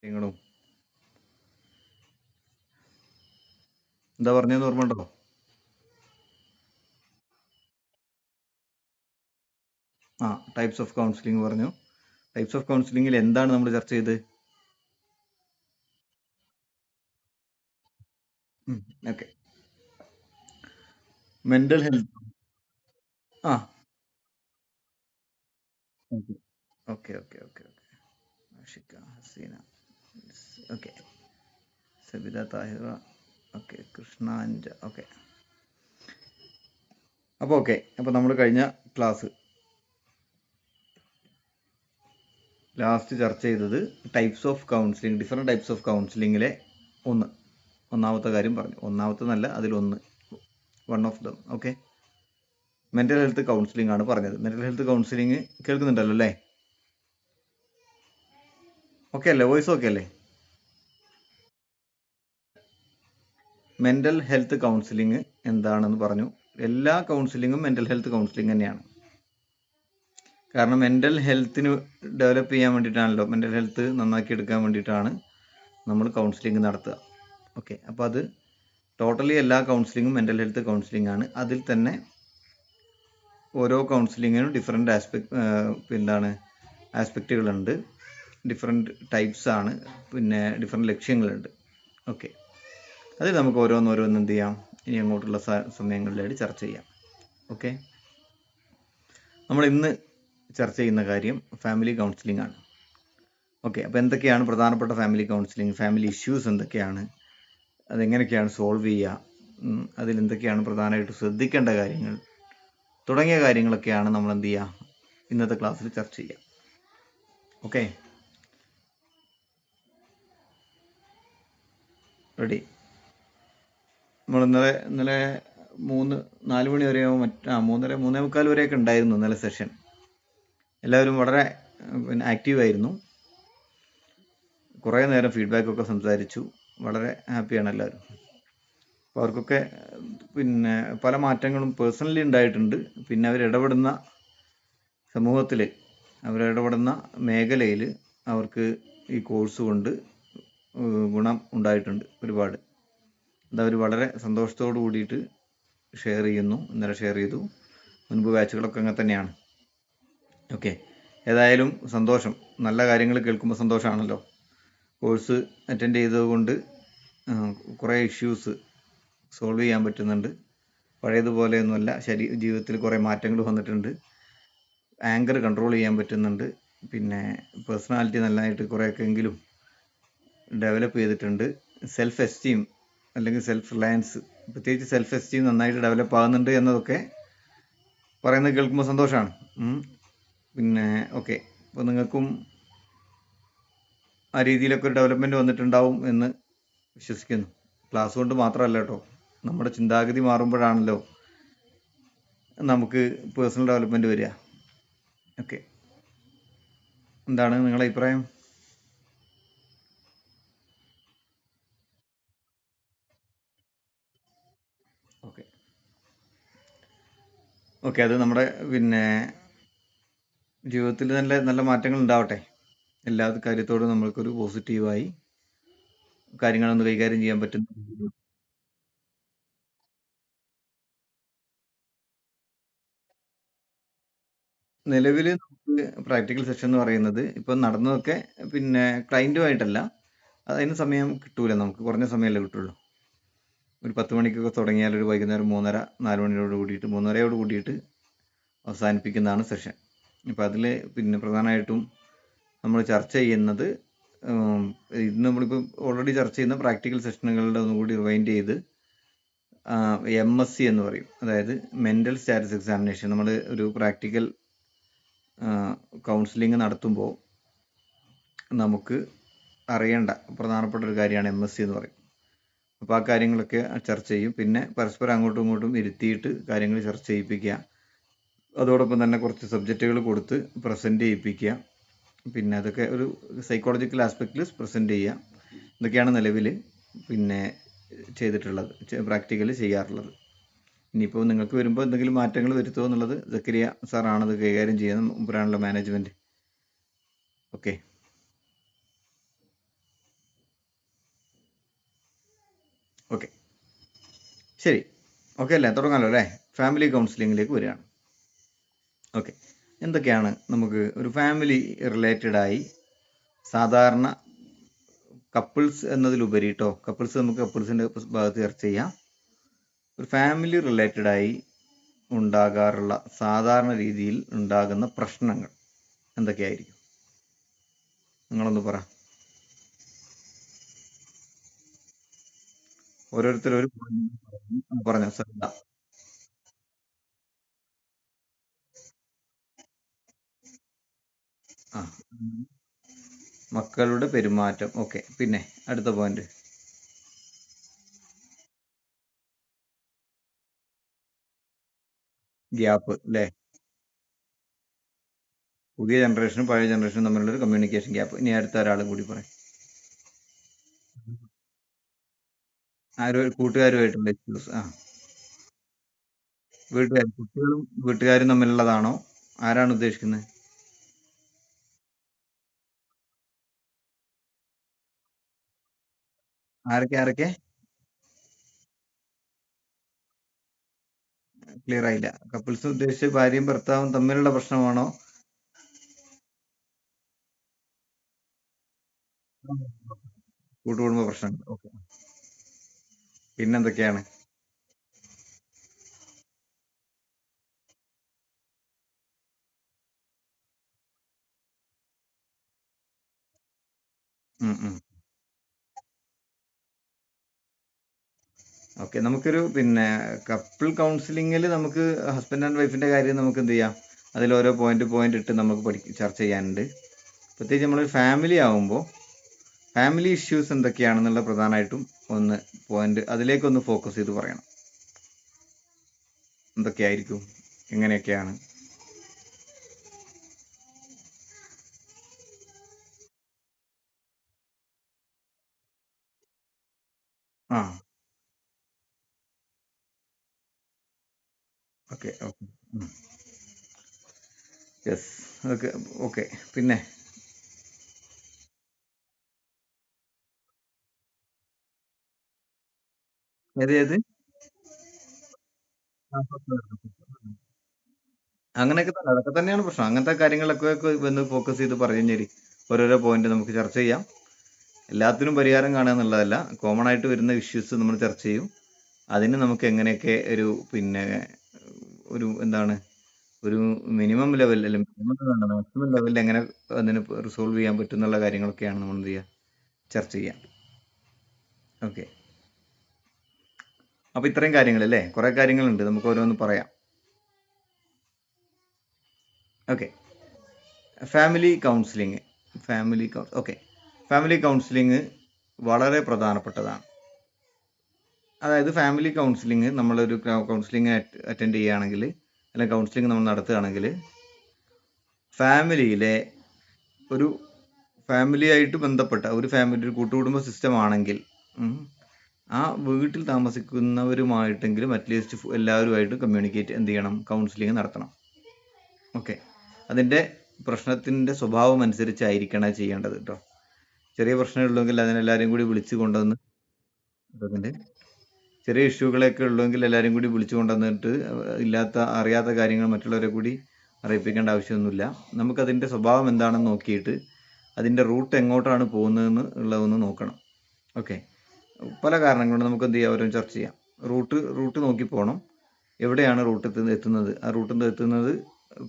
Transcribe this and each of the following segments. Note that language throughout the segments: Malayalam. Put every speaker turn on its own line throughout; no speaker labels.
നിങ്ങളും എന്താ പറഞ്ഞതെന്ന് ഓർമ്മയുണ്ടോ? ആ, ടൈപ്സ് ഓഫ് കൗൺസിലിംഗ് പറഞ്ഞു. ടൈപ്സ് ഓഫ് കൗൺസിലിംഗിൽ എന്താണ് നമ്മൾ ചർച്ച ചെയ്ത്? ഓക്കെ. Mental health. ആ, okay okay okay okay okay. Ashika, Haseena, okay. Sabitha, Thahira, okay. Krishna, Anja, okay. അപ്പോൾ നമ്മൾ കഴിഞ്ഞ ക്ലാസ് ലാസ്റ്റ് ചർച്ച ചെയ്തത് types of counselling, different types of കൗൺസിലിങ്ങിലെ ഒന്നാമത്തെ കാര്യം പറഞ്ഞു. ഒന്നാമത്തെ അതിലൊന്ന്, one of them. Okay. Mental health counselling ആണ് പറഞ്ഞത്. മെന്റൽ ഹെൽത്ത് കൗൺസിലിംഗ് കേൾക്കുന്നുണ്ടല്ലോ അല്ലേ? ഓക്കെ അല്ലേ? വോയിസ് ഓക്കെ അല്ലേ? മെന്റൽ ഹെൽത്ത് കൗൺസിലിംഗ് എന്താണെന്ന് പറഞ്ഞു. എല്ലാ കൗൺസിലിങ്ങും മെന്റൽ ഹെൽത്ത് കൗൺസിലിംഗ് തന്നെയാണ്. കാരണം മെന്റൽ ഹെൽത്തിന് ഡെവലപ്പ് ചെയ്യാൻ വേണ്ടിയിട്ടാണല്ലോ, മെന്റൽ ഹെൽത്ത് നന്നാക്കി എടുക്കാൻ വേണ്ടിയിട്ടാണ് നമ്മൾ കൗൺസിലിംഗ് നടത്തുക. ഓക്കെ. അപ്പോൾ അത് ടോട്ടലി എല്ലാ കൗൺസിലിങ്ങും മെന്റൽ ഹെൽത്ത് കൗൺസിലിംഗ് ആണ്. അതിൽ തന്നെ ഓരോ കൗൺസിലിങ്ങിനും ഡിഫറെൻ്റ് ആസ്പെക്റ്റുകളുണ്ട്, ഡിഫറെൻറ്റ് ടൈപ്സ് ആണ്, പിന്നെ ഡിഫറെൻറ്റ് ലക്ഷ്യങ്ങളുണ്ട്. ഓക്കെ. അതിൽ നമുക്ക് ഓരോന്നോരോന്ന് എന്ത് ചെയ്യാം, ഇനി അങ്ങോട്ടുള്ള സമയങ്ങളിലായിട്ട് ചർച്ച ചെയ്യാം. ഓക്കെ. നമ്മൾ ഇന്ന് ചർച്ച ചെയ്യുന്ന കാര്യം ഫാമിലി കൗൺസിലിംഗ് ആണ്. ഓക്കെ. അപ്പോൾ എന്തൊക്കെയാണ് പ്രധാനപ്പെട്ട ഫാമിലി കൗൺസിലിംഗ്, ഫാമിലി ഇഷ്യൂസ് എന്തൊക്കെയാണ്, അതെങ്ങനെയൊക്കെയാണ് സോൾവ് ചെയ്യുക, അതിലെന്തൊക്കെയാണ് പ്രധാനമായിട്ട് ശ്രദ്ധിക്കേണ്ട കാര്യങ്ങൾ തുടങ്ങിയ കാര്യങ്ങളൊക്കെയാണ് നമ്മൾ എന്ത് ചെയ്യുക, ഇന്നത്തെ ക്ലാസ്സിൽ ചർച്ച ചെയ്യുക. ഓക്കെ. റെഡി? നമ്മൾ ഇന്നലെ 4 മണി വരെയോ 3:30 3:45 വരെയൊക്കെ ഉണ്ടായിരുന്നു ഇന്നലെ സെഷൻ. എല്ലാവരും വളരെ ആക്റ്റീവായിരുന്നു. കുറേ നേരം ഫീഡ്ബാക്കൊക്കെ സംസാരിച്ചു. വളരെ ഹാപ്പിയാണ് എല്ലാവരും. അപ്പോൾ അവർക്കൊക്കെ പല മാറ്റങ്ങളും പേഴ്സണലി ഉണ്ടായിട്ടുണ്ട്. പിന്നെ അവരിടപെടുന്ന സമൂഹത്തിൽ, അവരിടപെടുന്ന മേഖലയിൽ അവർക്ക് ഈ കോഴ്സ് കൊണ്ട് ഗുണം ഉണ്ടായിട്ടുണ്ട് ഒരുപാട്. അതവർ വളരെ സന്തോഷത്തോടു കൂടിയിട്ട് ഷെയർ ചെയ്യുന്നു. ഇന്നലെ ഷെയർ ചെയ്തു. മുൻപ് ബാച്ചുകളൊക്കെ അങ്ങനെ തന്നെയാണ്. ഓക്കെ. ഏതായാലും സന്തോഷം. നല്ല കാര്യങ്ങൾ കേൾക്കുമ്പോൾ സന്തോഷമാണല്ലോ. കോഴ്സ് അറ്റൻഡ് ചെയ്തതുകൊണ്ട് കുറേ ഇഷ്യൂസ് സോൾവ് ചെയ്യാൻ പറ്റുന്നുണ്ട്. പഴയതുപോലെയൊന്നുമല്ല, ജീവിതത്തിൽ കുറേ മാറ്റങ്ങൾ വന്നിട്ടുണ്ട്. ആങ്കർ കൺട്രോൾ ചെയ്യാൻ പറ്റുന്നുണ്ട്. പിന്നെ പേഴ്സണാലിറ്റി നല്ലതായിട്ട് കുറേയൊക്കെ എങ്കിലും ഡെവലപ്പ് ചെയ്തിട്ടുണ്ട്. സെൽഫ് എസ്റ്റീം അല്ലെങ്കിൽ സെൽഫ് റിലയൻസ്, പ്രത്യേകിച്ച് സെൽഫ് എസ്റ്റീം നന്നായിട്ട് ഡെവലപ്പ് ആകുന്നുണ്ട് എന്നതൊക്കെ പറയുന്നത് കേൾക്കുമ്പോൾ സന്തോഷമാണ്. ഓക്കെ. അപ്പോൾ നിങ്ങൾക്കും ആ രീതിയിലൊക്കെ ഒരു ഡെവലപ്മെൻറ്റ് വന്നിട്ടുണ്ടാവും എന്ന് വിശ്വസിക്കുന്നു. ക്ലാസ് കൊണ്ട് മാത്രമല്ല കേട്ടോ, നമ്മുടെ ചിന്താഗതി മാറുമ്പോഴാണല്ലോ നമുക്ക് പേഴ്സണൽ ഡെവലപ്മെൻറ്റ് വരിക. ഓക്കെ. എന്താണ് നിങ്ങളുടെ അഭിപ്രായം? Okay okay. അത് നമ്മുടെ ജീവിതത്തിൽ നല്ല നല്ല മാറ്റങ്ങൾ ഉണ്ടാവട്ടെ. എല്ലാ കാര്യത്തോടും നമ്മൾക്കൊരു പോസിറ്റീവായി കാര്യങ്ങളൊന്ന് കൈകാര്യം ചെയ്യാൻ പറ്റും. നിലവിൽ നമുക്ക് പ്രാക്ടിക്കൽ സെഷൻ എന്ന് പറയുന്നത് ഇപ്പം നടന്നതൊക്കെ ക്ലയൻറ്റുമായിട്ടല്ല, അതിന് സമയം കിട്ടൂല. നമുക്ക് കുറഞ്ഞ സമയമല്ലേ കിട്ടുള്ളൂ. ഒരു 10 മണിക്കൊക്കെ തുടങ്ങിയാൽ ഒരു വൈകുന്നേരം 3:30 4 മണിയോട് കൂടിയിട്ട് 3:30 കൂടിയിട്ട് അവസാനിപ്പിക്കുന്നതാണ് സെഷൻ. അപ്പോൾ അതിൽ പ്രധാനമായിട്ടും നമ്മൾ ചർച്ച ചെയ്യുന്നത്, ഇന്ന് നമ്മളിപ്പോൾ ഓൾറെഡി ചർച്ച ചെയ്യുന്ന പ്രാക്ടിക്കൽ സെഷനുകളുടെ ഒന്നുകൂടി റിവൈൻഡ് ചെയ്ത് MSc എന്ന് പറയും, അതായത് മെൻ്റൽ സ്റ്റാറ്റസ് എക്സാമിനേഷൻ. നമ്മൾ ഒരു പ്രാക്ടിക്കൽ കൗൺസിലിംഗ് നടത്തുമ്പോൾ നമുക്ക് അറിയേണ്ട പ്രധാനപ്പെട്ട ഒരു കാര്യമാണ് MSc എന്ന് പറയും. അപ്പോൾ ആ കാര്യങ്ങളൊക്കെ ചർച്ച ചെയ്യും. പിന്നെ പരസ്പരം അങ്ങോട്ടും ഇങ്ങോട്ടും ഇരുത്തിയിട്ട് കാര്യങ്ങൾ ചർച്ച ചെയ്യിപ്പിക്കുക. അതോടൊപ്പം തന്നെ കുറച്ച് സബ്ജക്റ്റുകൾ കൊടുത്ത് പ്രസൻറ്റ് ചെയ്യിപ്പിക്കുക. അതൊക്കെ ഒരു സൈക്കോളജിക്കൽ ആസ്പെക്റ്റിൽ പ്രസൻറ്റ് ചെയ്യുക. ഇതൊക്കെയാണ് നിലവിൽ ചെയ്തിട്ടുള്ളത്, പ്രാക്ടിക്കലി ചെയ്യാറുള്ളത്. ഇനിയിപ്പോൾ നിങ്ങൾക്ക് വരുമ്പോൾ എന്തെങ്കിലും മാറ്റങ്ങൾ വരുത്തുമോ എന്നുള്ളത് സക്കരിയ സാറാണത് കൈകാര്യം ചെയ്യുന്നത്, മുമ്പരാണല്ലോ മാനേജ്മെൻറ്റ്. ഓക്കെ. ഓക്കെ, ശരി. ഓക്കെ അല്ലേ, തുടങ്ങാമല്ലോ അല്ലേ? ഫാമിലി കൗൺസിലിങ്ങിലേക്ക് വരികയാണ്. ഓക്കെ, എന്തൊക്കെയാണ് നമുക്ക് ഒരു ഫാമിലി റിലേറ്റഡായി സാധാരണ കപ്പിൾസ് എന്നതിലുപരി കേട്ടോ, കപ്പിൾസ് നമുക്ക് കപ്പിൾസിൻ്റെ ഭാഗത്ത് ചർച്ച ചെയ്യാം. ഒരു ഫാമിലി റിലേറ്റഡായി ഉണ്ടാകാറുള്ള സാധാരണ രീതിയിൽ ഉണ്ടാകുന്ന പ്രശ്നങ്ങൾ എന്തൊക്കെയായിരിക്കും? നിങ്ങളൊന്ന് പറ. ഓരോരുത്തരും പറഞ്ഞോ, ശ്രദ്ധ. ആ, മക്കളുടെ പെരുമാറ്റം. ഓക്കെ, പിന്നെ അടുത്ത പോയിന്റ്. ഗ്യാപ്പ് അല്ലേ? പുതിയ ജനറേഷനും പഴയ ജനറേഷനും തമ്മിലുള്ള ഒരു കമ്മ്യൂണിക്കേഷൻ ഗ്യാപ്പ്. ഇനി അടുത്ത ഒരാളും കൂടി പറയും. കൂട്ടുകാരുമായിട്ടുള്ള ഇഷ്യൂസ്. ആ, കുട്ടികളും വീട്ടുകാരും തമ്മിലുള്ളതാണോ? ആരാണ് ഉദ്ദേശിക്കുന്നത്? ആരൊക്കെ ആരൊക്കെ? ക്ലിയർ ആയില്ല. കപ്പിൾസ് ഉദ്ദേശിച്ച് ഭാര്യയും ഭർത്താവും തമ്മിലുള്ള പ്രശ്നമാണോ? കൂട്ടുകുടുംബ പ്രശ്നങ്ങൾ. ഓക്കെ, പിന്നെന്തൊക്കെയാണ്? ഉം, ഉം. ഓക്കെ, നമുക്കൊരു പിന്നെ കപ്പിൾ കൗൺസിലിങ്ങിൽ നമുക്ക് ഹസ്ബൻഡ് ആൻഡ് വൈഫിന്റെ കാര്യം നമുക്ക് എന്ത് ചെയ്യാം, അതിൽ ഓരോ പോയിന്റ് ഇട്ട് നമുക്ക് ചർച്ച ചെയ്യാനുണ്ട്. പ്രത്യേകിച്ച് നമ്മൾ ഫാമിലി ആവുമ്പോൾ ഫാമിലി ഇഷ്യൂസ് എന്തൊക്കെയാണെന്നുള്ള പ്രധാനമായിട്ടും ഒന്ന് പോയിന്റ് അതിലേക്കൊന്ന് ഫോക്കസ് ചെയ്ത് പറയണം. എന്തൊക്കെയായിരിക്കും, എങ്ങനെയൊക്കെയാണ്? ആ, okay, okay. Yes, okay. Okay, പിന്നെ ഏത് ഏത് അങ്ങനെയൊക്കെ തന്നെ, അതൊക്കെ തന്നെയാണ് പ്രശ്നം. അങ്ങനത്തെ കാര്യങ്ങളൊക്കെ ഒന്ന് ഫോക്കസ് ചെയ്ത് പറയും ശരി. ഓരോരോ പോയിന്റ് നമുക്ക് ചർച്ച ചെയ്യാം. എല്ലാത്തിനും പരിഹാരം കാണുക എന്നുള്ളതല്ല, കോമൺ ആയിട്ട് വരുന്ന ഇഷ്യൂസ് നമ്മൾ ചർച്ച ചെയ്യും. അതിന് നമുക്ക് എങ്ങനെയൊക്കെ ഒരു പിന്നെ ഒരു എന്താണ് ഒരു മിനിമം ലെവൽ അല്ലെങ്കിൽ മാക്സിമം ലെവലിൽ എങ്ങനെ അതിന് റിസോൾവ് ചെയ്യാൻ പറ്റും എന്നുള്ള കാര്യങ്ങളൊക്കെയാണ് നമ്മൾ എന്ത് ചെയ്യുക, ചർച്ച ചെയ്യാം. ഓക്കെ, അപ്പോൾ ഇത്രയും കാര്യങ്ങളല്ലേ, കുറേ കാര്യങ്ങളുണ്ട്, നമുക്ക് ഓരോന്ന് പറയാം. Okay, family counselling. Okay, family counselling വളരെ പ്രധാനപ്പെട്ടതാണ്. അതായത് ഫാമിലി കൗൺസിലിംഗ് നമ്മളൊരു കൗൺസിലിംഗ് അറ്റൻഡ് ചെയ്യുകയാണെങ്കിൽ അല്ലെങ്കിൽ കൗൺസിലിംഗ് നമ്മൾ നടത്തുകയാണെങ്കിൽ ഫാമിലിയിലെ ഒരു ഫാമിലിയായിട്ട് ബന്ധപ്പെട്ട ഒരു ഫാമിലി ഒരു കൂട്ടുകുടുംബ സിസ്റ്റം ആണെങ്കിൽ ആ വീട്ടിൽ താമസിക്കുന്നവരുമായിട്ടെങ്കിലും അറ്റ്ലീസ്റ്റ് എല്ലാവരുമായിട്ട് കമ്മ്യൂണിക്കേറ്റ് എന്ത് ചെയ്യണം, കൗൺസിലിംഗ് നടത്തണം. ഓക്കെ, അതിൻ്റെ പ്രശ്നത്തിൻ്റെ സ്വഭാവം അനുസരിച്ചായിരിക്കണം ചെയ്യേണ്ടത് കേട്ടോ. ചെറിയ പ്രശ്നമുള്ളെങ്കിൽ അതിനെല്ലാവരെയും കൂടി വിളിച്ചു കൊണ്ടുവന്ന് അതിൻ്റെ ചെറിയ ഇഷ്യൂകളൊക്കെ ഉള്ളെങ്കിൽ എല്ലാവരും കൂടി വിളിച്ചു കൊണ്ടുവന്നിട്ട് അറിയാത്ത കാര്യങ്ങൾ മറ്റുള്ളവരെ കൂടി അറിയിപ്പിക്കേണ്ട ആവശ്യമൊന്നുമില്ല. നമുക്കതിൻ്റെ സ്വഭാവം എന്താണെന്ന് നോക്കിയിട്ട് അതിൻ്റെ റൂട്ട് എങ്ങോട്ടാണ് പോകുന്നതെന്ന് ഉള്ളതൊന്ന് നോക്കണം. ഓക്കെ, പല കാരണങ്ങൾ കൊണ്ട് നമുക്ക് എന്ത് ചെയ്യാം, ഓരോ ചർച്ച ചെയ്യാം. റൂട്ട് നോക്കി പോകണം. എവിടെയാണ് റൂട്ട് എത്തുന്നത്? ആ റൂട്ടിൽ നിന്ന് എത്തുന്നത്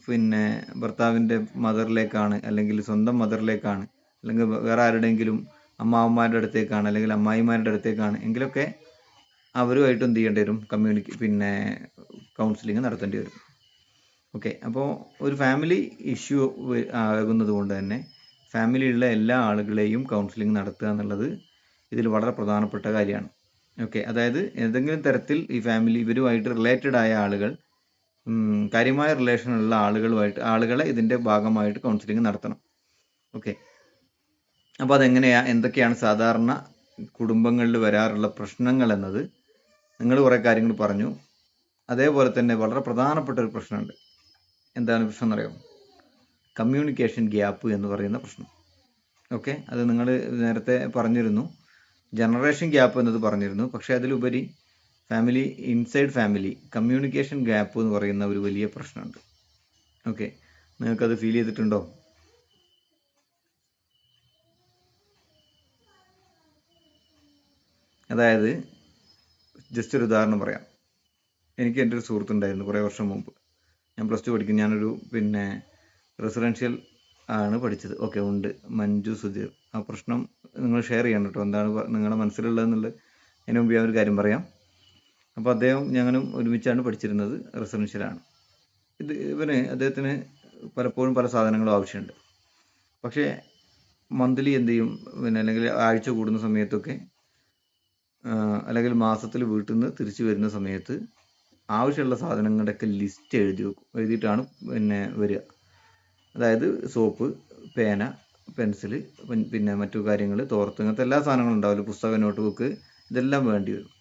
പിന്നെ ഭർത്താവിൻ്റെ മദറിലേക്കാണ്, അല്ലെങ്കിൽ സ്വന്തം മദറിലേക്കാണ്, അല്ലെങ്കിൽ വേറെ ആരുടെയെങ്കിലും അമ്മാവന്മാരുടെ അടുത്തേക്കാണ്, അല്ലെങ്കിൽ അമ്മായിമാരുടെ അടുത്തേക്കാണ് എങ്കിലൊക്കെ അവരുമായിട്ട് എന്ത് ചെയ്യേണ്ടി വരും, പിന്നെ കൗൺസിലിംഗ് നടത്തേണ്ടി വരും. ഓക്കെ, അപ്പോൾ ഒരു ഫാമിലി ഇഷ്യൂ ആകുന്നത് കൊണ്ട് തന്നെ ഫാമിലിയിലുള്ള എല്ലാ ആളുകളെയും കൗൺസിലിംഗ് നടത്തുക എന്നുള്ളത് ഇതിൽ വളരെ പ്രധാനപ്പെട്ട കാര്യമാണ്. ഓക്കെ, അതായത് ഏതെങ്കിലും തരത്തിൽ ഈ ഫാമിലി ഇവരുമായിട്ട് റിലേറ്റഡ് ആയ ആളുകൾ, കാര്യമായ റിലേഷനുള്ള ആളുകളെ ഇതിൻ്റെ ഭാഗമായിട്ട് കൗൺസിലിംഗ് നടത്തണം. ഓക്കെ, അപ്പോൾ എന്തൊക്കെയാണ് സാധാരണ കുടുംബങ്ങളിൽ വരാറുള്ള പ്രശ്നങ്ങൾ എന്നത് നിങ്ങൾ കുറേ കാര്യങ്ങൾ പറഞ്ഞു. അതേപോലെ തന്നെ വളരെ പ്രധാനപ്പെട്ട ഒരു പ്രശ്നമുണ്ട്. എന്താണ് പ്രശ്നം എന്നറിയാമോ? കമ്മ്യൂണിക്കേഷൻ ഗ്യാപ്പ് എന്ന് പറയുന്ന പ്രശ്നം. ഓക്കെ, അത് നിങ്ങൾ നേരത്തെ പറഞ്ഞിരുന്നു. ജനറേഷൻ ഗ്യാപ്പ് എന്നത് പറഞ്ഞിരുന്നു. പക്ഷെ അതിലുപരി family inside family communication gap എന്ന് പറയുന്ന ഒരു വലിയ പ്രശ്നമുണ്ട്. ഓക്കെ, നിങ്ങൾക്കത് ഫീൽ ചെയ്തിട്ടുണ്ടോ? അതായത് ജസ്റ്റ് ഒരു ഉദാഹരണം പറയാം. എനിക്ക് എൻ്റെ ഒരു സുഹൃത്തുണ്ടായിരുന്നു കുറേ വർഷം മുമ്പ്. ഞാൻ പ്ലസ് ടു പഠിക്കും. ഞാനൊരു റെസിഡൻഷ്യൽ ആണ് പഠിച്ചത്. ഓക്കെ, ഉണ്ട്, മഞ്ജു സുധീർ. ആ പ്രശ്നം നിങ്ങൾ ഷെയർ ചെയ്യണം കേട്ടോ, എന്താണ് നിങ്ങളുടെ മനസ്സിലുള്ളതെന്നുള്ളത്. അതിന് മുമ്പ് ഞാൻ ഒരു കാര്യം പറയാം. അപ്പോൾ ഞങ്ങളും ഒരുമിച്ചാണ് പഠിച്ചിരുന്നത്, റെസിഡൻഷ്യലാണ്. അദ്ദേഹത്തിന് പലപ്പോഴും പല സാധനങ്ങളും ആവശ്യമുണ്ട്. പക്ഷേ മന്ത്ലി എന്ത് ചെയ്യും, അല്ലെങ്കിൽ ആഴ്ച കൂടുന്ന സമയത്തൊക്കെ, അല്ലെങ്കിൽ മാസത്തിൽ വീട്ടിൽ നിന്ന് തിരിച്ചു വരുന്ന സമയത്ത് ആവശ്യമുള്ള സാധനങ്ങളുടെയൊക്കെ ലിസ്റ്റ് എഴുതി വെക്കും. എഴുതിയിട്ടാണ് വരിക. അതായത് സോപ്പ്, പേന, പെൻസില്, പിന്നെ മറ്റു കാര്യങ്ങൾ, തോർത്ത്, ഇങ്ങനത്തെ എല്ലാ സാധനങ്ങളും ഉണ്ടാവില്ല, പുസ്തകം, നോട്ട് ബുക്ക്, ഇതെല്ലാം വേണ്ടി വരും.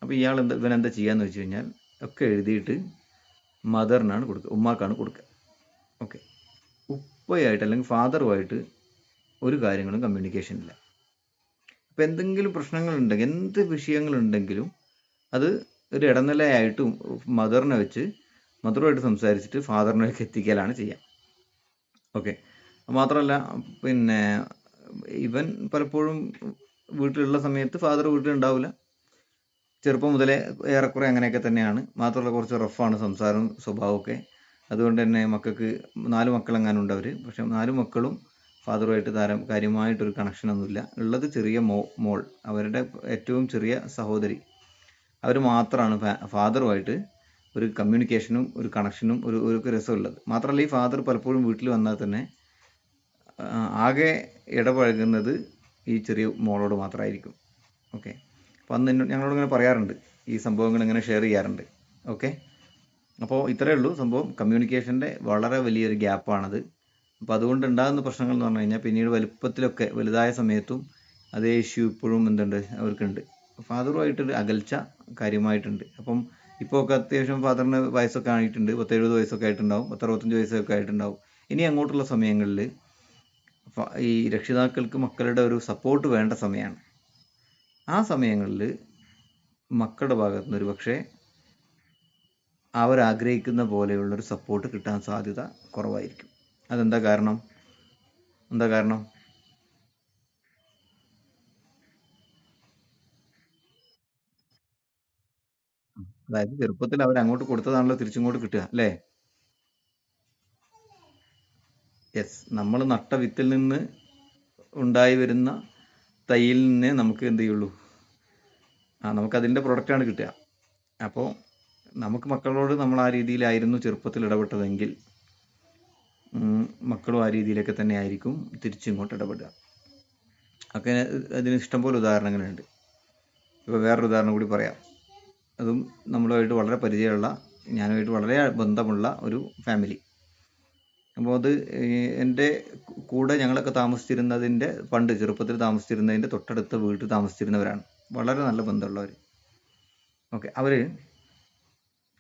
അപ്പോൾ ഇവനെന്താ ചെയ്യാന്ന് വെച്ച് കഴിഞ്ഞാൽ ഒക്കെ എഴുതിയിട്ട് മദറിനാണ് കൊടുക്കുക, ഉമ്മാക്കാണ് കൊടുക്കുക. ഓക്കെ, ഉപ്പയായിട്ട് അല്ലെങ്കിൽ ഫാദറുമായിട്ട് ഒരു കാര്യങ്ങളും കമ്മ്യൂണിക്കേഷൻ ഇല്ല. അപ്പം എന്തെങ്കിലും പ്രശ്നങ്ങളുണ്ടെങ്കിൽ, എന്ത് വിഷയങ്ങളുണ്ടെങ്കിലും അത് ഒരു ഇടനിലയായിട്ട് മദറിനെ വെച്ച് മദറുമായിട്ട് സംസാരിച്ചിട്ട് ഫാദറിനേക്ക് എത്തിക്കലാണ് ചെയ്യുക. ഓക്കെ, മാത്രമല്ല ഇവൻ പലപ്പോഴും വീട്ടിലുള്ള സമയത്ത് ഫാദർ വീട്ടിലുണ്ടാവില്ല. ചെറുപ്പം മുതലേ ഏറെക്കുറെ അങ്ങനെയൊക്കെ തന്നെയാണ്. മാത്രമല്ല കുറച്ച് റഫാണ് സംസാരം, സ്വഭാവമൊക്കെ. അതുകൊണ്ട് തന്നെ മക്കൾക്ക് 4 മക്കളെങ്ങാനുണ്ട് അവർ. പക്ഷെ 4 മക്കളും ഫാദറുമായിട്ട് കാര്യമായിട്ടൊരു കണക്ഷനൊന്നുമില്ല. ഉള്ളത് ചെറിയ മോൾ, അവരുടെ ഏറ്റവും ചെറിയ സഹോദരി. അവർ മാത്രമാണ് ഫാദറുമായിട്ട് ഒരു കമ്മ്യൂണിക്കേഷനും ഒരു കണക്ഷനും ഒരു രസമുള്ളത്. മാത്രമല്ല ഈ ഫാദർ പലപ്പോഴും വീട്ടിൽ വന്നാൽ തന്നെ ആകെ ഇടപഴകുന്നത് ഈ ചെറിയ മോളോട് മാത്രമായിരിക്കും. ഓക്കെ, അപ്പോൾ അന്ന് ഞങ്ങളോട് ഇങ്ങനെ പറയാറുണ്ട്, ഈ സംഭവങ്ങൾ ഇങ്ങനെ ഷെയർ ചെയ്യാറുണ്ട്. ഓക്കെ, അപ്പോൾ ഇത്രയേ ഉള്ളൂ സംഭവം. കമ്മ്യൂണിക്കേഷൻ്റെ വളരെ വലിയൊരു ഗ്യാപ്പാണത്. അപ്പോൾ അതുകൊണ്ട് ഉണ്ടാകുന്ന പ്രശ്നങ്ങൾ എന്ന് പറഞ്ഞു കഴിഞ്ഞാൽ പിന്നീട് വലുപ്പത്തിലൊക്കെ വലുതായ സമയത്തും അതേ ഇഷ്യൂ ഇപ്പോഴും അവർക്കുണ്ട്. ഫാദറുമായിട്ടൊരു അകൽച്ച കാര്യമായിട്ടുണ്ട്. അപ്പം ഇപ്പോൾ ഒക്കെ അത്യാവശ്യം ഫാദറിന് വയസ്സൊക്കെ ആയിട്ടുണ്ട്, 70 വയസ്സൊക്കെ ആയിട്ടുണ്ടാവും, 65 വയസ്സൊക്കെ ആയിട്ടുണ്ടാവും. ഇനി അങ്ങോട്ടുള്ള സമയങ്ങളിൽ ഈ രക്ഷിതാക്കൾക്ക് മക്കളുടെ ഒരു സപ്പോർട്ട് വേണ്ട സമയമാണ്. ആ സമയങ്ങളിൽ മക്കളുടെ ഭാഗത്തു നിന്ന് ഒരു പക്ഷേ അവരാഗ്രഹിക്കുന്ന പോലെയുള്ളൊരു സപ്പോർട്ട് കിട്ടാൻ സാധ്യത കുറവായിരിക്കും. അതെന്താ കാരണം? അതായത് ചെറുപ്പത്തിൽ അവർ അങ്ങോട്ട് കൊടുത്തതാണല്ലോ തിരിച്ചിങ്ങോട്ട് കിട്ടുക, അല്ലേ? യെസ്, നമ്മൾ നട്ട വിത്തിൽ നിന്ന് ഉണ്ടായി വരുന്ന തൈയിൽ നിന്നേ നമുക്ക് എന്ത് ചെയ്യുള്ളൂ, നമുക്കതിൻ്റെ പ്രൊഡക്റ്റാണ് കിട്ടുക. അപ്പോൾ നമുക്ക് മക്കളോട് നമ്മൾ ആ രീതിയിലായിരുന്നു ചെറുപ്പത്തിൽ ഇടപെട്ടതെങ്കിൽ മക്കളും ആ രീതിയിലൊക്കെ തന്നെ ആയിരിക്കും തിരിച്ചിങ്ങോട്ട് ഇടപെടുക. ഒക്കെ അതിന് ഇഷ്ടംപോലെ ഉദാഹരണങ്ങളുണ്ട്. ഇപ്പോൾ വേറൊരു ഉദാഹരണം കൂടി പറയാം. അതും നമ്മളുമായിട്ട് വളരെ പരിചയമുള്ള, ഞാനുമായിട്ട് വളരെ ബന്ധമുള്ള ഒരു ഫാമിലി. അപ്പോൾ അത് എൻ്റെ കൂടെ ഞങ്ങളൊക്കെ താമസിച്ചിരുന്നതിൻ്റെ, പണ്ട് ചെറുപ്പത്തിൽ താമസിച്ചിരുന്നതിൻ്റെ തൊട്ടടുത്ത വീട്ടിൽ താമസിച്ചിരുന്നവരാണ്. വളരെ നല്ല ബന്ധമുള്ളവർ. ഓക്കെ,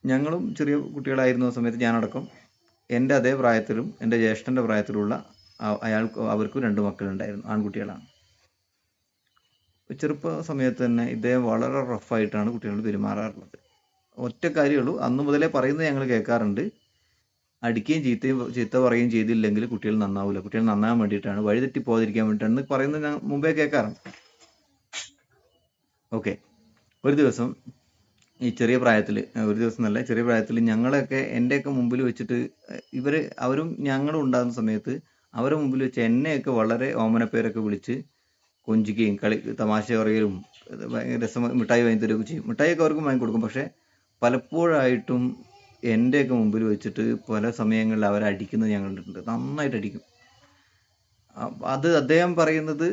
ഞങ്ങളും ചെറിയ കുട്ടികളായിരുന്ന സമയത്ത് ഞാനടക്കം എൻ്റെ അതേ പ്രായത്തിലും എൻ്റെ ജ്യേഷ്ഠൻ്റെ പ്രായത്തിലുള്ള അവർക്കും 2 മക്കളുണ്ടായിരുന്നു, ആൺകുട്ടികളാണ്. ചെറുപ്പ സമയത്ത് തന്നെ ഇദ്ദേഹം വളരെ റഫായിട്ടാണ് കുട്ടികളോട് പെരുമാറാറുള്ളത്. ഒറ്റ കാര്യമുള്ളൂ, അന്ന് മുതലേ പറയുന്നത് ഞങ്ങൾ കേൾക്കാറുണ്ട്, അടിക്കുകയും ചീത്ത പറയുകയും ചെയ്തില്ലെങ്കിൽ കുട്ടികൾ നന്നാവില്ല, കുട്ടികൾ നന്നാകാൻ വേണ്ടിയിട്ടാണ്, വഴിതെറ്റി പോകാതിരിക്കാൻ വേണ്ടിയിട്ടാണ് പറയുന്നത് ഞാൻ മുമ്പേ കേൾക്കാറുണ്ട്. ഓക്കെ, ഒരു ദിവസം ഈ ചെറിയ പ്രായത്തിൽ, ഒരു ദിവസം എന്നല്ല, ചെറിയ പ്രായത്തിൽ ഞങ്ങളൊക്കെ എൻ്റെയൊക്കെ മുമ്പിൽ വെച്ചിട്ട് അവരും ഞങ്ങളും ഉണ്ടാകുന്ന സമയത്ത് അവരുടെ മുമ്പിൽ വെച്ച് എന്നെയൊക്കെ വളരെ ഓമനപ്പേരൊക്കെ വിളിച്ച് കൊഞ്ചിക്കുകയും തമാശ പറയലും രസം, മിഠായി വാങ്ങി തരുകയൊക്കെ ചെയ്യും. മിഠായിയൊക്കെ അവർക്കും വാങ്ങിക്കൊടുക്കും. പക്ഷേ പലപ്പോഴായിട്ടും എൻ്റെയൊക്കെ മുമ്പിൽ വെച്ചിട്ട് പല സമയങ്ങളിൽ അവരെ അടിക്കുന്നത് ഞാൻ കണ്ടിട്ടുണ്ട്. നന്നായിട്ട് അടിക്കും. അത് അദ്ദേഹം പറയുന്നത്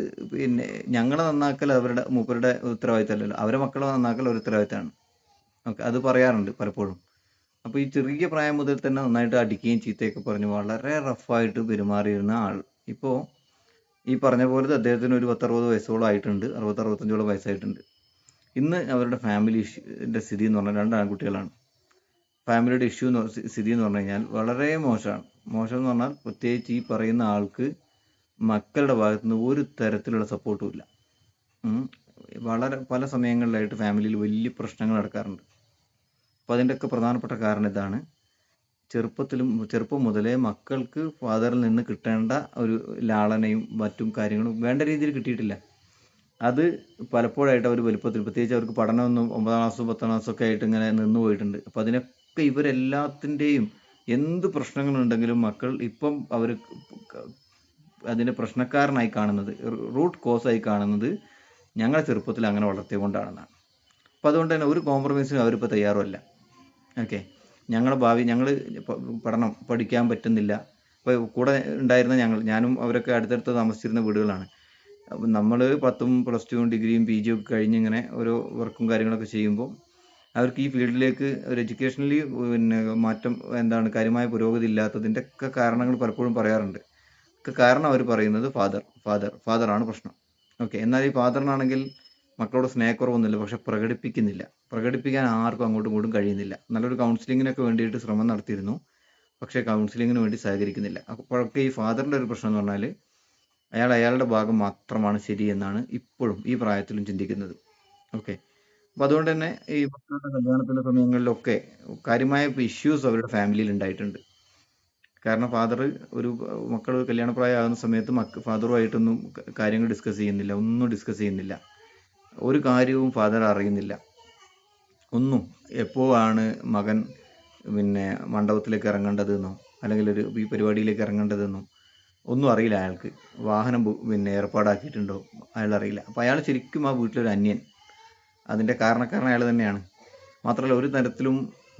ഞങ്ങളെ നന്നാക്കൽ മൂപ്പരുടെ ഉത്തരവാദിത്തമല്ലല്ലോ, അവരെ മക്കളെ നന്നാക്കൽ ഒരു ഉത്തരവാദിത്തമാണ്. ഓക്കെ, അത് പറയാറുണ്ട് പലപ്പോഴും. അപ്പോൾ ഈ ചെറിയ പ്രായം മുതൽ തന്നെ നന്നായിട്ട് അടിക്കുകയും ചീത്തയൊക്കെ പറഞ്ഞ് വളരെ റഫായിട്ട് പെരുമാറിയിരുന്ന ആൾ ഇപ്പോൾ ഈ പറഞ്ഞ പോലെ അദ്ദേഹത്തിന് ഒരു 10-60 വയസ്സോളം ആയിട്ടുണ്ട്, 60-65 വയസ്സായിട്ടുണ്ട്. ഇന്ന് അവരുടെ ഫാമിലി ഇഷ്യൂൻ്റെ സ്ഥിതി എന്ന് പറഞ്ഞാൽ 2 ആൺകുട്ടികളാണ്. ഫാമിലിയുടെ സ്ഥിതി എന്ന് പറഞ്ഞു കഴിഞ്ഞാൽ വളരെ മോശമാണ്. മോശം എന്ന് പറഞ്ഞാൽ പ്രത്യേകിച്ച് ഈ പറയുന്ന ആൾക്ക് മക്കളുടെ ഭാഗത്തുനിന്ന് ഒരു തരത്തിലുള്ള സപ്പോർട്ടും ഇല്ല. വളരെ പല സമയങ്ങളിലായിട്ട് ഫാമിലിയിൽ വലിയ പ്രശ്നങ്ങൾ നടക്കാറുണ്ട്. അപ്പോൾ അതിൻ്റെയൊക്കെ പ്രധാനപ്പെട്ട കാരണം ഇതാണ്. ചെറുപ്പം മുതലേ മക്കൾക്ക് ഫാദറിൽ നിന്ന് കിട്ടേണ്ട ഒരു ലാളനയും മറ്റും കാര്യങ്ങളും വേണ്ട രീതിയിൽ കിട്ടിയിട്ടില്ല. അത് പലപ്പോഴായിട്ട് അവർ വലുപ്പത്തിൽ, പ്രത്യേകിച്ച് അവർക്ക് പഠനമൊന്നും 9ാം ക്ലാസ്സും 10ാം ക്ലാസ്സും ഒക്കെ ആയിട്ട് ഇങ്ങനെ നിന്ന് പോയിട്ടുണ്ട്. അപ്പോൾ അതിനൊക്കെ ഇവരെല്ലാത്തിൻ്റെയും എന്ത് പ്രശ്നങ്ങളുണ്ടെങ്കിലും മക്കൾ ഇപ്പം അവർ അതിൻ്റെ പ്രശ്നക്കാരനായി കാണുന്നത്, റൂട്ട് കോസായി കാണുന്നത് ഞങ്ങളെ ചെറുപ്പത്തിൽ അങ്ങനെ വളർത്തിയതുകൊണ്ടാണെന്നാണ്. അപ്പോൾ അതുകൊണ്ട് തന്നെ ഒരു കോംപ്രമൈസിനും അവരിപ്പോൾ തയ്യാറുമല്ല. ഓക്കെ, ഞങ്ങളുടെ ഭാവി, ഞങ്ങൾ പഠിക്കാൻ പറ്റുന്നില്ല. ഇപ്പോൾ കൂടെ ഉണ്ടായിരുന്ന ഞാനും അവരൊക്കെ അടുത്തടുത്ത് താമസിച്ചിരുന്ന വീടുകളാണ്. അപ്പം നമ്മൾ 10ഉം +2ഉം ഡിഗ്രിയും PG ഒക്കെ കഴിഞ്ഞ് ഇങ്ങനെ ഓരോ വർക്കും കാര്യങ്ങളൊക്കെ ചെയ്യുമ്പോൾ അവർക്ക് ഈ ഫീൽഡിലേക്ക് ഒരു എഡ്യൂക്കേഷണലി മാറ്റം കാര്യമായ പുരോഗതി ഇല്ലാത്തതിൻ്റെ ഒക്കെ കാരണങ്ങൾ പലപ്പോഴും പറയാറുണ്ട്. ഒക്കെ കാരണം അവർ പറയുന്നത് ഫാദറാണ് പ്രശ്നം. ഓക്കെ, എന്നാൽ ഈ ഫാദറിനാണെങ്കിൽ മക്കളോട് സ്നേഹക്കുറവൊന്നുമില്ല, പക്ഷെ പ്രകടിപ്പിക്കാൻ ആർക്കും അങ്ങോട്ടും ഇങ്ങോട്ടും കഴിയുന്നില്ല. നല്ലൊരു കൗൺസിലിങ്ങിനൊക്കെ വേണ്ടിയിട്ട് ശ്രമം നടത്തിയിരുന്നു, പക്ഷേ കൗൺസിലിങ്ങിന് വേണ്ടി സഹകരിക്കുന്നില്ല. അപ്പോഴൊക്കെ ഈ ഫാദറിൻ്റെ ഒരു പ്രശ്നം എന്ന് പറഞ്ഞാൽ അയാളുടെ ഭാഗം മാത്രമാണ് ശരി എന്നാണ് ഇപ്പോഴും ഈ പ്രായത്തിലും ചിന്തിക്കുന്നത്. ഓക്കെ, അപ്പോൾ അതുകൊണ്ട് തന്നെ ഈ മക്കളുടെ കല്യാണത്തിൻ്റെ സമയങ്ങളിലൊക്കെ കാര്യമായ ഇഷ്യൂസ് അവരുടെ ഫാമിലിയിൽ ഉണ്ടായിട്ടുണ്ട്. കാരണം മക്കൾ കല്യാണപ്രായമാകുന്ന സമയത്ത് ഫാദറുമായിട്ടൊന്നും കാര്യങ്ങൾ ഡിസ്കസ് ചെയ്യുന്നില്ല. ഒരു കാര്യവും ഫാദർ അറിയുന്നില്ല. ഒന്നും. എപ്പോഴാണ് മകൻ മണ്ഡപത്തിലേക്ക് ഇറങ്ങേണ്ടതെന്നോ അല്ലെങ്കിൽ ഈ പരിപാടിയിലേക്ക് ഇറങ്ങേണ്ടതെന്നോ ഒന്നും അറിയില്ല അയാൾക്ക്. വാഹനം ഏർപ്പാടാക്കിയിട്ടുണ്ടോ അയാൾ അറിയില്ല. അപ്പോൾ അയാൾ ശരിക്കും ആ വീട്ടിലൊരു അന്യൻ. അതിൻ്റെ കാരണക്കാരൻ അയാൾ തന്നെയാണ്. മാത്രമല്ല ഒരു തരത്തിലും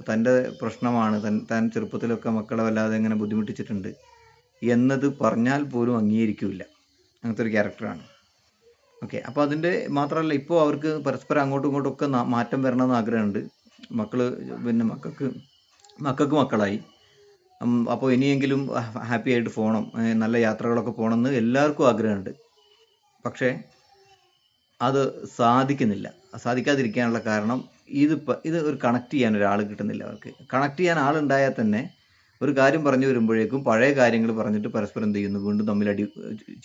തൻ്റെ പ്രശ്നമാണ്, താൻ ചെറുപ്പത്തിലൊക്കെ മക്കളെ വല്ലാതെ എങ്ങനെ ബുദ്ധിമുട്ടിച്ചിട്ടുണ്ട് എന്നത് പറഞ്ഞാൽ പോലും അംഗീകരിക്കില്ല. അങ്ങനത്തെ ഒരു ക്യാരക്ടറാണ്. ഓക്കെ, അപ്പോൾ അതിൻ്റെ മാത്രമല്ല, ഇപ്പോൾ അവർക്ക് പരസ്പരം അങ്ങോട്ടും ഇങ്ങോട്ടും ഒക്കെ മാറ്റം വരണമെന്ന് ആഗ്രഹമുണ്ട്. മക്കൾക്ക് മക്കളായി. അപ്പോൾ ഇനിയെങ്കിലും ഹാപ്പി ആയിട്ട് പോകണം, നല്ല യാത്രകളൊക്കെ പോകണമെന്ന് എല്ലാവർക്കും ആഗ്രഹമുണ്ട്. പക്ഷേ അത് സാധിക്കാതിരിക്കാനുള്ള കാരണം ഇത് ഒരു കണക്ട് ചെയ്യാൻ ഒരാൾ കിട്ടുന്നില്ല. അവർക്ക് കണക്ട് ചെയ്യാൻ ആളുണ്ടായാൽ തന്നെ ഒരു കാര്യം പറഞ്ഞു വരുമ്പോഴേക്കും പഴയ കാര്യങ്ങൾ പറഞ്ഞിട്ട് പരസ്പരം എന്ത് ചെയ്യുന്നു, വീണ്ടും തമ്മിൽ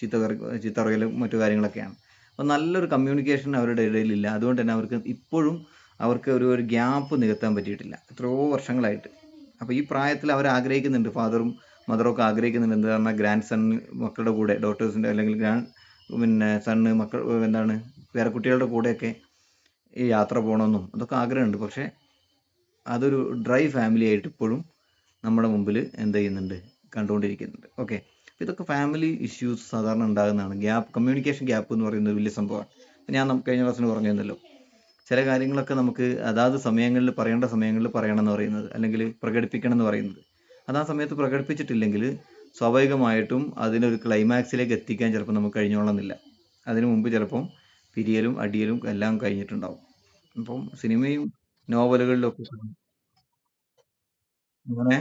ചീത്തറയലും മറ്റു കാര്യങ്ങളൊക്കെയാണ്. അപ്പോൾ നല്ലൊരു കമ്മ്യൂണിക്കേഷൻ അവരുടെ ഇടയിലില്ല. അതുകൊണ്ട് തന്നെ അവർക്ക് ഒരു ഗ്യാപ്പ് നികത്താൻ പറ്റിയിട്ടില്ല എത്രയോ വർഷങ്ങളായിട്ട്. അപ്പോൾ ഈ പ്രായത്തിൽ അവർ ആഗ്രഹിക്കുന്നുണ്ട്, ഫാദറും മദറും ഒക്കെ ആഗ്രഹിക്കുന്നുണ്ട്, എന്താ പറഞ്ഞാൽ ഗ്രാൻഡ് സൺ മക്കളുടെ കൂടെ, ഡോട്ടേഴ്സിൻ്റെ അല്ലെങ്കിൽ സണ്ണ് മക്കൾ വേറെ കുട്ടികളുടെ കൂടെയൊക്കെ ഈ യാത്ര പോകണമെന്നും അതൊക്കെ ആഗ്രഹമുണ്ട്. പക്ഷേ അതൊരു ഡ്രൈ ഫാമിലി ആയിട്ട് ഇപ്പോഴും നമ്മുടെ മുമ്പിൽ കണ്ടുകൊണ്ടിരിക്കുന്നുണ്ട്. ഓക്കെ, ഇതൊക്കെ ഫാമിലി ഇഷ്യൂസ് സാധാരണ ഉണ്ടാകുന്നതാണ്. കമ്മ്യൂണിക്കേഷൻ ഗ്യാപ്പ് എന്ന് പറയുന്നത് വലിയ സംഭവമാണ്. ഞാൻ കഴിഞ്ഞ ക്ലാസ്സിന് പറഞ്ഞിരുന്നല്ലോ, ചില കാര്യങ്ങളൊക്കെ നമുക്ക് അതാത് സമയങ്ങളിൽ പറയേണ്ട സമയങ്ങളിൽ പറയണം എന്ന് പറയുന്നത്, അല്ലെങ്കിൽ പ്രകടിപ്പിക്കണം എന്ന് പറയുന്നത്, അത് ആ സമയത്ത് പ്രകടിപ്പിച്ചിട്ടില്ലെങ്കിൽ സ്വാഭാവികമായിട്ടും അതിനൊരു ക്ലൈമാക്സിലേക്ക് എത്തിക്കാൻ ചിലപ്പോൾ നമുക്ക് കഴിഞ്ഞോളന്നില്ല. അതിനു മുമ്പ് ചിലപ്പം പിരിയലും അടിയലും എല്ലാം കഴിഞ്ഞിട്ടുണ്ടാവും. അപ്പം സിനിമയും നോവലുകളിലും ഒക്കെ ഇങ്ങനെ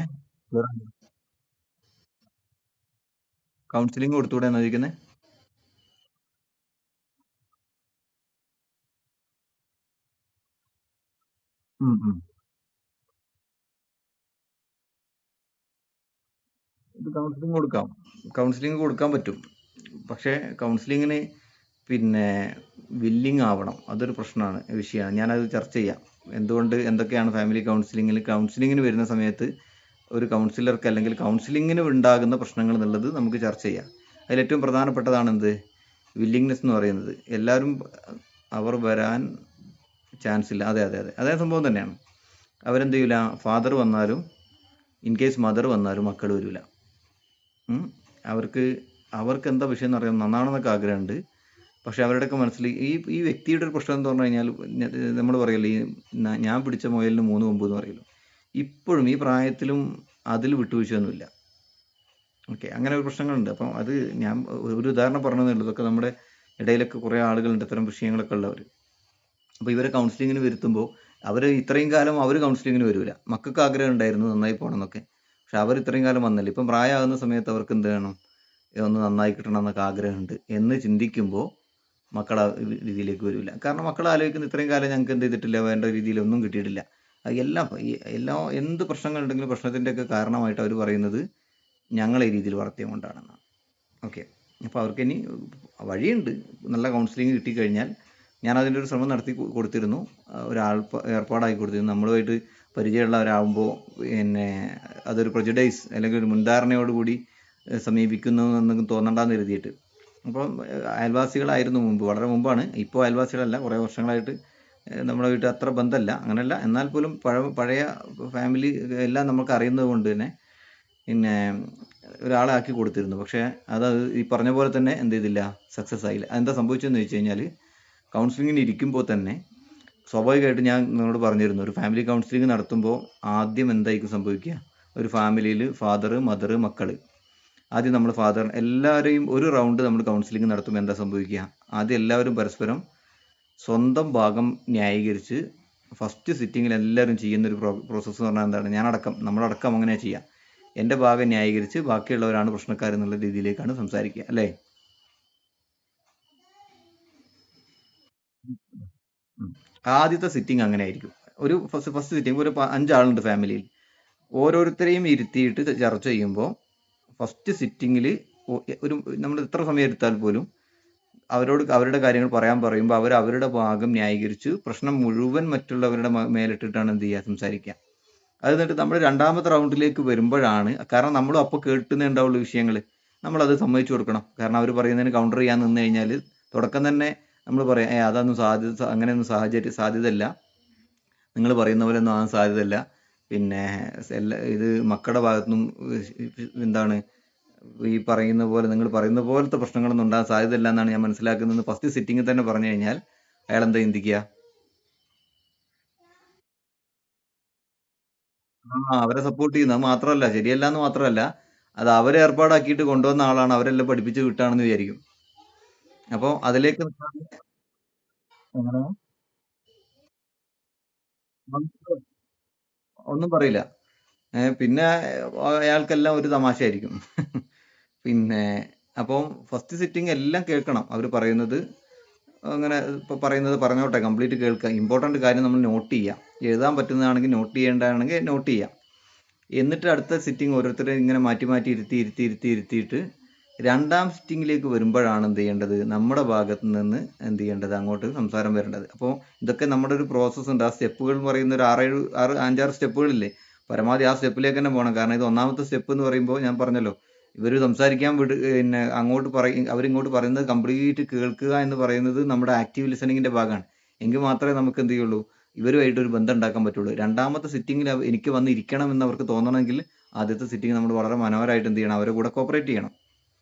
കൗൺസിലിംഗ് കൊടുത്തുകൂടെ എന്നായിരിക്കുന്നത്. ഇത് കൗൺസിലിംഗ് കൊടുക്കാൻ പറ്റും. പക്ഷേ കൗൺസിലിങ്ങിന് വില്ലിങ് ആവണം. അതൊരു വിഷയമാണ്. ഞാനത് ചർച്ച ചെയ്യാം. എന്തൊക്കെയാണ് ഫാമിലി കൗൺസിലിങ്ങിന് വരുന്ന സമയത്ത് ഒരു കൗൺസിലർക്ക് അല്ലെങ്കിൽ കൗൺസിലിങ്ങിന് ഉണ്ടാകുന്ന പ്രശ്നങ്ങൾ എന്നുള്ളത് നമുക്ക് ചർച്ച ചെയ്യാം. അതിലേറ്റവും പ്രധാനപ്പെട്ടതാണ് വില്ലിങ്നെസ് എന്ന് പറയുന്നത്. എല്ലാവരും അവർ വരാൻ ചാൻസ് ഇല്ല. അതെ, അതേ സംഭവം തന്നെയാണ്. അവരെന്ത് ചെയ്യില്ല, ഫാദർ വന്നാലും ഇൻ കേസ് മദർ വന്നാലും മക്കൾ വരില്ല. അവർക്ക് എന്താ വിഷയം എന്ന് അറിയാം, നന്നാണെന്നൊക്കെ ആഗ്രഹമുണ്ട്. പക്ഷെ അവരുടെയൊക്കെ മനസ്സിൽ ഈ വ്യക്തിയുടെ ഒരു പ്രശ്നം എന്ന് പറഞ്ഞു കഴിഞ്ഞാൽ, നമ്മൾ പറയല്ലോ ഞാൻ പിടിച്ച മുയലിന് 3 കൊമ്പ് എന്ന് പറയല്ലോ. ഇപ്പോഴും ഈ പ്രായത്തിലും അതിൽ വിട്ടുവീഴ്ചയൊന്നുമില്ല. ഓക്കെ, അങ്ങനെ ഒരു പ്രശ്നങ്ങളുണ്ട്. അപ്പം അത് ഞാൻ ഒരു ഉദാഹരണം പറഞ്ഞതേ. ഇതൊക്കെ നമ്മുടെ ഇടയിലൊക്കെ കുറേ ആളുകളുണ്ട് ഇത്തരം വിഷയങ്ങളൊക്കെ ഉള്ളവർ. അപ്പോൾ ഇവരെ കൗൺസിലിങ്ങിന് വരുത്തുമ്പോൾ ഇത്രയും കാലം അവർ കൗൺസിലിങ്ങിന് വരില്ല. മക്കൾക്ക് ആഗ്രഹം ഉണ്ടായിരുന്നു നന്നായി പോകണം എന്നൊക്കെ, പക്ഷെ അവർ ഇത്രയും കാലം വന്നില്ല. ഇപ്പം പ്രായമാകുന്ന സമയത്ത് അവർക്ക് എന്ത് വേണം, ഒന്ന് നന്നായി കിട്ടണം എന്നൊക്കെ ആഗ്രഹമുണ്ട് എന്ന് ചിന്തിക്കുമ്പോൾ മക്കൾ ആ രീതിയിലേക്ക് വരില്ല. കാരണം മക്കൾ ആലോചിക്കുന്നത് ഇത്രയും കാലം ഞങ്ങൾക്ക് എന്ത് ചെയ്തിട്ടില്ല, വേണ്ട രീതിയിലൊന്നും കിട്ടിയിട്ടില്ല. എന്ത് പ്രശ്നങ്ങളുണ്ടെങ്കിലും പ്രശ്നത്തിൻ്റെയൊക്കെ കാരണമായിട്ട് അവർ പറയുന്നത് ഞങ്ങളെ ഈ രീതിയിൽ വളർത്തിയത് കൊണ്ടാണെന്നാണ്. ഓക്കെ, അപ്പോൾ അവർക്ക് ഇനി വഴിയുണ്ട്. നല്ല കൗൺസിലിംഗ് കിട്ടിക്കഴിഞ്ഞാൽ ഞാൻ അതിൻ്റെ ഒരു ശ്രമം നടത്തി കൊടുത്തിരുന്നു. ഒരാൾ ഏർപ്പാടാക്കി കൊടുത്തിരുന്നു. നമ്മളുമായിട്ട് പരിചയമുള്ള ഒരാകുമ്പോൾ പിന്നെ അതൊരു പ്രജുഡൈസ് അല്ലെങ്കിൽ ഒരു മുൻധാരണയോടുകൂടി സമീപിക്കുന്നു എന്നൊന്നും തോന്നണ്ടെന്ന് എഴുതിയിട്ട്. അപ്പം അയൽവാസികളായിരുന്നു മുമ്പ്, വളരെ മുമ്പാണ്. ഇപ്പോൾ അയൽവാസികളല്ല, കുറേ വർഷങ്ങളായിട്ട് നമ്മുടെ വീട്ടിൽ അത്ര ബന്ധമല്ല, അങ്ങനെയല്ല. എന്നാൽ പോലും പഴയ ഫാമിലി എല്ലാം നമുക്ക് അറിയുന്നത് കൊണ്ട് തന്നെ പിന്നെ ഒരാളെ ആക്കി കൊടുത്തിരുന്നു. പക്ഷേ അത് ഈ പറഞ്ഞ പോലെ തന്നെ എന്ത് ചെയ്തില്ല, സക്സസ് ആയില്ല. അതെന്താ സംഭവിച്ചതെന്ന് വെച്ച് കഴിഞ്ഞാൽ, കൗൺസിലിങ്ങിന് ഇരിക്കുമ്പോൾ തന്നെ സ്വാഭാവികമായിട്ട് ഞാൻ നിങ്ങളോട് പറഞ്ഞിരുന്നു, ഒരു ഫാമിലി കൗൺസിലിംഗ് നടത്തുമ്പോൾ ആദ്യം എന്തായിരിക്കും സംഭവിക്കുക? ഒരു ഫാമിലിയിൽ ഫാദർ, മദർ, മക്കൾ, ആദ്യം നമ്മൾ ഫാദർ എല്ലാവരെയും ഒരു റൗണ്ട് നമ്മൾ കൗൺസിലിംഗ് നടത്തുമ്പോൾ എന്താ സംഭവിക്കുക? ആദ്യം എല്ലാവരും പരസ്പരം സ്വന്തം ഭാഗം ന്യായീകരിച്ച് ഫസ്റ്റ് സിറ്റിങ്ങിൽ എല്ലാവരും ചെയ്യുന്നൊരു പ്രോസസ്സ് എന്ന് പറഞ്ഞാൽ എന്താണ്? ഞാനടക്കം, നമ്മളടക്കം അങ്ങനെ ചെയ്യാം. എൻ്റെ ഭാഗം ന്യായീകരിച്ച് ബാക്കിയുള്ളവരാണ് പ്രശ്നക്കാരെന്നുള്ള രീതിയിലേക്കാണ് സംസാരിക്കുക, അല്ലേ? ആദ്യത്തെ സിറ്റിംഗ് അങ്ങനെ ആയിരിക്കും. ഒരു ഫസ്റ്റ് സിറ്റിംഗ് ഒരു 5 ആളുണ്ട് ഫാമിലിയിൽ. ഓരോരുത്തരെയും ഇരുത്തിയിട്ട് ചർച്ച ചെയ്യുമ്പോൾ ഫസ്റ്റ് സിറ്റിങ്ങിൽ ഒരു നമ്മൾ എത്ര സമയം എടുത്താൽ പോലും അവരോട് അവരുടെ കാര്യങ്ങൾ പറയാൻ പറയുമ്പോൾ അവർ അവരുടെ ഭാഗം ന്യായീകരിച്ച് പ്രശ്നം മുഴുവൻ മറ്റുള്ളവരുടെ മേലിട്ടിട്ടാണ് എന്ത് ചെയ്യുക, സംസാരിക്കുക. അത് എന്നിട്ട് നമ്മൾ രണ്ടാമത്തെ റൗണ്ടിലേക്ക് വരുമ്പോഴാണ്, കാരണം നമ്മളും അപ്പോൾ കേട്ടുന്നേ ഉണ്ടാവുള്ളൂ വിഷയങ്ങൾ, നമ്മളത് സമ്മതിച്ചു കൊടുക്കണം. കാരണം അവർ പറയുന്നതിന് കൗണ്ടർ ചെയ്യാൻ നിന്ന് കഴിഞ്ഞാൽ തുടക്കം തന്നെ നമ്മൾ പറയാം, അതൊന്നും അങ്ങനെയൊന്നും സാധ്യതയില്ല, നിങ്ങൾ പറയുന്ന പോലെ ഒന്നും ആകാൻ സാധ്യതയില്ല, പിന്നെ ഇത് മക്കളുടെ ഭാഗത്തുനിന്നും എന്താണ് ഈ പറയുന്ന പോലെ, നിങ്ങൾ പറയുന്ന പോലത്തെ പ്രശ്നങ്ങളൊന്നും ഉണ്ടാകാൻ സാധ്യതയില്ല എന്നാണ് ഞാൻ മനസ്സിലാക്കുന്നത്. ഫസ്റ്റ് സിറ്റിങ്ങിൽ തന്നെ പറഞ്ഞു കഴിഞ്ഞാൽ അയാൾ എന്താ ചിന്തിക്കുക? അവരെ സപ്പോർട്ട് ചെയ്യുന്നത് മാത്രമല്ല, ശരിയല്ല എന്ന് മാത്രമല്ല, അത് അവരെ ഏർപ്പാടാക്കിയിട്ട് കൊണ്ടുവന്ന ആളാണ്, അവരെല്ലാം പഠിപ്പിച്ച് വിട്ടാണെന്ന് വിചാരിക്കും. അപ്പോൾ അതിലേക്ക് അങ്ങനെ ഒന്നും പറയില്ല. പിന്നെ അയാൾക്കെല്ലാം ഒരു തമാശയായിരിക്കും. പിന്നെ അപ്പോൾ ഫസ്റ്റ് സിറ്റിംഗ് എല്ലാം കേൾക്കണം. അവർ പറയുന്നത് അങ്ങനെ ഇപ്പോൾ പറയുന്നത് പറഞ്ഞോട്ടെ, കംപ്ലീറ്റ് കേൾക്കുക. ഇമ്പോർട്ടൻ്റ് കാര്യം നമ്മൾ നോട്ട് ചെയ്യാം. എഴുതാൻ പറ്റുന്നതാണെങ്കിൽ, നോട്ട് ചെയ്യേണ്ടതാണെങ്കിൽ നോട്ട് ചെയ്യാം. എന്നിട്ട് അടുത്ത സിറ്റിംഗ് ഓരോരുത്തരെ ഇങ്ങനെ മാറ്റി മാറ്റി ഇരുത്തിയിട്ട് രണ്ടാം സിറ്റിങ്ങിലേക്ക് വരുമ്പോഴാണ് എന്ത് ചെയ്യേണ്ടത്, നമ്മുടെ ഭാഗത്ത് നിന്ന് എന്ത് ചെയ്യേണ്ടത്, അങ്ങോട്ട് സംസാരം വരേണ്ടത്. അപ്പോൾ ഇതൊക്കെ നമ്മുടെ ഒരു പ്രോസസ്സ് ഉണ്ട്. ആ സ്റ്റെപ്പുകൾ എന്ന് പറയുന്ന ഒരു 5-6 സ്റ്റെപ്പുകളില്ലേ, പരമാവധി ആ സ്റ്റെപ്പിലേക്ക് തന്നെ പോകണം. കാരണം ഇത് ഒന്നാമത്തെ സ്റ്റെപ്പ് എന്ന് പറയുമ്പോൾ ഞാൻ പറഞ്ഞല്ലോ, ഇവർ സംസാരിക്കാൻ പിന്നെ അങ്ങോട്ട് അവരിങ്ങോട്ട് പറയുന്നത് കംപ്ലീറ്റ് കേൾക്കുക എന്ന് പറയുന്നത് നമ്മുടെ ആക്റ്റീവ് ലിസണിങ്ങിന്റെ ഭാഗമാണ്. എങ്കിൽ മാത്രമേ നമുക്ക് എന്ത് ചെയ്യുള്ളൂ, ഇവരുമായിട്ട് ഒരു ബന്ധം ഉണ്ടാക്കാൻ പറ്റുള്ളൂ. രണ്ടാമത്തെ സിറ്റിങ്ങിൽ എനിക്ക് വന്ന് ഇരിക്കണം എന്ന് അവർക്ക് തോന്നണമെങ്കിൽ ആദ്യത്തെ സിറ്റിംഗ് നമ്മൾ വളരെ മനോഹരമായിട്ട് എന്ത് ചെയ്യണം, അവരെ കൂടെ കോപ്പറേറ്റ് ചെയ്യണം.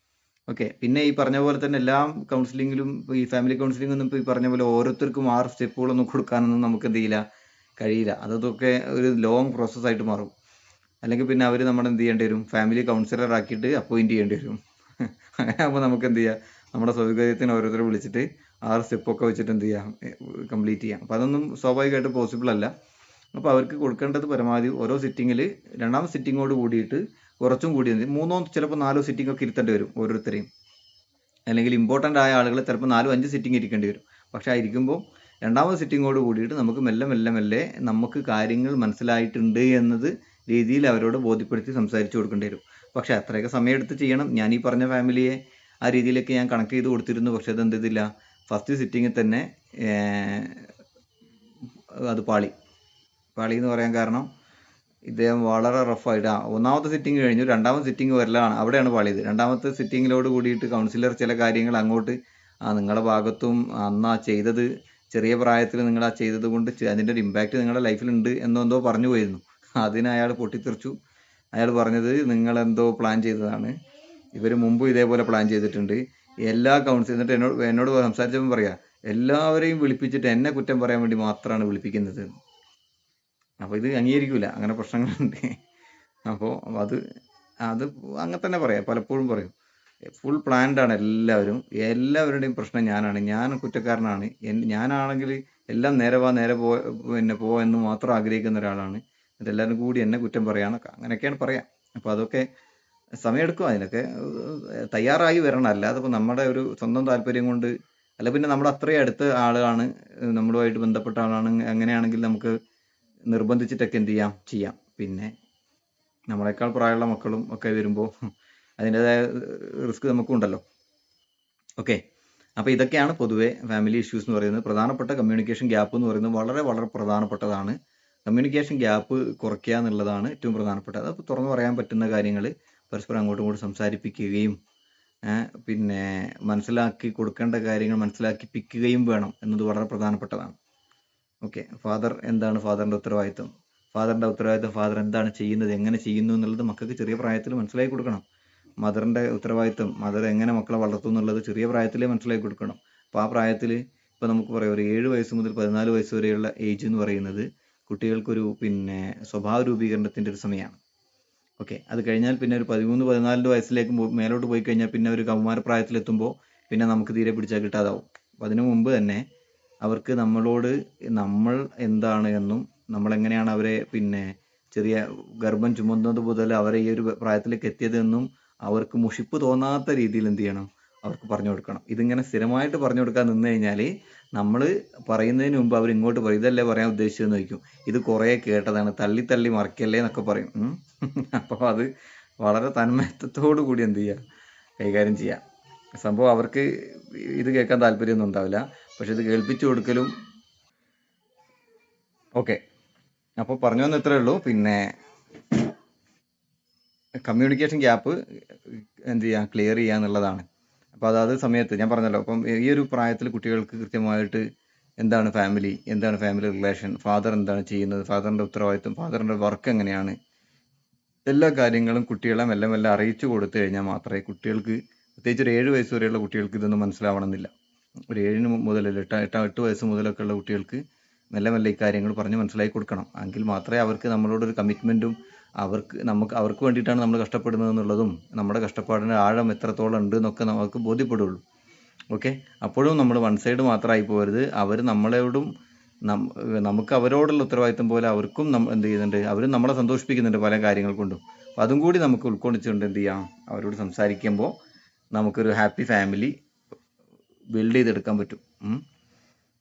ഓക്കെ. പിന്നെ ഈ പറഞ്ഞ പോലെ തന്നെ എല്ലാ കൗൺസിലിങ്ങിലും, ഈ ഫാമിലി കൗൺസിലിംഗ് ഒന്നും ഇപ്പോൾ ഈ പറഞ്ഞ പോലെ ഓരോരുത്തർക്കും 6 സ്റ്റെപ്പുകളൊന്നും കൊടുക്കാനൊന്നും നമുക്ക് എന്ത് ചെയ്യില്ല, കഴിയില്ല. അതൊക്കെ ഒരു ലോങ് പ്രോസസ്സായിട്ട് മാറും. അല്ലെങ്കിൽ പിന്നെ അവർ നമ്മൾ എന്ത് ചെയ്യേണ്ടി വരും, ഫാമിലി കൗൺസിലർ ആക്കിയിട്ട് അപ്പോയിന്റ് ചെയ്യേണ്ടി വരും. അങ്ങനെ ആകുമ്പോൾ നമുക്ക് എന്ത് ചെയ്യാം, നമ്മുടെ സൗകര്യത്തിന് ഓരോരുത്തരെ വിളിച്ചിട്ട് 6 സ്റ്റെപ്പൊക്കെ വെച്ചിട്ട് എന്ത് ചെയ്യാം, കംപ്ലീറ്റ് ചെയ്യാം. അപ്പോൾ അതൊന്നും സ്വാഭാവികമായിട്ട് പോസിബിൾ അല്ല. അപ്പോൾ അവർക്ക് കൊടുക്കേണ്ടത് പരമാവധി ഓരോ സിറ്റിങ്ങിൽ രണ്ടാമത്തെ സിറ്റിങ്ങോട് കൂടിയിട്ട് കുറച്ചും കൂടി മൂന്നോ ചിലപ്പോൾ 4 സിറ്റിംഗ് ഒക്കെ ഇരുത്തേണ്ടി വരും ഓരോരുത്തരെയും. അല്ലെങ്കിൽ ഇമ്പോർട്ടൻ്റ് ആയ ആളുകൾ ചിലപ്പോൾ 4-5 സിറ്റിംഗ് ഇരിക്കേണ്ടി വരും. പക്ഷെ ആ ഇരിക്കുമ്പോൾ രണ്ടാമത് സിറ്റിങ്ങോട് കൂടിയിട്ട് നമുക്ക് മെല്ലെ മെല്ലെ മെല്ലെ നമുക്ക് കാര്യങ്ങൾ മനസ്സിലായിട്ടുണ്ട് എന്നത് രീതിയിൽ അവരോട് ബോധ്യപ്പെടുത്തി സംസാരിച്ചു കൊടുക്കേണ്ടി വരും. പക്ഷെ അത്രയൊക്കെ സമയമെടുത്ത് ചെയ്യണം. ഞാൻ ഈ പറഞ്ഞ ഫാമിലിയെ ആ രീതിയിലൊക്കെ ഞാൻ കണക്ട് ചെയ്ത് കൊടുത്തിരുന്നു. പക്ഷെ അത് എന്ത് ചെയ്തില്ല, ഫസ്റ്റ് സിറ്റിങ്ങിൽ തന്നെ അത് പാളി എന്ന് പറയാൻ കാരണം, ഇദ്ദേഹം വളരെ റഫായിട്ട് ഒന്നാമത്തെ സിറ്റിംഗ് കഴിഞ്ഞു, രണ്ടാമത്തെ സിറ്റിംഗ് വരലാണ്, അവിടെയാണ് പാളിയത്. രണ്ടാമത്തെ സിറ്റിങ്ങിലോട് കൂടിയിട്ട് കൗൺസിലർ ചില കാര്യങ്ങൾ അങ്ങോട്ട്, നിങ്ങളുടെ ഭാഗത്തും അന്ന് ആ ചെയ്തത്, ചെറിയ പ്രായത്തിൽ നിങ്ങൾ ആ ചെയ്തത് കൊണ്ട് അതിൻ്റെ ഒരു ഇമ്പാക്റ്റ് നിങ്ങളുടെ ലൈഫിലുണ്ട് എന്തോ പറഞ്ഞു പോയിരുന്നു. അതിന് അയാൾ പൊട്ടിത്തെറിച്ചു. അയാൾ പറഞ്ഞത് നിങ്ങളെന്തോ പ്ലാൻ ചെയ്തതാണ്, ഇവർ മുമ്പ് ഇതേപോലെ പ്ലാൻ ചെയ്തിട്ടുണ്ട്, എല്ലാ കൗൺസിൽ, എന്നിട്ട് എന്നോട് സംസാരിച്ചപ്പോൾ പറയാ, എല്ലാവരെയും വിളിപ്പിച്ചിട്ട് എന്നെ കുറ്റം പറയാൻ വേണ്ടി മാത്രമാണ് വിളിപ്പിക്കുന്നത്. അപ്പോൾ ഇത് അംഗീകരിക്കൂല, അങ്ങനെ പ്രശ്നങ്ങളുണ്ട്. അപ്പോൾ അത് അത് അങ്ങനെ തന്നെ പറയാം, പലപ്പോഴും പറയും. ഫുൾ പ്ലാൻഡ് ആണ് എല്ലാവരും, എല്ലാവരുടെയും പ്രശ്നം ഞാനാണ്, ഞാൻ കുറ്റക്കാരനാണ്, ഞാനാണെങ്കിൽ എല്ലാം നേരെ വാ നേരെ പിന്നെ എന്ന് മാത്രം ആഗ്രഹിക്കുന്ന ഒരാളാണ്, അതെല്ലാവരും കൂടി എന്നെ കുറ്റം പറയാനൊക്കെ അങ്ങനെയൊക്കെയാണ് പറയാം. അപ്പോൾ അതൊക്കെ സമയമെടുക്കും, അതിനൊക്കെ തയ്യാറായി വരണം. അല്ലാതെ ഇപ്പോൾ നമ്മുടെ ഒരു സ്വന്തം താല്പര്യം കൊണ്ട്, അല്ല പിന്നെ നമ്മുടെ അത്രയും അടുത്ത ആളാണ്, നമ്മളുമായിട്ട് ബന്ധപ്പെട്ട ആളാണ്, അങ്ങനെയാണെങ്കിൽ നമുക്ക് നിർബന്ധിച്ചിട്ടൊക്കെ എന്ത് ചെയ്യാം. പിന്നെ നമ്മളെക്കാൾ പ്രായമുള്ള മക്കളും ഒക്കെ വരുമ്പോൾ അതിൻ്റെതായ റിസ്ക് നമുക്കും ഉണ്ടല്ലോ. ഓക്കെ. അപ്പോൾ ഇതൊക്കെയാണ് പൊതുവെ ഫാമിലി ഇഷ്യൂസ് എന്ന് പറയുന്നത്. പ്രധാനപ്പെട്ട കമ്മ്യൂണിക്കേഷൻ ഗ്യാപ്പ് എന്ന് പറയുന്നത് വളരെ വളരെ പ്രധാനപ്പെട്ടതാണ്. കമ്മ്യൂണിക്കേഷൻ ഗ്യാപ്പ് കുറയ്ക്കുക എന്നുള്ളതാണ് ഏറ്റവും പ്രധാനപ്പെട്ടത്. അത് തുറന്നു പറയാൻ പറ്റുന്ന കാര്യങ്ങൾ പരസ്പരം അങ്ങോട്ടും ഇങ്ങോട്ടും സംസാരിപ്പിക്കുകയും പിന്നെ മനസ്സിലാക്കി കൊടുക്കേണ്ട കാര്യങ്ങൾ മനസ്സിലാക്കിപ്പിക്കുകയും വേണം എന്നത് വളരെ പ്രധാനപ്പെട്ടതാണ്. ഓക്കെ, എന്താണ് ഫാദറിൻ്റെ ഉത്തരവാദിത്വം, ഫാദർ എന്താണ് ചെയ്യുന്നത്, എങ്ങനെ ചെയ്യുന്നു എന്നുള്ളത് മക്കൾക്ക് ചെറിയ പ്രായത്തിൽ മനസ്സിലാക്കി കൊടുക്കണം. മദറിൻ്റെ ഉത്തരവാദിത്വം, മദർ എങ്ങനെ മക്കളെ വളർത്തും എന്നുള്ളത് ചെറിയ പ്രായത്തിലേ മനസ്സിലാക്കി കൊടുക്കണം. അപ്പോൾ ആ പ്രായത്തിൽ ഇപ്പോൾ നമുക്ക് പറയാം ഒരു 7 വയസ്സ് മുതൽ 14 വയസ്സ് വരെയുള്ള ഏജ് എന്ന് പറയുന്നത് കുട്ടികൾക്കൊരു സ്വഭാവ രൂപീകരണത്തിൻ്റെ ഒരു സമയമാണ്. ഓക്കെ, അത് കഴിഞ്ഞാൽ പിന്നെ ഒരു 13-14 വയസ്സിലേക്ക് മേലോട്ട് പോയി കഴിഞ്ഞാൽ പിന്നെ ഒരു കൗമാരപ്രായത്തിലെത്തുമ്പോൾ പിന്നെ നമുക്ക് തീരെ പിടിച്ചാൽ കിട്ടാതാവും. അപ്പോൾ അതിനു മുമ്പ് തന്നെ അവർക്ക് നമ്മൾ എന്താണ് എന്നും നമ്മളെങ്ങനെയാണ് അവരെ ചെറിയ ഗർഭം ചുമന്നത് മുതൽ അവരെ ഈ ഒരു പ്രായത്തിലേക്ക് എത്തിയതെന്നും അവർക്ക് മുഷിപ്പ് തോന്നാത്ത രീതിയിൽ എന്ത് ചെയ്യണം, അവർക്ക് പറഞ്ഞു കൊടുക്കണം. ഇതിങ്ങനെ സ്ഥിരമായിട്ട് പറഞ്ഞു കൊടുക്കാൻ നിന്ന് കഴിഞ്ഞാൽ നമ്മൾ പറയുന്നതിന് മുമ്പ് അവർ ഇങ്ങോട്ട് പറയും ഇതല്ലേ പറയാൻ ഉദ്ദേശിച്ചതെന്ന് ചോദിക്കും. ഇത് കുറേ കേട്ടതാണ്, തള്ളി മറിക്കല്ലേ എന്നൊക്കെ പറയും. അപ്പോൾ അത് വളരെ തന്മയത്വത്തോടു കൂടി എന്ത് ചെയ്യുക, കൈകാര്യം ചെയ്യുക. സംഭവം അവർക്ക് ഇത് കേൾക്കാൻ താല്പര്യമൊന്നും ഉണ്ടാവില്ല, പക്ഷെ ഇത് കേൾപ്പിച്ചു കൊടുക്കലും. ഓക്കെ, അപ്പോൾ പറഞ്ഞു വന്ന ഇത്രയേ ഉള്ളൂ. കമ്മ്യൂണിക്കേഷൻ ഗ്യാപ്പ് എന്ത് ചെയ്യുക, ക്ലിയർ ചെയ്യുക എന്നുള്ളതാണ്. അപ്പോൾ അതാത് സമയത്ത് ഞാൻ പറഞ്ഞല്ലോ, അപ്പം ഈ ഒരു പ്രായത്തിൽ കുട്ടികൾക്ക് കൃത്യമായിട്ട് എന്താണ് ഫാമിലി റിലേഷൻ, ഫാദർ എന്താണ് ചെയ്യുന്നത്, ഫാദറിൻ്റെ ഉത്തരവാദിത്വം, ഫാദറിൻ്റെ വർക്ക് എങ്ങനെയാണ്, എല്ലാ കാര്യങ്ങളും കുട്ടികളെ മെല്ലെ മെല്ലെ അറിയിച്ചു കൊടുത്തു കഴിഞ്ഞാൽ മാത്രമേ കുട്ടികൾക്ക്, പ്രത്യേകിച്ച് ഒരു 7 വയസ്സ് വരെയുള്ള കുട്ടികൾക്ക് ഇതൊന്നും മനസ്സിലാവണമെന്നില്ല. ഒരു 7 മുതൽ 8 വയസ്സ് മുതലൊക്കെ ഉള്ള കുട്ടികൾക്ക് മെല്ലെ മെല്ലെ ഈ കാര്യങ്ങൾ പറഞ്ഞ് മനസ്സിലാക്കി കൊടുക്കണം. എങ്കിൽ മാത്രമേ അവർക്ക് നമ്മളോടൊരു കമ്മിറ്റ്മെൻറ്റും അവർക്ക് വേണ്ടിയിട്ടാണ് നമ്മൾ കഷ്ടപ്പെടുന്നത് എന്നുള്ളതും നമ്മുടെ കഷ്ടപ്പാടിൻ്റെ ആഴം എത്രത്തോളം ഉണ്ട് എന്നൊക്കെ നമുക്ക് ബോധ്യപ്പെടുള്ളൂ. ഓക്കെ, അപ്പോഴും നമ്മൾ വൺ സൈഡ് മാത്രമായി പോകരുത്. അവർ നമ്മളോടും നമുക്ക് അവരോടുള്ള ഉത്തരവാദിത്വം പോലെ അവർക്കും എന്ത് ചെയ്യുന്നുണ്ട്, അവരും നമ്മളെ സന്തോഷിപ്പിക്കുന്നുണ്ട് പല കാര്യങ്ങൾ കൊണ്ടും. അപ്പം അതും കൂടി നമുക്ക് ഉൾക്കൊള്ളിച്ചുകൊണ്ട് എന്ത് ചെയ്യാം, അവരോട് സംസാരിക്കുമ്പോൾ നമുക്കൊരു ഹാപ്പി ഫാമിലി ബിൽഡ് ചെയ്തെടുക്കാൻ പറ്റും.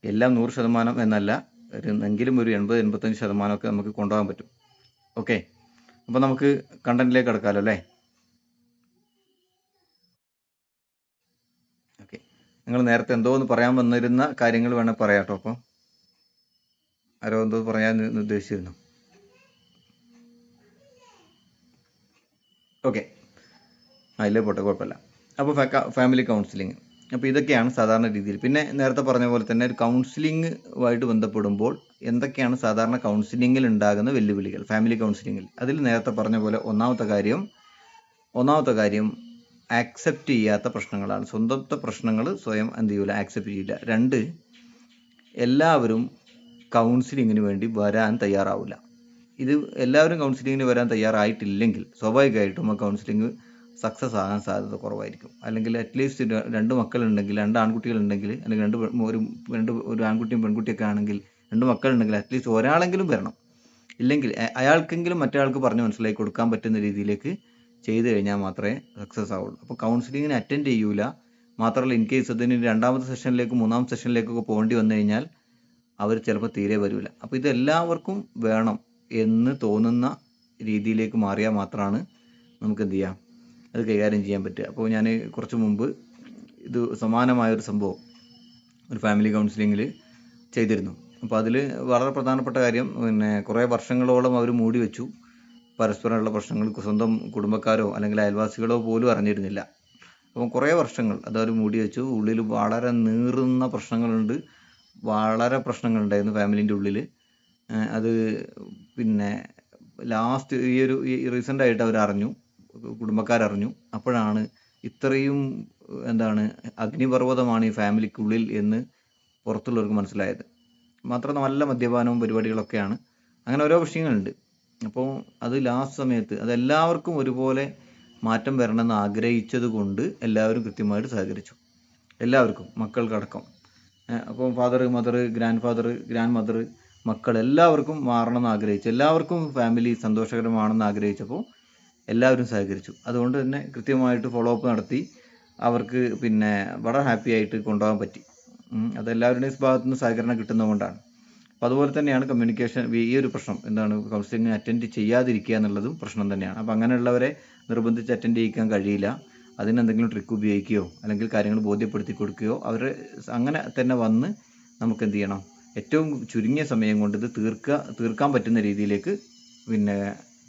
എല്ലാം 100% എന്നല്ല, എങ്കിലും ഒരു 80-85% നമുക്ക് കൊണ്ടുപോകാൻ പറ്റും. ഓക്കെ, അപ്പോൾ നമുക്ക് കണ്ടന്റിലേക്ക് കിടക്കാമല്ലോ അല്ലേ? ഓക്കെ, നിങ്ങൾ നേരത്തെ എന്തോ ഒന്ന് പറയാൻ വന്നിരുന്ന കാര്യങ്ങൾ വേണേൽ പറയാം കേട്ടോ. അപ്പോൾ ആരോ എന്തോ പറയാൻ ഉദ്ദേശിച്ചിരുന്നു. ഓക്കെ, അതിലേ പോട്ടെ, കുഴപ്പമില്ല. അപ്പോൾ ഫാമിലി കൗൺസിലിംഗ്, അപ്പോൾ ഇതൊക്കെയാണ് സാധാരണ രീതിയിൽ. പിന്നെ നേരത്തെ പറഞ്ഞ പോലെ തന്നെ ഒരു കൗൺസിലിംഗുമായിട്ട് ബന്ധപ്പെടുമ്പോൾ എന്തൊക്കെയാണ് സാധാരണ കൗൺസിലിങ്ങിൽ ഉണ്ടാകുന്ന വെല്ലുവിളികൾ, ഫാമിലി കൗൺസിലിങ്ങിൽ. അതിൽ നേരത്തെ പറഞ്ഞ പോലെ ഒന്നാമത്തെ കാര്യം ആക്സെപ്റ്റ് ചെയ്യാത്ത പ്രശ്നങ്ങളാണ്. സ്വന്തത്തെ പ്രശ്നങ്ങൾ സ്വയം എന്ത് ചെയ്യില്ല, ആക്സെപ്റ്റ് ചെയ്യില്ല. 2, എല്ലാവരും കൗൺസിലിങ്ങിന് വേണ്ടി വരാൻ തയ്യാറാവില്ല. ഇത് എല്ലാവരും കൗൺസിലിങ്ങിന് വരാൻ തയ്യാറായിട്ടില്ലെങ്കിൽ സ്വാഭാവികമായിട്ടും ആ കൗൺസിലിംഗ് സക്സസ് ആകാൻ സാധ്യത കുറവായിരിക്കും. അല്ലെങ്കിൽ അറ്റ്ലീസ്റ്റ് 2 മക്കളുണ്ടെങ്കിൽ, 2 ആൺകുട്ടികളുണ്ടെങ്കിൽ, അല്ലെങ്കിൽ ഒരു ആൺകുട്ടിയും പെൺകുട്ടിയൊക്കെ ആണെങ്കിൽ 2 മക്കളുണ്ടെങ്കിൽ അറ്റ്ലീസ്റ്റ് ഒരാളെങ്കിലും വരണം. ഇല്ലെങ്കിൽ അയാൾക്കെങ്കിലും മറ്റൊരാൾക്ക് പറഞ്ഞ് മനസ്സിലാക്കി കൊടുക്കാൻ പറ്റുന്ന രീതിയിലേക്ക് ചെയ്തു കഴിഞ്ഞാൽ മാത്രമേ സക്സസ് ആവുള്ളൂ. അപ്പോൾ കൗൺസിലിങ്ങിന് അറ്റൻഡ് ചെയ്യൂല. മാത്രമല്ല, ഇൻ കേസ് അതിന് 2ാമത്തെ സെഷനിലേക്കും 3ാമത്തെ സെഷനിലേക്കൊക്കെ പോകേണ്ടി വന്നു കഴിഞ്ഞാൽ അവർ ചിലപ്പോൾ തീരെ വരില്ല. അപ്പോൾ ഇതെല്ലാവർക്കും വേണം എന്ന് തോന്നുന്ന രീതിയിലേക്ക് മാറിയാൽ മാത്രമാണ് നമുക്ക് എന്ത് ചെയ്യാം, അത് കൈകാര്യം ചെയ്യാൻ പറ്റുക. അപ്പോൾ ഞാൻ കുറച്ച് മുമ്പ് ഇത് സമാനമായൊരു സംഭവം ഒരു ഫാമിലി കൗൺസിലിങ്ങിൽ ചെയ്തിരുന്നു. അപ്പോൾ അതിൽ വളരെ പ്രധാനപ്പെട്ട കാര്യം, കുറേ വർഷങ്ങളോളം അവർ മൂടി വെച്ചു. പരസ്പരമുള്ള പ്രശ്നങ്ങൾ സ്വന്തം കുടുംബക്കാരോ അല്ലെങ്കിൽ അയൽവാസികളോ പോലും അറിഞ്ഞിരുന്നില്ല. അപ്പം കുറേ വർഷങ്ങൾ അതവർ മൂടി വെച്ചു. ഉള്ളിൽ വളരെ നീറുന്ന പ്രശ്നങ്ങളുണ്ട്, വളരെ പ്രശ്നങ്ങളുണ്ടായിരുന്നു ഫാമിലിൻ്റെ ഉള്ളിൽ. അത് ലാസ്റ്റ് ഈ റീസെൻ്റായിട്ട് അവരറിഞ്ഞു, കുടുംബക്കാരറിഞ്ഞു. അപ്പോഴാണ് ഇത്രയും അഗ്നിപർവ്വതമാണ് ഈ ഫാമിലിക്കുള്ളിൽ എന്ന് പുറത്തുള്ളവർക്ക് മനസ്സിലായത്. മാത്രമല്ല നല്ല മദ്യപാനവും പരിപാടികളൊക്കെയാണ്. അങ്ങനെ ഓരോ വിഷയങ്ങളുണ്ട്. അപ്പോൾ അത് ലാസ്റ്റ് സമയത്ത് അതെല്ലാവർക്കും ഒരുപോലെ മാറ്റം വരണമെന്ന് ആഗ്രഹിച്ചത് കൊണ്ട് എല്ലാവരും കൃത്യമായിട്ട് സഹകരിച്ചു. എല്ലാവർക്കും, മക്കൾക്കടക്കം. അപ്പോൾ ഫാദർ, മദർ, ഗ്രാൻഡ് മദർ, മക്കൾ എല്ലാവർക്കും മാറണമെന്ന് ആഗ്രഹിച്ചു. എല്ലാവർക്കും ഫാമിലി സന്തോഷകരമാണെന്ന് ആഗ്രഹിച്ചപ്പോൾ എല്ലാവരും സഹകരിച്ചു. അതുകൊണ്ട് തന്നെ കൃത്യമായിട്ട് ഫോളോ അപ്പ് നടത്തി അവർക്ക് വളരെ ഹാപ്പി ആയിട്ട് കൊണ്ടുപോകാൻ പറ്റി. അതെല്ലാവരുടെയും ഭാഗത്തു നിന്ന് സഹകരണം കിട്ടുന്നതുകൊണ്ടാണ്. അപ്പോൾ അതുപോലെ തന്നെയാണ് കമ്മ്യൂണിക്കേഷൻ, ഈ ഒരു പ്രശ്നം കൗൺസിലിംഗ് അറ്റൻഡ് ചെയ്യാതിരിക്കുക എന്നുള്ളതും പ്രശ്നം തന്നെയാണ്. അപ്പോൾ അങ്ങനെയുള്ളവരെ നിർബന്ധിച്ച് അറ്റൻഡ് ചെയ്യിക്കാൻ കഴിയില്ല. അതിനെന്തെങ്കിലും ട്രിക്ക് ഉപയോഗിക്കുകയോ അല്ലെങ്കിൽ കാര്യങ്ങൾ ബോധ്യപ്പെടുത്തി കൊടുക്കുകയോ അവർ അങ്ങനെ തന്നെ വന്ന് നമുക്ക് എന്ത് ചെയ്യണം, ഏറ്റവും ചുരുങ്ങിയ സമയം കൊണ്ട് ഇത് തീർക്കാൻ പറ്റുന്ന രീതിയിലേക്ക് പിന്നെ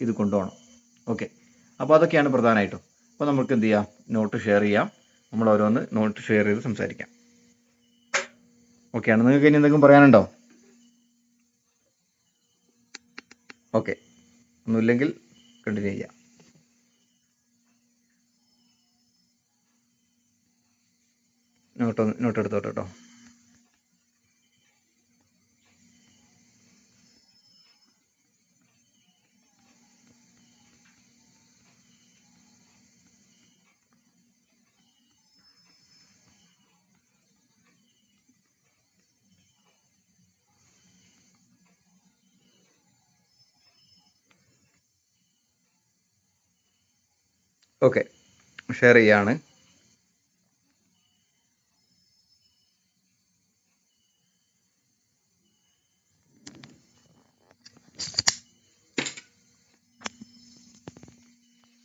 ഇത് കൊണ്ടുപോകണം. ഓക്കെ, അപ്പോൾ അതൊക്കെയാണ് പ്രധാനമായിട്ടും. അപ്പോൾ നമുക്ക് എന്ത് ചെയ്യാം, നോട്ട് ഷെയർ ചെയ്യാം, നമ്മൾ ഓരോന്ന് നോട്ട് ഷെയർ ചെയ്ത് സംസാരിക്കാം. ഓക്കെയാണ്. നിങ്ങൾക്ക് ഇനി എന്തെങ്കിലും പറയാനുണ്ടോ? ഓക്കെ, ഒന്നുമില്ലെങ്കിൽ കണ്ടിന്യൂ ചെയ്യാം. നോട്ട് എടുത്തോട്ടെ കേട്ടോ. ഓക്കെ, ഷെയർ ചെയ്യാണ്.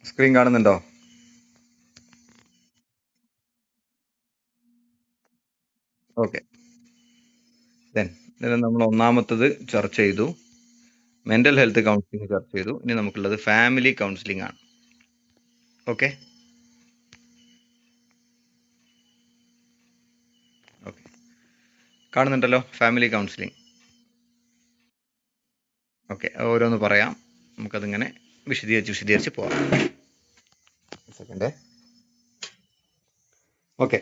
സ്ക്രീൻ കാണുന്നുണ്ടോ? ഓക്കെ, നമ്മൾ ഒന്നാമത്തത് ചർച്ച ചെയ്തു, മെന്റൽ ഹെൽത്ത് കൗൺസിലിംഗ് ചർച്ച ചെയ്തു. ഇനി നമുക്കുള്ളത് ഫാമിലി കൗൺസിലിംഗ് ആണ്. ഓക്കെ ഓക്കെ, കാണുന്നുണ്ടല്ലോ ഫാമിലി കൗൺസിലിംഗ്. ഓക്കെ, ഓരോന്ന് പറയാം, നമുക്കതിങ്ങനെ വിശദീകരിച്ച് പോവാം. സെക്കൻഡ്. ഓക്കെ,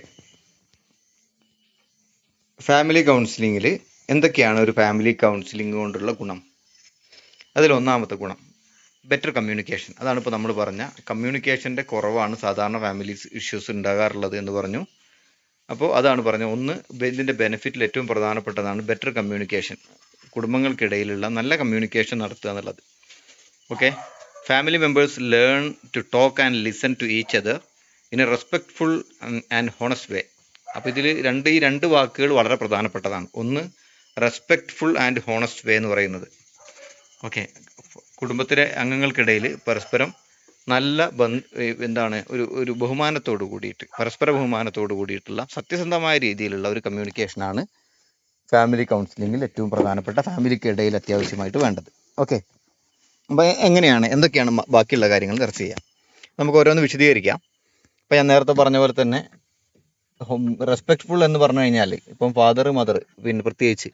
ഫാമിലി കൗൺസിലിങ്ങിൽ എന്തൊക്കെയാണ് ഒരു ഫാമിലി കൗൺസിലിംഗ് കൊണ്ടുള്ള ഗുണം? അതിൽ ഒന്നാമത്തെ ഗുണം ബെറ്റർ കമ്മ്യൂണിക്കേഷൻ. അതാണ് ഇപ്പോൾ നമ്മൾ പറഞ്ഞ കമ്മ്യൂണിക്കേഷൻ്റെ കുറവാണ് സാധാരണ ഫാമിലി ഇഷ്യൂസ് ഉണ്ടാകാറുള്ളത് എന്ന് പറഞ്ഞു. അപ്പോൾ അതാണ് പറഞ്ഞത്. ഒന്ന്, ഇതിൻ്റെ ബെനിഫിറ്റിൽ ഏറ്റവും പ്രധാനപ്പെട്ടതാണ് ബെറ്റർ കമ്മ്യൂണിക്കേഷൻ, കുടുംബങ്ങൾക്കിടയിലുള്ള നല്ല കമ്മ്യൂണിക്കേഷൻ നടത്തുക എന്നുള്ളത്. Okay, family members learn to talk and listen to each other in a respectful and honest way. അപ്പോൾ ഇതിൽ ഈ രണ്ട് വാക്കുകൾ വളരെ പ്രധാനപ്പെട്ടതാണ്. ഒന്ന്, റെസ്പെക്ട്ഫുൾ ആൻഡ് ഹോണസ്റ്റ് വേ എന്ന് പറയുന്നത്. ഓക്കെ, കുടുംബത്തിലെ അംഗങ്ങൾക്കിടയിൽ പരസ്പരം നല്ല ഒരു ബഹുമാനത്തോട് കൂടിയിട്ട്, പരസ്പര ബഹുമാനത്തോട് കൂടിയിട്ടുള്ള സത്യസന്ധമായ രീതിയിലുള്ള ഒരു കമ്മ്യൂണിക്കേഷനാണ് ഫാമിലി കൗൺസിലിങ്ങിൽ ഏറ്റവും പ്രധാനപ്പെട്ട, ഫാമിലിക്കിടയിൽ അത്യാവശ്യമായിട്ട് വേണ്ടത്. ഓക്കെ, അപ്പോൾ എന്തൊക്കെയാണ് ബാക്കിയുള്ള കാര്യങ്ങൾ ചർച്ച ചെയ്യാം. നമുക്ക് ഓരോന്ന് വിശദീകരിക്കാം. അപ്പോൾ ഞാൻ നേരത്തെ പറഞ്ഞ പോലെ തന്നെ റെസ്പെക്ട്ഫുൾ എന്ന് പറഞ്ഞു കഴിഞ്ഞാൽ ഇപ്പം ഫാദർ മദർ പ്രത്യേകിച്ച്,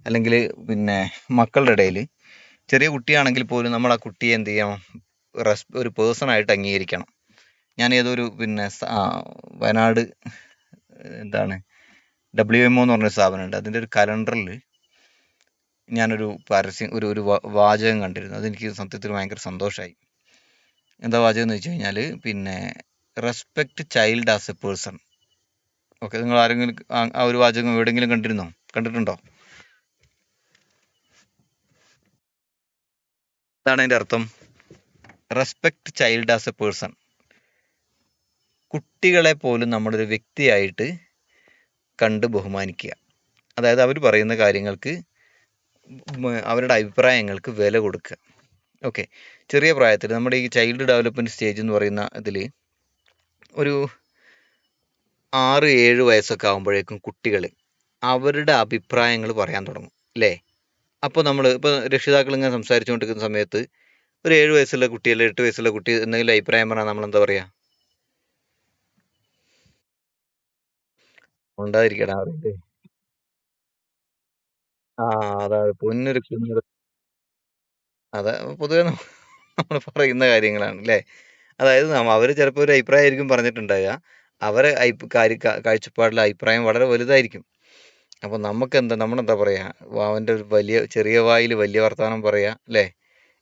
അല്ലെങ്കിൽ മക്കളുടെ ഇടയിൽ ചെറിയ കുട്ടിയാണെങ്കിൽ പോലും നമ്മൾ ആ കുട്ടിയെ എന്ത് ചെയ്യണം, ഒരു പേഴ്സണായിട്ട് അംഗീകരിക്കണം. ഞാൻ ഏതൊരു വയനാട് WMO എന്ന് പറഞ്ഞൊരു സ്ഥാപനമുണ്ട്, അതിൻ്റെ ഒരു കലണ്ടറിൽ ഞാനൊരു പരസ്യം ഒരു വാചകം കണ്ടിരുന്നു. അതെനിക്ക് സത്യത്തിൽ ഭയങ്കര സന്തോഷമായി. എന്താ വാചകം എന്ന് വെച്ച് കഴിഞ്ഞാൽ respect child as A person. Okay, നിങ്ങൾ ആരെങ്കിലും ആ ഒരു വാചകം എവിടെയെങ്കിലും കണ്ടിട്ടുണ്ടോ? എന്താണ് അതിൻ്റെ അർത്ഥം? Respect child as A person. കുട്ടികളെ പോലും നമ്മളൊരു വ്യക്തിയായിട്ട് കണ്ട് ബഹുമാനിക്കുക. അതായത് അവർ പറയുന്ന കാര്യങ്ങൾക്ക്, അവരുടെ അഭിപ്രായങ്ങൾക്ക് വില കൊടുക്കുക. ഓക്കെ, ചെറിയ പ്രായത്തിൽ നമ്മുടെ ഈ ചൈൽഡ് ഡെവലപ്മെൻറ്റ് സ്റ്റേജ് എന്ന് പറയുന്ന ഇതിൽ ഒരു 6-7 വയസ്സൊക്കെ ആകുമ്പോഴേക്കും കുട്ടികൾ അവരുടെ അഭിപ്രായങ്ങൾ പറയാൻ തുടങ്ങും, അല്ലേ? അപ്പോൾ ഇപ്പോൾ രക്ഷിതാക്കൾ ഇങ്ങനെ സംസാരിച്ചുകൊണ്ടിരിക്കുന്ന സമയത്ത് ഒരു 7 വയസ്സുള്ള കുട്ടി അല്ലെങ്കിൽ 8 വയസ്സുള്ള കുട്ടി എന്തെങ്കിലും അഭിപ്രായം പറഞ്ഞാൽ നമ്മൾ എന്താ പറയുക? ഉണ്ടായിരിക്കടാ. അതായത് പൊന്നൊരു കുഞ്ഞത്. അത് പൊതുവെ നമ്മൾ പറയുന്ന കാര്യങ്ങളാണ്, അല്ലേ? അതായത് അവർ ചിലപ്പോൾ ഒരു അഭിപ്രായമായിരിക്കും പറഞ്ഞിട്ടുണ്ടാവുക, അവരെ കാഴ്ചപ്പാടിലെ അഭിപ്രായം വളരെ വലുതായിരിക്കും. അപ്പോൾ നമ്മളെന്താ പറയുക, അവൻ്റെ ഒരു ചെറിയ വായിൽ വലിയ വർത്തമാനം പറയുക, അല്ലേ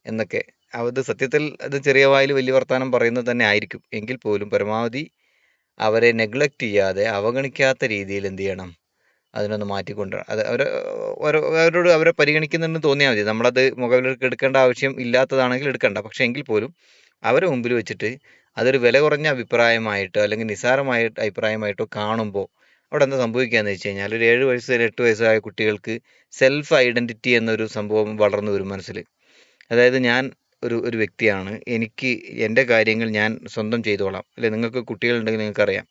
എന്നൊക്കെ. അത് സത്യത്തിൽ അത് ചെറിയ വായിൽ വലിയ വർത്തമാനം പറയുന്നത് തന്നെ ആയിരിക്കും. എങ്കിൽ പോലും പരമാവധി അവരെ നെഗ്ലക്റ്റ് ചെയ്യാതെ, അവഗണിക്കാത്ത രീതിയിൽ എന്ത് ചെയ്യണം, അതിനൊന്ന് മാറ്റിക്കൊണ്ടുവരണം. അത് അവരെ പരിഗണിക്കുന്നുണ്ടെന്ന് തോന്നിയാൽ മതി. നമ്മളത് മുഖവിലേക്ക് എടുക്കേണ്ട ആവശ്യം ഇല്ലാത്തതാണെങ്കിൽ എടുക്കണ്ട. പക്ഷേ എങ്കിൽ പോലും അവരെ മുമ്പിൽ വെച്ചിട്ട് അതൊരു വില കുറഞ്ഞ അഭിപ്രായമായിട്ടോ അല്ലെങ്കിൽ നിസ്സാരമായ അഭിപ്രായമായിട്ടോ കാണുമ്പോൾ അവിടെ എന്താ സംഭവിക്കുകയെന്ന് വെച്ച് കഴിഞ്ഞാൽ, ഒരു 7 വയസ്സ് 8 വയസ്സായ കുട്ടികൾക്ക് സെൽഫ് ഐഡൻറ്റിറ്റി എന്നൊരു സംഭവം വളർന്നു വരും മനസ്സിൽ. അതായത് ഞാൻ ഒരു വ്യക്തിയാണ്. എനിക്ക് എൻ്റെ കാര്യങ്ങൾ ഞാൻ സ്വന്തം ചെയ്തോളാം. അല്ലെ, നിങ്ങൾക്ക് കുട്ടികളുണ്ടെങ്കിൽ നിങ്ങൾക്കറിയാം.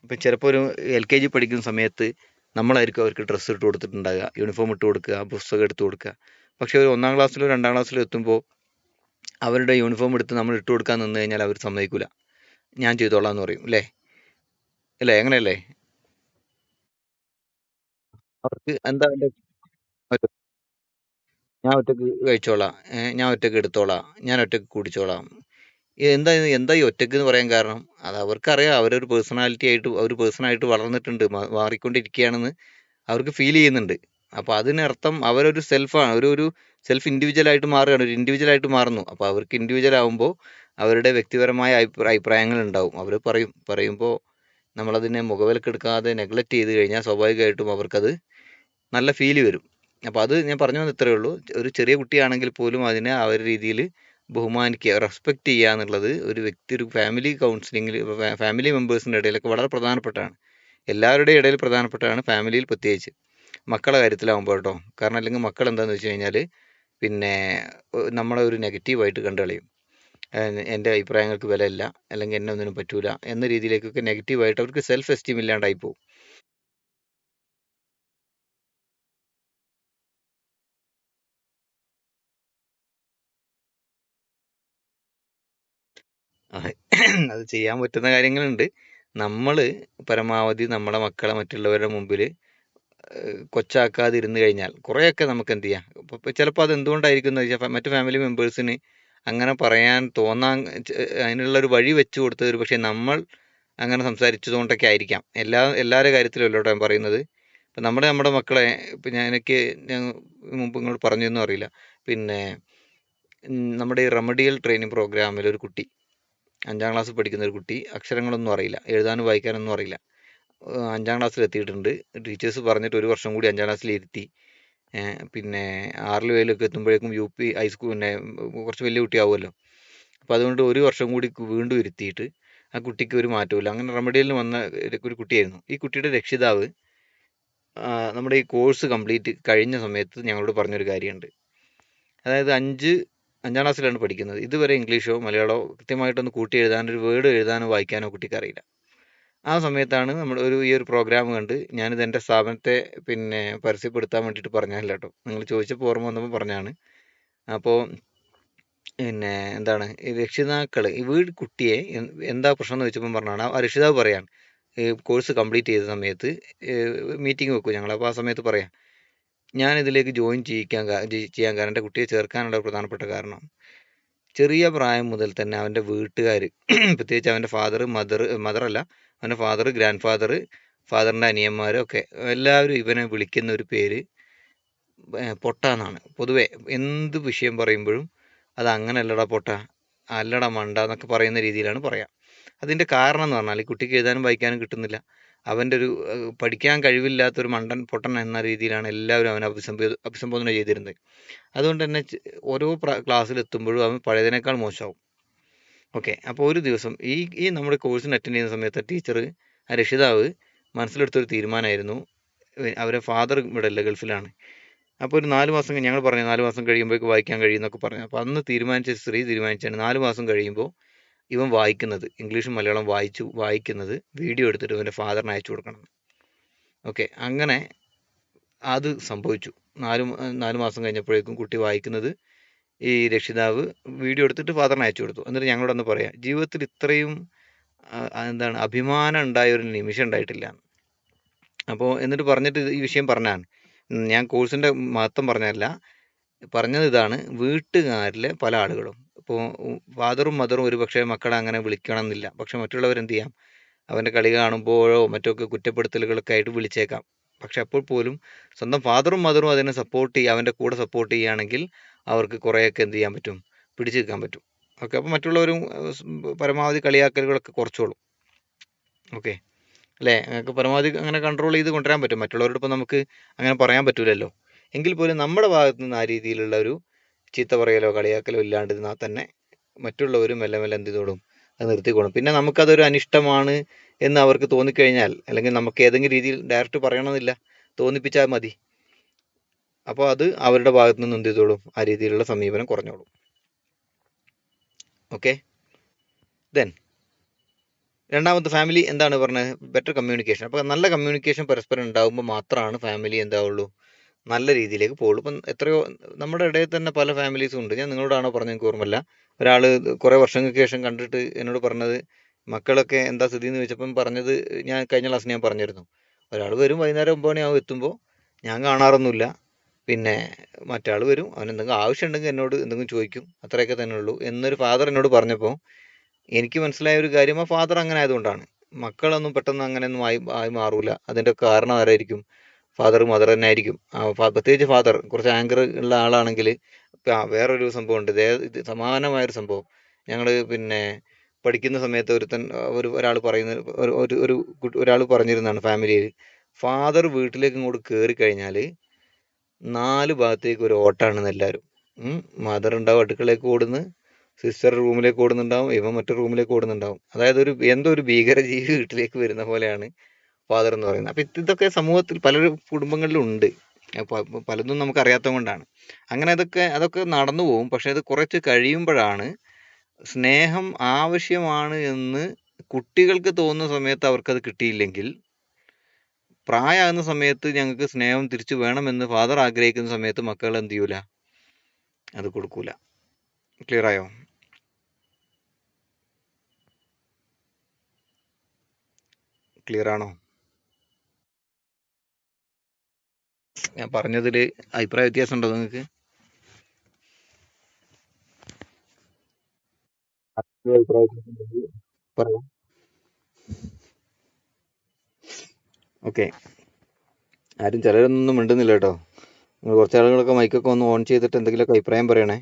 ഇപ്പം ചിലപ്പോൾ ഒരു LKG പഠിക്കുന്ന സമയത്ത് നമ്മളായിരിക്കും അവർക്ക് ഡ്രസ്സ് ഇട്ട് കൊടുത്തിട്ടുണ്ടാകുക, യൂണിഫോം ഇട്ട് കൊടുക്കുക, പുസ്തകം എടുത്ത് കൊടുക്കുക. പക്ഷേ ഒരു 1-ാം ക്ലാസ്സിലോ 2-ാം ക്ലാസ്സിലോ എത്തുമ്പോൾ അവരുടെ യൂണിഫോം എടുത്ത് നമ്മൾ ഇട്ട് കൊടുക്കാൻ നിന്ന് കഴിഞ്ഞാൽ അവർ സമ്മതിക്കില്ല. ഞാൻ ചെയ്തോളാം എന്ന് പറയും. അല്ലേ? അല്ലേ, അങ്ങനെയല്ലേ? അവർക്ക് എന്താ ഞാൻ ഒറ്റക്ക് കഴിച്ചോളാം, ഞാൻ ഒറ്റക്ക് എടുത്തോളാം, ഞാൻ ഒറ്റക്ക് കുടിച്ചോളാം. എന്താ ഈ ഒറ്റക്ക് എന്ന് പറയാൻ കാരണം? അത് അവർക്കറിയാം, അവരൊരു പേഴ്സണാലിറ്റി ആയിട്ട് ഒരു പേഴ്സണായിട്ട് വളർന്നിട്ടുണ്ട്, മാറിക്കൊണ്ടിരിക്കുകയാണെന്ന് അവർക്ക് ഫീൽ ചെയ്യുന്നുണ്ട്. അപ്പോൾ അതിനർത്ഥം അവരൊരു സെൽഫാണ്, ഒരു സെൽഫ് ഇൻഡിവിജ്വലായിട്ട് മാറുകയാണ്, ഒരു ഇൻഡിവിജ്വലായിട്ട് മാറുന്നു. അപ്പോൾ അവർക്ക് ഇൻഡിവിജ്വൽ ആകുമ്പോൾ അവരുടെ വ്യക്തിപരമായ അഭിപ്രായങ്ങൾ ഉണ്ടാവും. അവർ പറയുമ്പോൾ നമ്മളതിനെ മുഖവിലക്കെടുക്കാതെ നെഗ്ലക്റ്റ് ചെയ്ത് കഴിഞ്ഞാൽ സ്വാഭാവികമായിട്ടും അവർക്കത് നല്ല ഫീല് വരും. അപ്പോൾ അത് ഞാൻ പറഞ്ഞു വന്നത് ഇത്രയേ ഉള്ളൂ. ഒരു ചെറിയ കുട്ടിയാണെങ്കിൽ പോലും അതിനെ ആ ഒരു രീതിയിൽ ബഹുമാനിക്കുക, റെസ്പെക്റ്റ് ചെയ്യുക എന്നുള്ളത് ഒരു ഫാമിലി കൗൺസിലിങ്ങിൽ ഫാമിലി മെമ്പേഴ്സിൻ്റെ ഇടയിലൊക്കെ വളരെ പ്രധാനപ്പെട്ടതാണ്. എല്ലാവരുടെയും ഇടയിൽ പ്രധാനപ്പെട്ടതാണ്, ഫാമിലിയിൽ പ്രത്യേകിച്ച്. മക്കളുടെ കാര്യത്തിലാവുമ്പോൾ കേട്ടോ. കാരണം അല്ലെങ്കിൽ മക്കൾ എന്താണെന്ന് വെച്ച് കഴിഞ്ഞാൽ പിന്നെ നമ്മളെ ഒരു നെഗറ്റീവായിട്ട് കണ്ടു കളയും. എൻ്റെ അഭിപ്രായങ്ങൾക്ക് വിലയില്ല, അല്ലെങ്കിൽ എന്നെ ഒന്നിനും പറ്റൂല എന്ന രീതിയിലേക്കൊക്കെ നെഗറ്റീവായിട്ട് അവർക്ക് സെൽഫ് എസ്റ്റീം ഇല്ലാണ്ടായി പോകും. അത് ചെയ്യാൻ പറ്റുന്ന കാര്യങ്ങളുണ്ട്. നമ്മൾ പരമാവധി നമ്മളെ മക്കളെ മറ്റുള്ളവരുടെ മുമ്പിൽ കൊച്ചാക്കാതിരുന്ന് കഴിഞ്ഞാൽ കുറേയൊക്കെ നമുക്ക് എന്ത് ചെയ്യാം. ഇപ്പോൾ ചിലപ്പോൾ അത് എന്തുകൊണ്ടായിരിക്കും എന്ന് വെച്ചാൽ മറ്റു ഫാമിലി മെമ്പേഴ്സിന് അങ്ങനെ പറയാൻ തോന്നാൻ അതിനുള്ളൊരു വഴി വെച്ച് കൊടുത്തത് ഒരു പക്ഷേ നമ്മൾ അങ്ങനെ സംസാരിച്ചതുകൊണ്ടൊക്കെ ആയിരിക്കാം. എല്ലാവരുടെ കാര്യത്തിലും അല്ല കേട്ടോ ഞാൻ പറയുന്നത്. ഇപ്പം നമ്മുടെ മക്കളെ ഇപ്പം ഞാൻ മുമ്പ് ഇങ്ങോട്ട് പറഞ്ഞൊന്നും അറിയില്ല. പിന്നെ നമ്മുടെ ഈ റെമഡിയൽ ട്രെയിനിങ് പ്രോഗ്രാമിൽ ഒരു കുട്ടി, 5-ാം ക്ലാസ്സിൽ പഠിക്കുന്ന ഒരു കുട്ടി, അക്ഷരങ്ങളൊന്നും അറിയില്ല, എഴുതാനും വായിക്കാനൊന്നും അറിയില്ല. 5-ാം ക്ലാസ്സിൽ എത്തിയിട്ടുണ്ട്. ടീച്ചേഴ്സ് പറഞ്ഞിട്ട് ഒരു വർഷം കൂടി 5-ാം ക്ലാസ്സിൽ ഇരുത്തി. പിന്നെ 6-ലും 7-ലൊക്കെ എത്തുമ്പോഴേക്കും UP ഹൈസ്കൂൾ, പിന്നെ കുറച്ച് വലിയ കുട്ടിയാവുമല്ലോ. അപ്പോൾ അതുകൊണ്ട് ഒരു വർഷം കൂടി വീണ്ടും ഇരുത്തിയിട്ട് ആ കുട്ടിക്ക് ഒരു മാറ്റമില്ല. അങ്ങനെ റെമഡിയലിന് വന്ന ഒരു കുട്ടിയായിരുന്നു. ഈ കുട്ടിയുടെ രക്ഷിതാവ് നമ്മുടെ ഈ കോഴ്സ് കംപ്ലീറ്റ് കഴിഞ്ഞ സമയത്ത് ഞങ്ങളോട് പറഞ്ഞൊരു കാര്യമുണ്ട്. അതായത് 5-ാം ക്ലാസ്സിലാണ് പഠിക്കുന്നത്. ഇതുവരെ ഇംഗ്ലീഷോ മലയാളമോ കൃത്യമായിട്ടൊന്ന് കൂട്ടി എഴുതാനോ ഒരു വേർഡ് എഴുതാനോ വായിക്കാനോ കുട്ടിക്ക് അറിയില്ല. ആ സമയത്താണ് നമ്മൾ ഈ ഒരു പ്രോഗ്രാം കണ്ട് ഞാനിത് എൻ്റെ സ്ഥാപനത്തെ പിന്നെ പരസ്യപ്പെടുത്താൻ വേണ്ടിയിട്ട് പറഞ്ഞതല്ല കേട്ടോ. നിങ്ങൾ ചോദിച്ചപ്പോൾ ഓർമ്മ വന്നപ്പോൾ പറഞ്ഞതാണ്. അപ്പോൾ പിന്നെ എന്താണ് ഈ രക്ഷിതാക്കൾ ഈ കുട്ടിയെ എന്താ പ്രശ്നം എന്ന് വെച്ചപ്പോൾ പറഞ്ഞാണ് ആ രക്ഷിതാവ് പറയാണ്, ഈ കോഴ്സ് കംപ്ലീറ്റ് ചെയ്ത സമയത്ത് മീറ്റിംഗ് വെക്കും ഞങ്ങൾ. അപ്പോൾ ആ സമയത്ത് പറയാം, ഞാനിതിലേക്ക് ജോയിൻ ചെയ്യാൻ കാരണം, എൻ്റെ കുട്ടിയെ ചേർക്കാനുള്ള പ്രധാനപ്പെട്ട കാരണം, ചെറിയ പ്രായം മുതൽ തന്നെ അവൻ്റെ വീട്ടുകാർ പ്രത്യേകിച്ച് അവൻ്റെ മദറല്ല, അവൻ്റെ ഫാദർ, ഗ്രാൻഡ് ഫാദർ, ഫാദറിൻ്റെ അനിയന്മാരൊക്കെ എല്ലാവരും ഇവനെ വിളിക്കുന്ന ഒരു പേര് പൊട്ട എന്നാണ്. പൊതുവെ എന്ത് വിഷയം പറയുമ്പോഴും അത് അങ്ങനെയല്ലടാ പൊട്ട, അല്ലടാ മണ്ട എന്നൊക്കെ പറയുന്ന രീതിയിലാണ് പറയാം. അതിൻ്റെ കാരണം എന്ന് പറഞ്ഞാൽ ഈ കുട്ടിക്ക് എഴുതാനും വായിക്കാനും കിട്ടുന്നില്ല. അവൻ്റെ ഒരു പഠിക്കാൻ കഴിവില്ലാത്തൊരു മണ്ടൻ പൊട്ടൻ എന്ന രീതിയിലാണ് എല്ലാവരും അവനെ അഭിസംബോധന ചെയ്തിരുന്നത്. അതുകൊണ്ട് തന്നെ ഓരോ ക്ലാസ്സിലെത്തുമ്പോഴും അവൻ പഴയതിനേക്കാൾ മോശമാവും. ഓക്കെ. അപ്പോൾ ഒരു ദിവസം ഈ നമ്മുടെ കോഴ്സിന് അറ്റൻഡ് ചെയ്യുന്ന സമയത്ത് ടീച്ചർ, ആ രക്ഷിതാവ് മനസ്സിലെടുത്തൊരു തീരുമാനമായിരുന്നു. അവരെ ഫാദർ ഇവിടെ അല്ല, ഗൾഫിലാണ്. അപ്പോൾ ഒരു 4 മാസം ഞങ്ങൾ പറഞ്ഞു 4 മാസം കഴിയുമ്പോഴേക്ക് വായിക്കാൻ കഴിയുമെന്നൊക്കെ പറഞ്ഞു. അപ്പോൾ അന്ന് സ്ത്രീ തീരുമാനിച്ചാണ് 4 മാസം കഴിയുമ്പോൾ ഇവൻ വായിക്കുന്നത്, ഇംഗ്ലീഷും മലയാളം വായിക്കുന്നത് വീഡിയോ എടുത്തിട്ട് ഇവൻ്റെ ഫാദറിന് അയച്ചു കൊടുക്കണം. ഓക്കെ. അങ്ങനെ അത് സംഭവിച്ചു. 4 മാസം കഴിഞ്ഞപ്പോഴേക്കും കുട്ടി വായിക്കുന്നത് ഈ രക്ഷിതാവ് വീഡിയോ എടുത്തിട്ട് ഫാദറിന് അയച്ചു കൊടുത്തു. എന്നിട്ട് ഞങ്ങളോടൊന്ന് പറയാം, ജീവിതത്തിൽ ഇത്രയും എന്താണ് അഭിമാനം ഉണ്ടായ ഒരു നിമിഷം ഉണ്ടായിട്ടില്ല. അപ്പോൾ എന്നിട്ട് പറഞ്ഞിട്ട് ഈ വിഷയം പറഞ്ഞാണ്, ഞാൻ കോഴ്സിൻ്റെ മഹത്വം പറഞ്ഞതല്ല, പറഞ്ഞത് ഇതാണ്, വീട്ടുകാരിലെ പല ആളുകളും ഇപ്പോൾ ഫാദറും മദറും ഒരു പക്ഷേ മക്കളെ അങ്ങനെ വിളിക്കണം എന്നില്ല. പക്ഷെ മറ്റുള്ളവരെന്ത് ചെയ്യാം, അവൻ്റെ കളി കാണുമ്പോഴോ മറ്റൊക്കെ കുറ്റപ്പെടുത്തലുകളൊക്കെ ആയിട്ട് വിളിച്ചേക്കാം. പക്ഷെ അപ്പോൾ പോലും സ്വന്തം ഫാദറും മദറും അതിനെ അവൻ്റെ കൂടെ സപ്പോർട്ട് ചെയ്യുകയാണെങ്കിൽ അവർക്ക് കുറേയൊക്കെ എന്ത് ചെയ്യാൻ പറ്റും, പിടിച്ചു നിൽക്കാൻ പറ്റും. ഓക്കെ. അപ്പോൾ മറ്റുള്ളവരും പരമാവധി കളിയാക്കലുകളൊക്കെ കുറച്ചോളും. ഓക്കെ അല്ലേ? ഞങ്ങൾക്ക് പരമാവധി അങ്ങനെ കൺട്രോൾ ചെയ്ത് കൊണ്ടുവരാൻ പറ്റും. മറ്റുള്ളവരോടൊപ്പം നമുക്ക് അങ്ങനെ പറയാൻ പറ്റില്ലല്ലോ. എങ്കിൽ പോലും നമ്മുടെ ഭാഗത്തു നിന്ന് ആ രീതിയിലുള്ള ഒരു ചീത്ത പറയലോ കളിയാക്കലോ ഇല്ലാണ്ടിരുന്നാൽ തന്നെ മറ്റുള്ളവരും മെല്ലെ മെല്ലെ എന്ത് ചെയ്തോളും, അത് നിർത്തിക്കോളും. പിന്നെ നമുക്കതൊരു അനിഷ്ടമാണ് എന്ന് അവർക്ക് തോന്നിക്കഴിഞ്ഞാൽ, അല്ലെങ്കിൽ നമുക്ക് ഏതെങ്കിലും രീതിയിൽ ഡയറക്റ്റ് പറയണമെന്നില്ല, തോന്നിപ്പിച്ചാൽ മതി. അപ്പോൾ അത് അവരുടെ ഭാഗത്തു നിന്ന് എന്ത് ചെയ്തോളും, ആ രീതിയിലുള്ള സമീപനം കുറഞ്ഞോളും. ഓക്കെ. ദെൻ രണ്ടാമത്തെ ഫാമിലി എന്താണ് പറഞ്ഞത്? Better communication. അപ്പോൾ നല്ല കമ്മ്യൂണിക്കേഷൻ പരസ്പരം ഉണ്ടാകുമ്പോൾ മാത്രമാണ് ഫാമിലി എന്താവുള്ളൂ, നല്ല രീതിയിലേക്ക് പോകുള്ളൂ. ഇപ്പം എത്രയോ നമ്മുടെ ഇടയിൽ തന്നെ പല ഫാമിലീസും ഉണ്ട്. ഞാൻ നിങ്ങളോടാണോ പറഞ്ഞത് എനിക്ക് ഓർമ്മയില്ല. ഒരാൾ കുറേ വർഷങ്ങൾക്ക് ശേഷം കണ്ടിട്ട് എന്നോട് പറഞ്ഞത്, മക്കളൊക്കെ എന്താ സ്ഥിതി എന്ന് ചോദിച്ചപ്പം പറഞ്ഞത്, ഞാൻ കഴിഞ്ഞ ക്ലാസ്സിൽ ഞാൻ പറഞ്ഞിരുന്നു, ഒരാൾ വരും വൈകുന്നേരം 9 മണിയാവും എത്തുമ്പോൾ, ഞാൻ കാണാറൊന്നുമില്ല. പിന്നെ മറ്റാൾ വരും, അവൻ എന്തെങ്കിലും ആവശ്യമുണ്ടെങ്കിൽ എന്നോട് എന്തെങ്കിലും ചോദിക്കും, അത്രയൊക്കെ തന്നെ ഉള്ളൂ എന്നൊരു ഫാദർ എന്നോട് പറഞ്ഞപ്പോൾ എനിക്ക് മനസ്സിലായ ഒരു കാര്യം, ആ ഫാദർ അങ്ങനെ ആയതുകൊണ്ടാണ്. മക്കളൊന്നും പെട്ടെന്ന് അങ്ങനെയൊന്നും ആയി മാറൂല. അതിൻ്റെ കാരണം ആരായിരിക്കും? ഫാദർ മദർ തന്നെ ആയിരിക്കും. പ്രത്യേകിച്ച് ഫാദർ കുറച്ച് ആങ്കർ ഉള്ള ആളാണെങ്കിൽ. വേറൊരു സംഭവം ഉണ്ട്, ഇത് സമാനമായൊരു സംഭവം. ഞങ്ങൾ പിന്നെ പഠിക്കുന്ന സമയത്ത് ഒരാൾ പറയുന്ന ഒരാൾ പറഞ്ഞിരുന്നതാണ് ഫാമിലിയിൽ, ഫാദർ വീട്ടിലേക്ക് ഇങ്ങോട്ട് കയറി കഴിഞ്ഞാൽ 4 ഭാഗത്തേക്ക് ഒരു ഓട്ടാണെന്ന് എല്ലാവരും. മദർ ഉണ്ടാവും അടുക്കളയിലേക്ക് ഓടുന്നു, സിസ്റ്റർ റൂമിലേക്ക് ഓടുന്നുണ്ടാവും, ഇവൻ മറ്റു റൂമിലേക്ക് ഓടുന്നുണ്ടാവും. അതായത് എന്തോ ഒരു ഭീകരജീവി വീട്ടിലേക്ക് വരുന്ന പോലെയാണ് ഫാദർ എന്ന് പറയുന്നത്. അപ്പം ഇതൊക്കെ സമൂഹത്തിൽ പല കുടുംബങ്ങളിലും ഉണ്ട്. പലതും നമുക്ക് അറിയാത്തത് കൊണ്ടാണ് അങ്ങനെ. അതൊക്കെ നടന്നു പോകും. പക്ഷെ അത് കുറച്ച് കഴിയുമ്പോഴാണ് സ്നേഹം ആവശ്യമാണ് എന്ന് കുട്ടികൾക്ക് തോന്നുന്ന സമയത്ത് അവർക്കത് കിട്ടിയില്ലെങ്കിൽ, പ്രായമാകുന്ന സമയത്ത് ഞങ്ങൾക്ക് സ്നേഹം തിരിച്ചു വേണമെന്ന് ഫാദർ ആഗ്രഹിക്കുന്ന സമയത്ത് മക്കൾ എന്ത് ചെയ്യൂല, അത് കൊടുക്കൂല. ക്ലിയർ ആയോ? ക്ലിയർ ആണോ? ഞാൻ പറഞ്ഞതിൽ അഭിപ്രായ വ്യത്യാസം ഉണ്ടോ നിങ്ങൾക്ക്? പറയാം. ഓക്കെ. ആരും ചിലരൊന്നും മിണ്ടുന്നില്ല കേട്ടോ. നിങ്ങൾ കുറച്ച് ആളുകളൊക്കെ മൈക്കൊക്കെ ഒന്ന് ഓൺ ചെയ്തിട്ട് എന്തെങ്കിലുമൊക്കെ അഭിപ്രായം പറയണേ.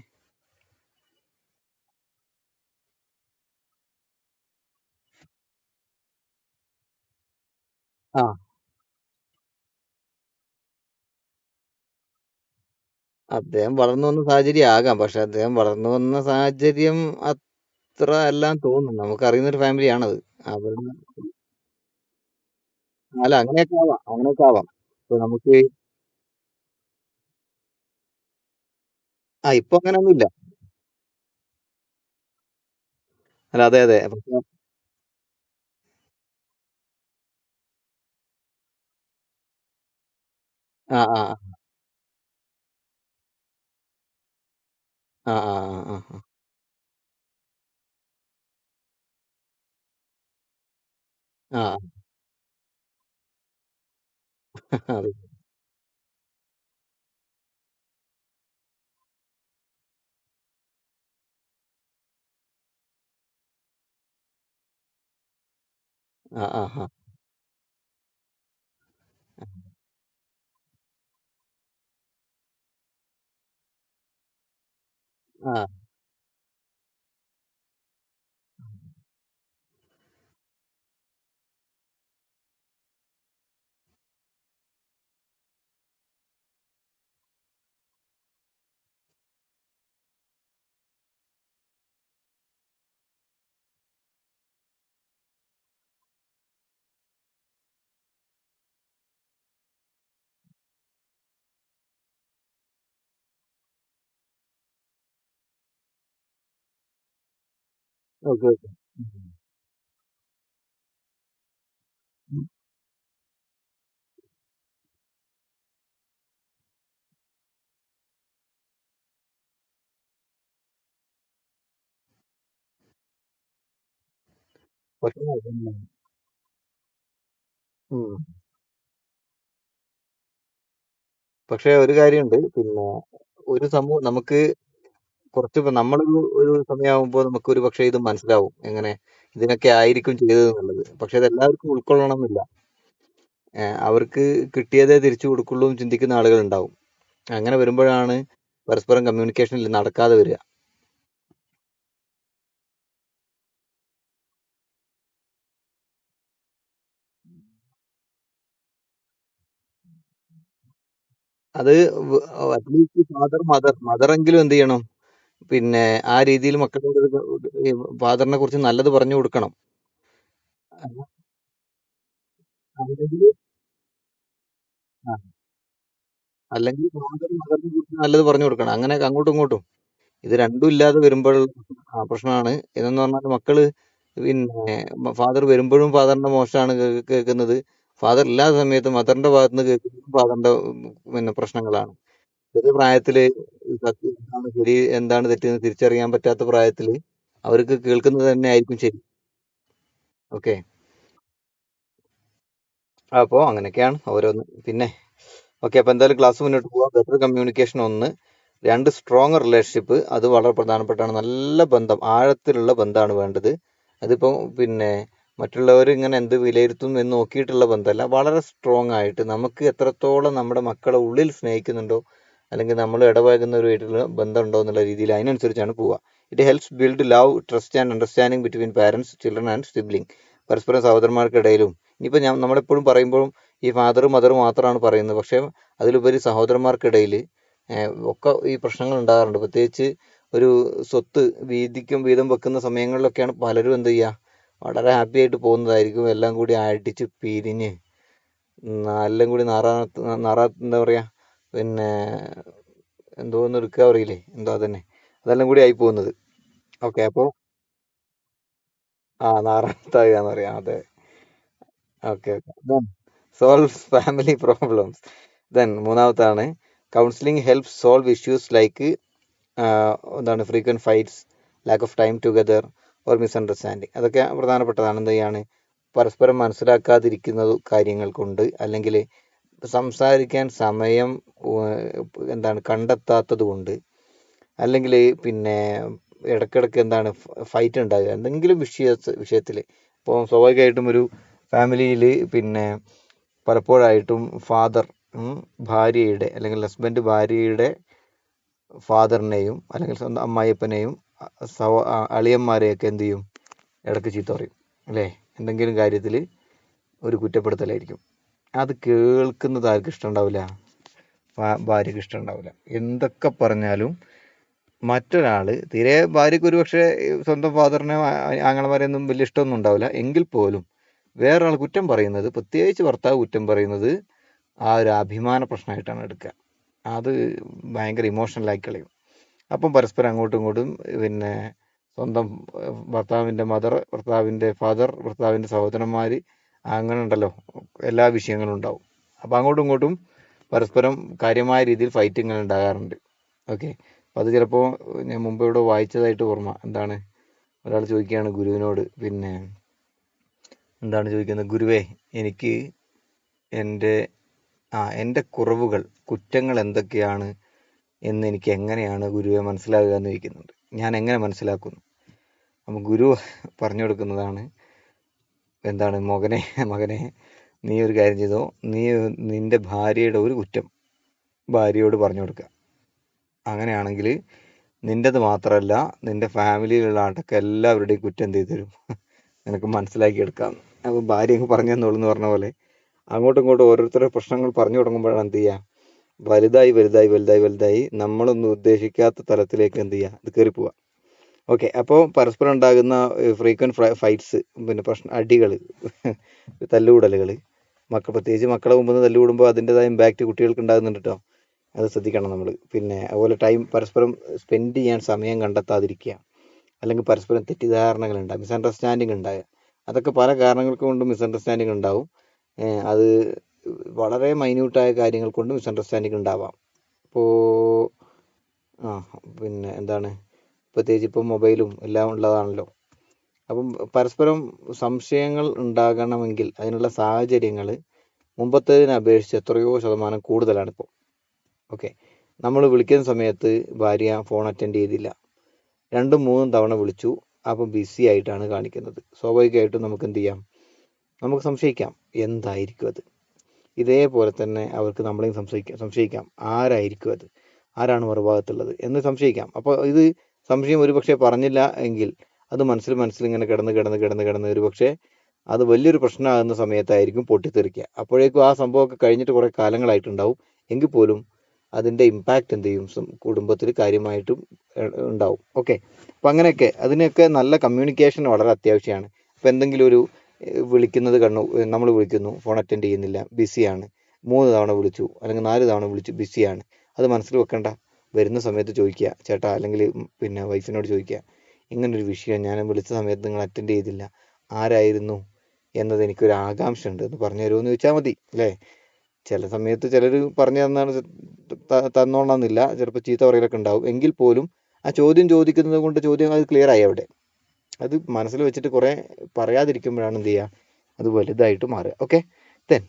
ആ, അദ്ദേഹം വളർന്നു വന്ന സാഹചര്യം ആകാം. പക്ഷെ അദ്ദേഹം വളർന്നു വന്ന സാഹചര്യം അത്ര എല്ലാം തോന്നുന്നു. നമുക്ക് അറിയുന്ന ഒരു ഫാമിലിയാണത്. അവരുടെ അല്ല, അങ്ങനെയൊക്കെ ആവാം, അങ്ങനെയൊക്കെ ആവാം. ഇപ്പൊ നമുക്ക് ഇപ്പൊ അങ്ങനെയൊന്നും ഇല്ല. അല്ല, അതെ അതെ. പക്ഷെ ആ ആ ആ ആ ആ ആ ആ ആ അതെ. ആ ആ ആ ആ ഓക്കെ ഓക്കെ. പക്ഷെ ഉം. പക്ഷെ ഒരു കാര്യമുണ്ട്. പിന്നെ ഒരു സമൂഹം നമുക്ക് കുറച്ച് ഇപ്പൊ നമ്മളൊരു ഒരു സമയമാകുമ്പോൾ നമുക്ക് ഒരു പക്ഷേ ഇത് മനസ്സിലാവും, എങ്ങനെ ഇതിനൊക്കെ ആയിരിക്കും ചെയ്തത് എന്നുള്ളത്. പക്ഷെ അത് എല്ലാവർക്കും ഉൾക്കൊള്ളണം എന്നില്ല. അവർക്ക് കിട്ടിയതേ തിരിച്ചു കൊടുക്കുള്ളൂ എന്ന് ചിന്തിക്കുന്ന ആളുകൾ ഉണ്ടാവും. അങ്ങനെ വരുമ്പോഴാണ് പരസ്പരം കമ്മ്യൂണിക്കേഷൻ നടക്കാതെ വരിക. അത് അറ്റ്ലീസ്റ്റ് മദറെങ്കിലും എന്ത് ചെയ്യണം, പിന്നെ ആ രീതിയിൽ മക്കളോട് ഫാദറിനെ കുറിച്ച് നല്ലത് പറഞ്ഞു കൊടുക്കണം. അല്ലെങ്കിൽ അല്ലെങ്കിൽ ഫാദർ മദറിനെ കുറിച്ച് നല്ലത് പറഞ്ഞു കൊടുക്കണം. അങ്ങനെ അങ്ങോട്ടും ഇങ്ങോട്ടും. ഇത് രണ്ടും ഇല്ലാതെ വരുമ്പോൾ പ്രശ്നമാണ്. ഇതെന്ന് പറഞ്ഞാൽ മക്കള് പിന്നെ ഫാദർ വരുമ്പോഴും ഫാദറിന്റെ മോശമാണ് കേൾക്കുന്നത്. ഫാദർ ഇല്ലാത്ത സമയത്ത് മദറിന്റെ ഭാഗത്ത് നിന്ന് കേൾക്കുന്നതും ഫാദറിന്റെ പിന്നെ പ്രശ്നങ്ങളാണ്. ചെറിയ പ്രായത്തില് സത്യം എന്താണ് ശരി എന്താണ് തെറ്റെന്ന് തിരിച്ചറിയാൻ പറ്റാത്ത പ്രായത്തില് അവർക്ക് കേൾക്കുന്നത് തന്നെ ആയിരിക്കും ശരി. ഓക്കെ. അപ്പോൾ അങ്ങനെയൊക്കെയാണ് ഓരോന്ന്. പിന്നെ ഓക്കെ, അപ്പോൾ എന്തായാലും ക്ലാസ് മുന്നോട്ട് പോവാം. ബെറ്റർ കമ്മ്യൂണിക്കേഷൻ ഒന്ന്. രണ്ട്, സ്ട്രോങ് റിലേഷൻഷിപ്പ്. അത് വളരെ പ്രധാനപ്പെട്ടാണ്. നല്ല ബന്ധം, ആഴത്തിലുള്ള ബന്ധമാണ് വേണ്ടത്. അതിപ്പോൾ പിന്നെ മറ്റുള്ളവർ ഇങ്ങനെ എന്ത് വിലയിരുത്തും എന്ന് നോക്കിയിട്ടുള്ള ബന്ധമല്ല, വളരെ സ്ട്രോങ് ആയിട്ട് നമുക്ക് എത്രത്തോളം നമ്മുടെ മക്കളെ ഉള്ളിൽ സ്നേഹിക്കുന്നുണ്ടോ അല്ലെങ്കിൽ നമ്മൾ ഇടപഴകുന്നവരുമായിട്ടുള്ള ബന്ധം ഉണ്ടോ എന്നുള്ള രീതിയിൽ അതിനനുസരിച്ചാണ് പോവുക. It helps build love, trust and understanding between parents, children and sibling. പരസ്പരം സഹോദരന്മാർക്കിടയിലും ഇനിയിപ്പോൾ നമ്മളെപ്പോഴും പറയുമ്പോഴും ഈ ഫാദറും മദറും മാത്രമാണ് പറയുന്നത്. പക്ഷേ അതിലുപരി സഹോദരന്മാർക്കിടയിൽ ഒക്കെ ഈ പ്രശ്നങ്ങൾ ഉണ്ടാകാറുണ്ട്. പ്രത്യേകിച്ച് ഒരു സ്വത്ത് വീതം വെക്കുന്ന സമയങ്ങളിലൊക്കെയാണ് പലരും എന്ത് ചെയ്യുക, വളരെ ഹാപ്പി ആയിട്ട് പോകുന്നതായിരിക്കും. എല്ലാം കൂടി അടിച്ച് പിരിഞ്ഞ് എല്ലാം കൂടി എന്താ പറയുക, പിന്നെ എന്തോന്ന് എടുക്കുക പറയില്ലേ, എന്തോ അതന്നെ, അതെല്ലാം കൂടി ആയി പോകുന്നത്. ഓക്കെ, അപ്പോൾ നാറാത്താകുക എന്ന് പറയാം. അതെ. Okay okay. Solve family problems. Then മൂന്നാമത്താണ് counselling help solve issues like എന്താണ് frequent fights, lack of time together or misunderstanding. അതൊക്കെ പ്രധാനപ്പെട്ടതാണ്. എന്ത് ചെയ്യാണ്, പരസ്പരം മനസ്സിലാക്കാതിരിക്കുന്ന കാര്യങ്ങൾ കൊണ്ട് അല്ലെങ്കിൽ സംസാരിക്കാൻ സമയം എന്താണ് കണ്ടെത്താത്തത് കൊണ്ട് അല്ലെങ്കിൽ പിന്നെ ഇടയ്ക്കിടയ്ക്ക് എന്താണ് ഫൈറ്റ് ഉണ്ടാകുക എന്തെങ്കിലും വിഷയത്തിൽ. ഇപ്പോൾ സ്വാഭാവികമായിട്ടും ഒരു ഫാമിലിയിൽ പിന്നെ പലപ്പോഴായിട്ടും ഫാദർ ഭാര്യയുടെ അല്ലെങ്കിൽ ഹസ്ബൻഡ് ഭാര്യയുടെ ഫാദറിനെയും അല്ലെങ്കിൽ സ്വന്തം അമ്മായിയപ്പനെയും അളിയന്മാരെയൊക്കെ എന്ത് ചെയ്യും, ഇടയ്ക്ക് ചീത്ത പറയും അല്ലേ. എന്തെങ്കിലും കാര്യത്തിൽ ഒരു കുറ്റപ്പെടുത്തലായിരിക്കും. അത് കേൾക്കുന്നത് ആർക്കും ഇഷ്ടമുണ്ടാവില്ല, ഭാര്യയ്ക്ക് ഇഷ്ടമുണ്ടാവില്ല. എന്തൊക്കെ പറഞ്ഞാലും മറ്റൊരാൾ തീരെ ഭാര്യയ്ക്ക് ഒരു പക്ഷേ സ്വന്തം ഫാദറിനെ ആങ്ങളമാരെയൊന്നും വലിയ ഇഷ്ടമൊന്നും ഉണ്ടാവില്ല. എങ്കിൽ പോലും വേറൊരാൾ കുറ്റം പറയുന്നത്, പ്രത്യേകിച്ച് ഭർത്താവ് കുറ്റം പറയുന്നത്, ആ ഒരു അഭിമാന പ്രശ്നമായിട്ടാണ് എടുക്കുക. അത് ഭയങ്കര ഇമോഷണലായി കളയും. അപ്പം പരസ്പരം അങ്ങോട്ടും ഇങ്ങോട്ടും പിന്നെ സ്വന്തം ഭർത്താവിൻ്റെ മദർ, ഭർത്താവിൻ്റെ ഫാദർ, ഭർത്താവിൻ്റെ സഹോദരന്മാർ, അങ്ങനെ ഉണ്ടല്ലോ, എല്ലാ വിഷയങ്ങളും ഉണ്ടാവും. അപ്പം അങ്ങോട്ടും ഇങ്ങോട്ടും പരസ്പരം കാര്യമായ രീതിയിൽ ഫൈറ്റിങ്ങൾ ഉണ്ടാകാറുണ്ട്. ഓക്കെ, അപ്പം അത് ചിലപ്പോൾ ഞാൻ മുമ്പ് ഇവിടെ വായിച്ചതായിട്ട് ഓർമ്മ. എന്താണ്, ഒരാൾ ചോദിക്കുകയാണ് ഗുരുവിനോട്, പിന്നെ എന്താണ് ചോദിക്കുന്നത്, ഗുരുവേ എനിക്ക് എൻ്റെ കുറവുകൾ, കുറ്റങ്ങൾ എന്തൊക്കെയാണ് എന്ന് എനിക്ക് എങ്ങനെയാണ് ഗുരുവെ മനസ്സിലാകുക എന്ന് ചോദിക്കുന്നുണ്ട്. ഞാൻ എങ്ങനെ മനസ്സിലാക്കുന്നു? അപ്പം ഗുരു പറഞ്ഞു കൊടുക്കുന്നതാണ്, എന്താണ്, മകനെ നീ ഒരു കാര്യം ചെയ്തോ, നീ നിന്റെ ഭാര്യയുടെ ഒരു കുറ്റം ഭാര്യയോട് പറഞ്ഞു കൊടുക്കുക. അങ്ങനെയാണെങ്കിൽ നിൻ്റെത് മാത്രമല്ല നിൻ്റെ ഫാമിലിയിലുള്ള ആട്ടൊക്കെ എല്ലാവരുടെയും കുറ്റം എന്ത് ചെയ്തു തരും, നിനക്ക് മനസ്സിലാക്കിയെടുക്കാം. അപ്പം ഭാര്യ പറഞ്ഞു തന്നോളൂ എന്ന് പറഞ്ഞ പോലെ അങ്ങോട്ടും ഇങ്ങോട്ടും ഓരോരുത്തരുടെ പ്രശ്നങ്ങൾ പറഞ്ഞു തുടങ്ങുമ്പോഴാണ് എന്ത് ചെയ്യുക, വലുതായി നമ്മളൊന്നും ഉദ്ദേശിക്കാത്ത തലത്തിലേക്ക് എന്ത് ചെയ്യുക, ഇത് കയറി പോവുക. ഓക്കെ, അപ്പോൾ പരസ്പരം ഉണ്ടാകുന്ന ഫ്രീക്വൻറ്റ് ഫൈറ്റ്സ്, പിന്നെ അടികൾ, തല്ലുകൂടലുകൾ, പ്രത്യേകിച്ച് മക്കളെ മുമ്പ് നിന്ന് തല്ലുകൂടുമ്പോൾ അതിൻ്റെതായ ഇമ്പാക്റ്റ് കുട്ടികൾക്ക് ഉണ്ടാകുന്നുണ്ട് കേട്ടോ. അത് ശ്രദ്ധിക്കണം നമ്മൾ. പിന്നെ അതുപോലെ പരസ്പരം സ്പെൻഡ് ചെയ്യാൻ സമയം കണ്ടെത്താതിരിക്കുക, അല്ലെങ്കിൽ പരസ്പരം തെറ്റിദ്ധാരണകൾ ഉണ്ടാകും, മിസ്അണ്ടർസ്റ്റാൻഡിങ് ഉണ്ടാകുക. അതൊക്കെ പല കാരണങ്ങൾ കൊണ്ട് മിസ്അണ്ടർസ്റ്റാൻഡിങ് ഉണ്ടാവും. അത് വളരെ മൈന്യൂട്ടായ കാര്യങ്ങൾ കൊണ്ട് മിസ്അണ്ടർസ്റ്റാൻഡിങ് ഉണ്ടാവാം. ഇപ്പോൾ പിന്നെ എന്താണ്, പ്രത്യേകിച്ച് ഇപ്പം മൊബൈലും എല്ലാം ഉള്ളതാണല്ലോ. അപ്പം പരസ്പരം സംശയങ്ങൾ ഉണ്ടാകണമെങ്കിൽ അതിനുള്ള സാഹചര്യങ്ങൾ മുമ്പത്തേതിനെ അപേക്ഷിച്ച് എത്രയോ ശതമാനം കൂടുതലാണിപ്പോൾ. ഓക്കെ, നമ്മൾ വിളിക്കുന്ന സമയത്ത് ഭാര്യ ഫോൺ അറ്റൻഡ് ചെയ്തില്ല, 2-3 തവണ വിളിച്ചു, അപ്പം ബിസി ആയിട്ടാണ് കാണിക്കുന്നത്. സ്വാഭാവികമായിട്ടും നമുക്ക് എന്ത് ചെയ്യാം, നമുക്ക് സംശയിക്കാം എന്തായിരിക്കും അത്. ഇതേപോലെ തന്നെ അവർക്ക് നമ്മളെയും സംശയിക്കാം ആരായിരിക്കും അത്, ആരാണ് മറുഭാഗത്തുള്ളത് എന്ന് സംശയിക്കാം. അപ്പോൾ ഇത് സംശയം ഒരു പക്ഷേ പറഞ്ഞില്ല എങ്കിൽ അത് മനസ്സിൽ ഇങ്ങനെ കിടന്ന് ഒരു പക്ഷേ അത് വലിയൊരു പ്രശ്നമാകുന്ന സമയത്തായിരിക്കും പൊട്ടിത്തെറിക്കുക. അപ്പോഴേക്കും ആ സംഭവമൊക്കെ കഴിഞ്ഞിട്ട് കുറേ കാലങ്ങളായിട്ടുണ്ടാവും. എങ്കിൽ പോലും അതിൻ്റെ ഇമ്പാക്റ്റ് എന്ത് ചെയ്യും, കുടുംബത്തിൽ കാര്യമായിട്ടും ഉണ്ടാവും. ഓക്കെ, അപ്പം അങ്ങനെയൊക്കെ അതിനൊക്കെ നല്ല കമ്മ്യൂണിക്കേഷൻ വളരെ അത്യാവശ്യമാണ്. അപ്പോൾ എന്തെങ്കിലും ഒരു വിളിക്കുന്നത് നമ്മൾ വിളിക്കുന്നു, ഫോൺ അറ്റൻഡ് ചെയ്യുന്നില്ല, ബിസിയാണ്, 3 തവണ വിളിച്ചു അല്ലെങ്കിൽ 4 തവണ വിളിച്ചു, ബിസിയാണ്, അത് മനസ്സിൽ വെക്കണ്ട. വരുന്ന സമയത്ത് ചോദിക്കുക, ചേട്ടാ അല്ലെങ്കിൽ പിന്നെ വൈഫിനോട് ചോദിക്കുക, ഇങ്ങനൊരു വിഷയം ഞാൻ വിളിച്ച സമയത്ത് നിങ്ങൾ അറ്റൻഡ് ചെയ്തില്ല, ആരായിരുന്നു എന്നത് എനിക്കൊരു ആകാംക്ഷ ഉണ്ട് എന്ന് പറഞ്ഞു തരുമോ എന്ന് ചോദിച്ചാൽ മതി അല്ലേ. ചില സമയത്ത് ചിലർ പറഞ്ഞു തന്നാണ് തന്നോണമെന്നില്ല, ചിലപ്പോൾ ചീത്ത പറയലൊക്കെ ഉണ്ടാവും. എങ്കിൽ പോലും ആ ചോദ്യം ചോദിക്കുന്നത് കൊണ്ട് ചോദ്യം അത് ക്ലിയർ ആയി അവിടെ. അത് മനസ്സിൽ വെച്ചിട്ട് കുറേ പറയാതിരിക്കുമ്പോഴാണ് എന്ത് ചെയ്യുക, അത് വലുതായിട്ട് മാറുക. ഓക്കെ. ദെൻ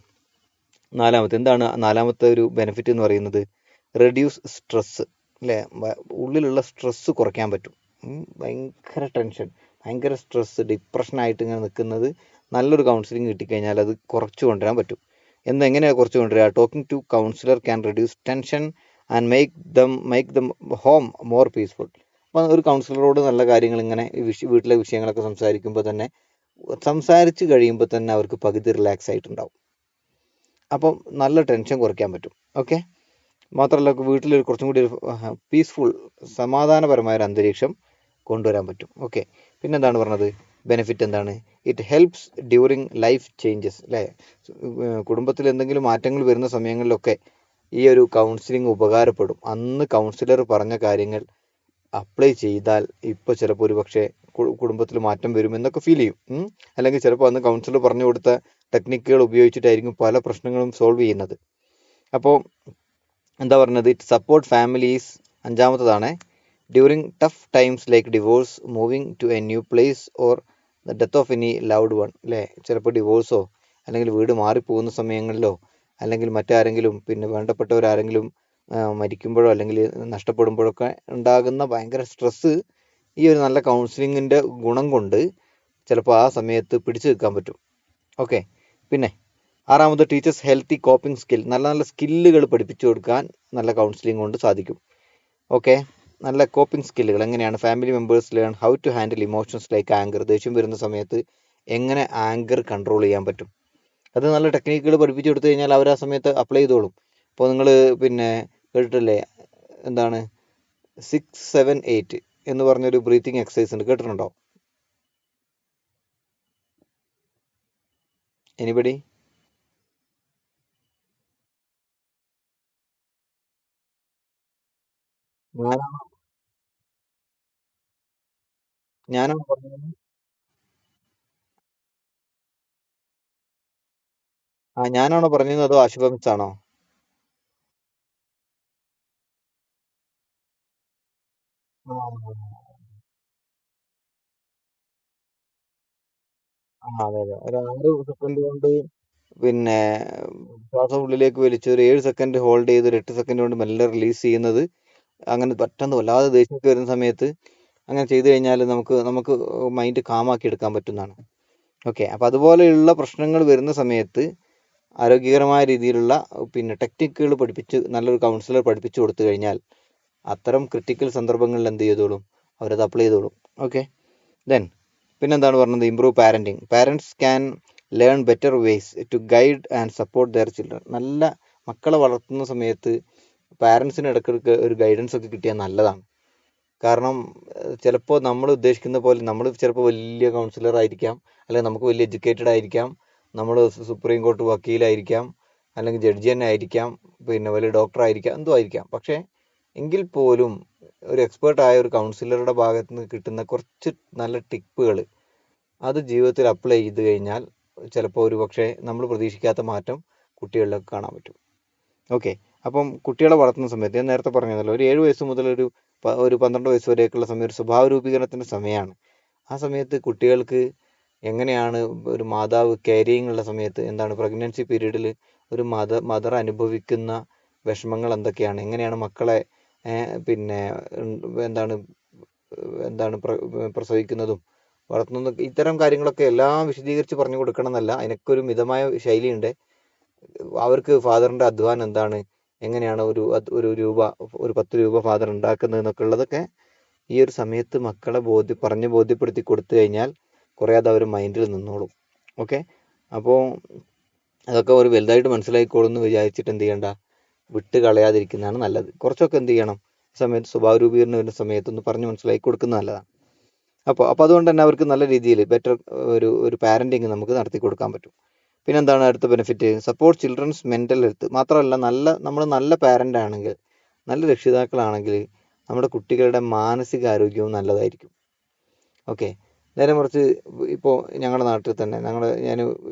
എന്താണ് നാലാമത്തെ ഒരു ബെനിഫിറ്റ് എന്ന് പറയുന്നത്? റെഡ്യൂസ് സ്ട്രെസ് അല്ലേ. ഉള്ളിലുള്ള സ്ട്രെസ് കുറയ്ക്കാൻ പറ്റും. ഭയങ്കര ടെൻഷൻ, ഭയങ്കര സ്ട്രെസ്, ഡിപ്രഷനായിട്ട് ഇങ്ങനെ നിൽക്കുന്നത് നല്ലൊരു കൗൺസിലിംഗ് കിട്ടിക്കഴിഞ്ഞാൽ അത് കുറച്ച് കൊണ്ടുവരാൻ പറ്റും. എങ്ങനെയാണ് കുറച്ച് കൊണ്ടുവരിക? Talking to counsellor can reduce tension and make them home more peaceful. അപ്പം ഒരു കൗൺസിലറോട് നല്ല കാര്യങ്ങൾ ഇങ്ങനെ വീട്ടിലെ വിഷയങ്ങളൊക്കെ സംസാരിക്കുമ്പോൾ തന്നെ, സംസാരിച്ച് കഴിയുമ്പോൾ തന്നെ അവർക്ക് പകുതി റിലാക്സ് ആയിട്ടുണ്ടാവും. അപ്പം നല്ല ടെൻഷൻ കുറയ്ക്കാൻ പറ്റും. ഓക്കെ. മാത്രമല്ല വീട്ടിൽ കുറച്ചും കൂടി ഒരു പീസ്ഫുൾ, സമാധാനപരമായ ഒരു അന്തരീക്ഷം കൊണ്ടുവരാൻ പറ്റും. ഓക്കെ. പിന്നെന്താണ് പറഞ്ഞത് ബെനിഫിറ്റ് എന്താണ്? It helps during life changes അല്ലേ. കുടുംബത്തിൽ എന്തെങ്കിലും മാറ്റങ്ങൾ വരുന്ന സമയങ്ങളിലൊക്കെ ഈ ഒരു കൗൺസിലിംഗ് ഉപകാരപ്പെടും. അന്ന് കൗൺസിലർ പറഞ്ഞ കാര്യങ്ങൾ അപ്ലൈ ചെയ്താൽ ഇപ്പോൾ ചിലപ്പോൾ ഒരു പക്ഷേ കുടുംബത്തിൽ മാറ്റം വരും എന്നൊക്കെ ഫീൽ ചെയ്യും. അല്ലെങ്കിൽ ചിലപ്പോൾ അന്ന് കൗൺസിലർ പറഞ്ഞു കൊടുത്ത ടെക്നിക്കുകൾ ഉപയോഗിച്ചിട്ടായിരിക്കും പല പ്രശ്നങ്ങളും സോൾവ് ചെയ്യുന്നത്. അപ്പോൾ എന്താ പറഞ്ഞത്? It support families. അഞ്ചാമത്തതാണ് during tough times like divorce, moving to a new place or the death of any loved one അല്ലേ. ചിലപ്പോൾ ഡിവോഴ്സോ അല്ലെങ്കിൽ വീട് മാറിപ്പോകുന്ന സമയങ്ങളിലോ അല്ലെങ്കിൽ മറ്റാരെങ്കിലും പിന്നെ വേണ്ടപ്പെട്ടവരാരെങ്കിലും മരിക്കുമ്പോഴോ അല്ലെങ്കിൽ നഷ്ടപ്പെടുമ്പോഴൊക്കെ ഉണ്ടാകുന്ന ഭയങ്കര സ്ട്രെസ്സ് ഈ ഒരു നല്ല കൗൺസിലിങ്ങിൻ്റെ ഗുണം കൊണ്ട് ചിലപ്പോൾ ആ സമയത്ത് പിടിച്ചു നിൽക്കാൻ പറ്റും. ഓക്കെ. പിന്നെ ആറാമത് ടീച്ചേഴ്സ് ഹെൽത്തി കോപ്പിംഗ് സ്കിൽ. നല്ല നല്ല സ്കില്ലുകൾ പഠിപ്പിച്ചു കൊടുക്കാൻ നല്ല കൗൺസിലിംഗ് കൊണ്ട് സാധിക്കും. ഓക്കെ. നല്ല കോപ്പിംഗ് സ്കില്ലുകൾ എങ്ങനെയാണ്? Family members learn how to handle emotions like anger. ദേഷ്യം വരുന്ന സമയത്ത് എങ്ങനെ ആങ്കർ കൺട്രോൾ ചെയ്യാൻ പറ്റും, അത് നല്ല ടെക്നിക്കുകൾ പഠിപ്പിച്ചു കൊടുത്തു കഴിഞ്ഞാൽ അവർ ആ സമയത്ത് അപ്ലൈ ചെയ്തോളും. ഇപ്പോൾ നിങ്ങൾ പിന്നെ കേട്ടിട്ടില്ലേ, എന്താണ് 6-7-8 എന്ന് പറഞ്ഞൊരു ബ്രീത്തിങ് എക്സസൈസ് ഉണ്ട്, കേട്ടിട്ടുണ്ടോ? എനിബഡി? ഞാനാണോ പറഞ്ഞത്? ഞാനാണോ പറഞ്ഞത് അതോ ആശുപ മിസ് ആണോ? അതെ അതെ. ഒരു 6 സെക്കൻഡ് കൊണ്ട് പിന്നെ ശ്വാസം ഉള്ളിലേക്ക് വലിച്ച് ഒരു 7 സെക്കൻഡ് ഹോൾഡ് ചെയ്ത് ഒരു 8 സെക്കൻഡ് കൊണ്ട് മെല്ലെ റിലീസ് ചെയ്യുന്നത്, അങ്ങനെ പെട്ടെന്ന് വല്ലാതെ ദേഷ്യമൊക്കെ വരുന്ന സമയത്ത് അങ്ങനെ ചെയ്തു കഴിഞ്ഞാൽ നമുക്ക് നമുക്ക് മൈൻഡ് കാമാക്കി എടുക്കാൻ പറ്റുന്നതാണ്. ഓക്കെ. അപ്പം അതുപോലെയുള്ള പ്രശ്നങ്ങൾ വരുന്ന സമയത്ത് ആരോഗ്യകരമായ രീതിയിലുള്ള പിന്നെ ടെക്നിക്കുകൾ പഠിപ്പിച്ച് നല്ലൊരു കൗൺസിലർ പഠിപ്പിച്ചു കൊടുത്തു കഴിഞ്ഞാൽ അത്തരം ക്രിട്ടിക്കൽ സന്ദർഭങ്ങളിൽ എന്ത് ചെയ്തോളും, അവരത് അപ്ലൈ ചെയ്തോളും. ഓക്കെ. ദെൻ പിന്നെന്താണ് പറഞ്ഞത്? Improve parenting. Parents can learn better ways to guide and support their children. നല്ല മക്കളെ വളർത്തുന്ന സമയത്ത് പാരൻസിന് ഇടയ്ക്കിടയ്ക്ക് ഒരു ഗൈഡൻസ് ഒക്കെ കിട്ടിയാൽ നല്ലതാണ്. കാരണം ചിലപ്പോൾ നമ്മൾ ഉദ്ദേശിക്കുന്ന പോലെ നമ്മൾ ചിലപ്പോൾ വലിയ കൗൺസിലർ ആയിരിക്കാം, അല്ലെങ്കിൽ നമുക്ക് വലിയ എഡ്യൂക്കേറ്റഡ് ആയിരിക്കാം, നമ്മൾ സുപ്രീം കോർട്ട് വക്കീലായിരിക്കാം, അല്ലെങ്കിൽ ജഡ്ജി തന്നെ ആയിരിക്കാം, പിന്നെ വലിയ ഡോക്ടർ ആയിരിക്കാം, എന്തോ ആയിരിക്കാം. പക്ഷേ എങ്കിൽ പോലും ഒരു എക്സ്പേർട്ടായ ഒരു കൗൺസിലറുടെ ഭാഗത്ത് നിന്ന് കിട്ടുന്ന കുറച്ച് നല്ല ടിപ്പുകൾ അത് ജീവിതത്തിൽ അപ്ലൈ ചെയ്ത് കഴിഞ്ഞാൽ ചിലപ്പോൾ ഒരു പക്ഷേ നമ്മൾ പ്രതീക്ഷിക്കാത്ത മാറ്റം കുട്ടികളിലൊക്കെ കാണാൻ പറ്റും. ഓക്കെ. അപ്പം കുട്ടികളെ വളർത്തുന്ന സമയത്ത് ഞാൻ നേരത്തെ പറഞ്ഞതല്ലോ, ഒരു 7 വയസ്സ് മുതൽ ഒരു 12 വയസ്സ് വരെയൊക്കെയുള്ള സമയം ഒരു സ്വഭാവ രൂപീകരണത്തിൻ്റെ സമയമാണ്. ആ സമയത്ത് കുട്ടികൾക്ക് എങ്ങനെയാണ് ഒരു മാതാവ് ക്യാരിയിങ് ഉള്ള സമയത്ത്, എന്താണ് പ്രഗ്നൻസി പീരീഡിൽ ഒരു മദർ അനുഭവിക്കുന്ന വിഷമങ്ങൾ എന്തൊക്കെയാണ്, എങ്ങനെയാണ് മക്കളെ പിന്നെ എന്താണ് എന്താണ് പ്രസവിക്കുന്നതും വളർത്തുന്നതും, ഇത്തരം കാര്യങ്ങളൊക്കെ എല്ലാം വിശദീകരിച്ച് പറഞ്ഞു കൊടുക്കണം എന്നല്ല, അതിനൊക്കെ ഒരു മിതമായ ശൈലിയുണ്ട്. അവർക്ക് ഫാദറിൻ്റെ അധ്വാനം എന്താണ്, എങ്ങനെയാണ് ഒരു രൂപ, ഒരു 10 രൂപ ഫാദർ ഉണ്ടാക്കുന്നത് എന്നൊക്കെ ഉള്ളതൊക്കെ ഈ ഒരു സമയത്ത് മക്കളെ പറഞ്ഞ് ബോധ്യപ്പെടുത്തി കൊടുത്തു കഴിഞ്ഞാൽ കുറേ അത് അവർ മൈൻഡിൽ നിന്നോളും. ഓക്കെ. അപ്പോൾ അതൊക്കെ ഒരു വലുതായിട്ട് മനസ്സിലായിക്കോളും എന്ന് വിചാരിച്ചിട്ട് എന്ത് ചെയ്യണ്ട, വിട്ട് കളയാതിരിക്കുന്നതാണ് നല്ലത്. കുറച്ചൊക്കെ എന്ത് ചെയ്യണം, സമയത്ത് സ്വഭാവ രൂപീകരണം വരുന്ന സമയത്തൊന്ന് പറഞ്ഞ് മനസ്സിലാക്കി കൊടുക്കുന്നത് നല്ലതാണ്. അപ്പോൾ അതുകൊണ്ട് തന്നെ അവർക്ക് നല്ല രീതിയിൽ ബെറ്റർ ഒരു പാരൻറ്റിങ് നമുക്ക് നടത്തി കൊടുക്കാൻ പറ്റും. പിന്നെന്താണ് അടുത്ത benefit? Support children's mental health. മാത്രമല്ല നമ്മൾ നല്ല പാരൻ്റ് ആണെങ്കിൽ നല്ല രക്ഷിതാക്കളാണെങ്കിൽ നമ്മുടെ കുട്ടികളുടെ മാനസികാരോഗ്യവും നല്ലതായിരിക്കും. ഓക്കെ, നേരെ മറിച്ച് ഇപ്പോൾ ഞങ്ങളുടെ നാട്ടിൽ തന്നെ ഞാൻ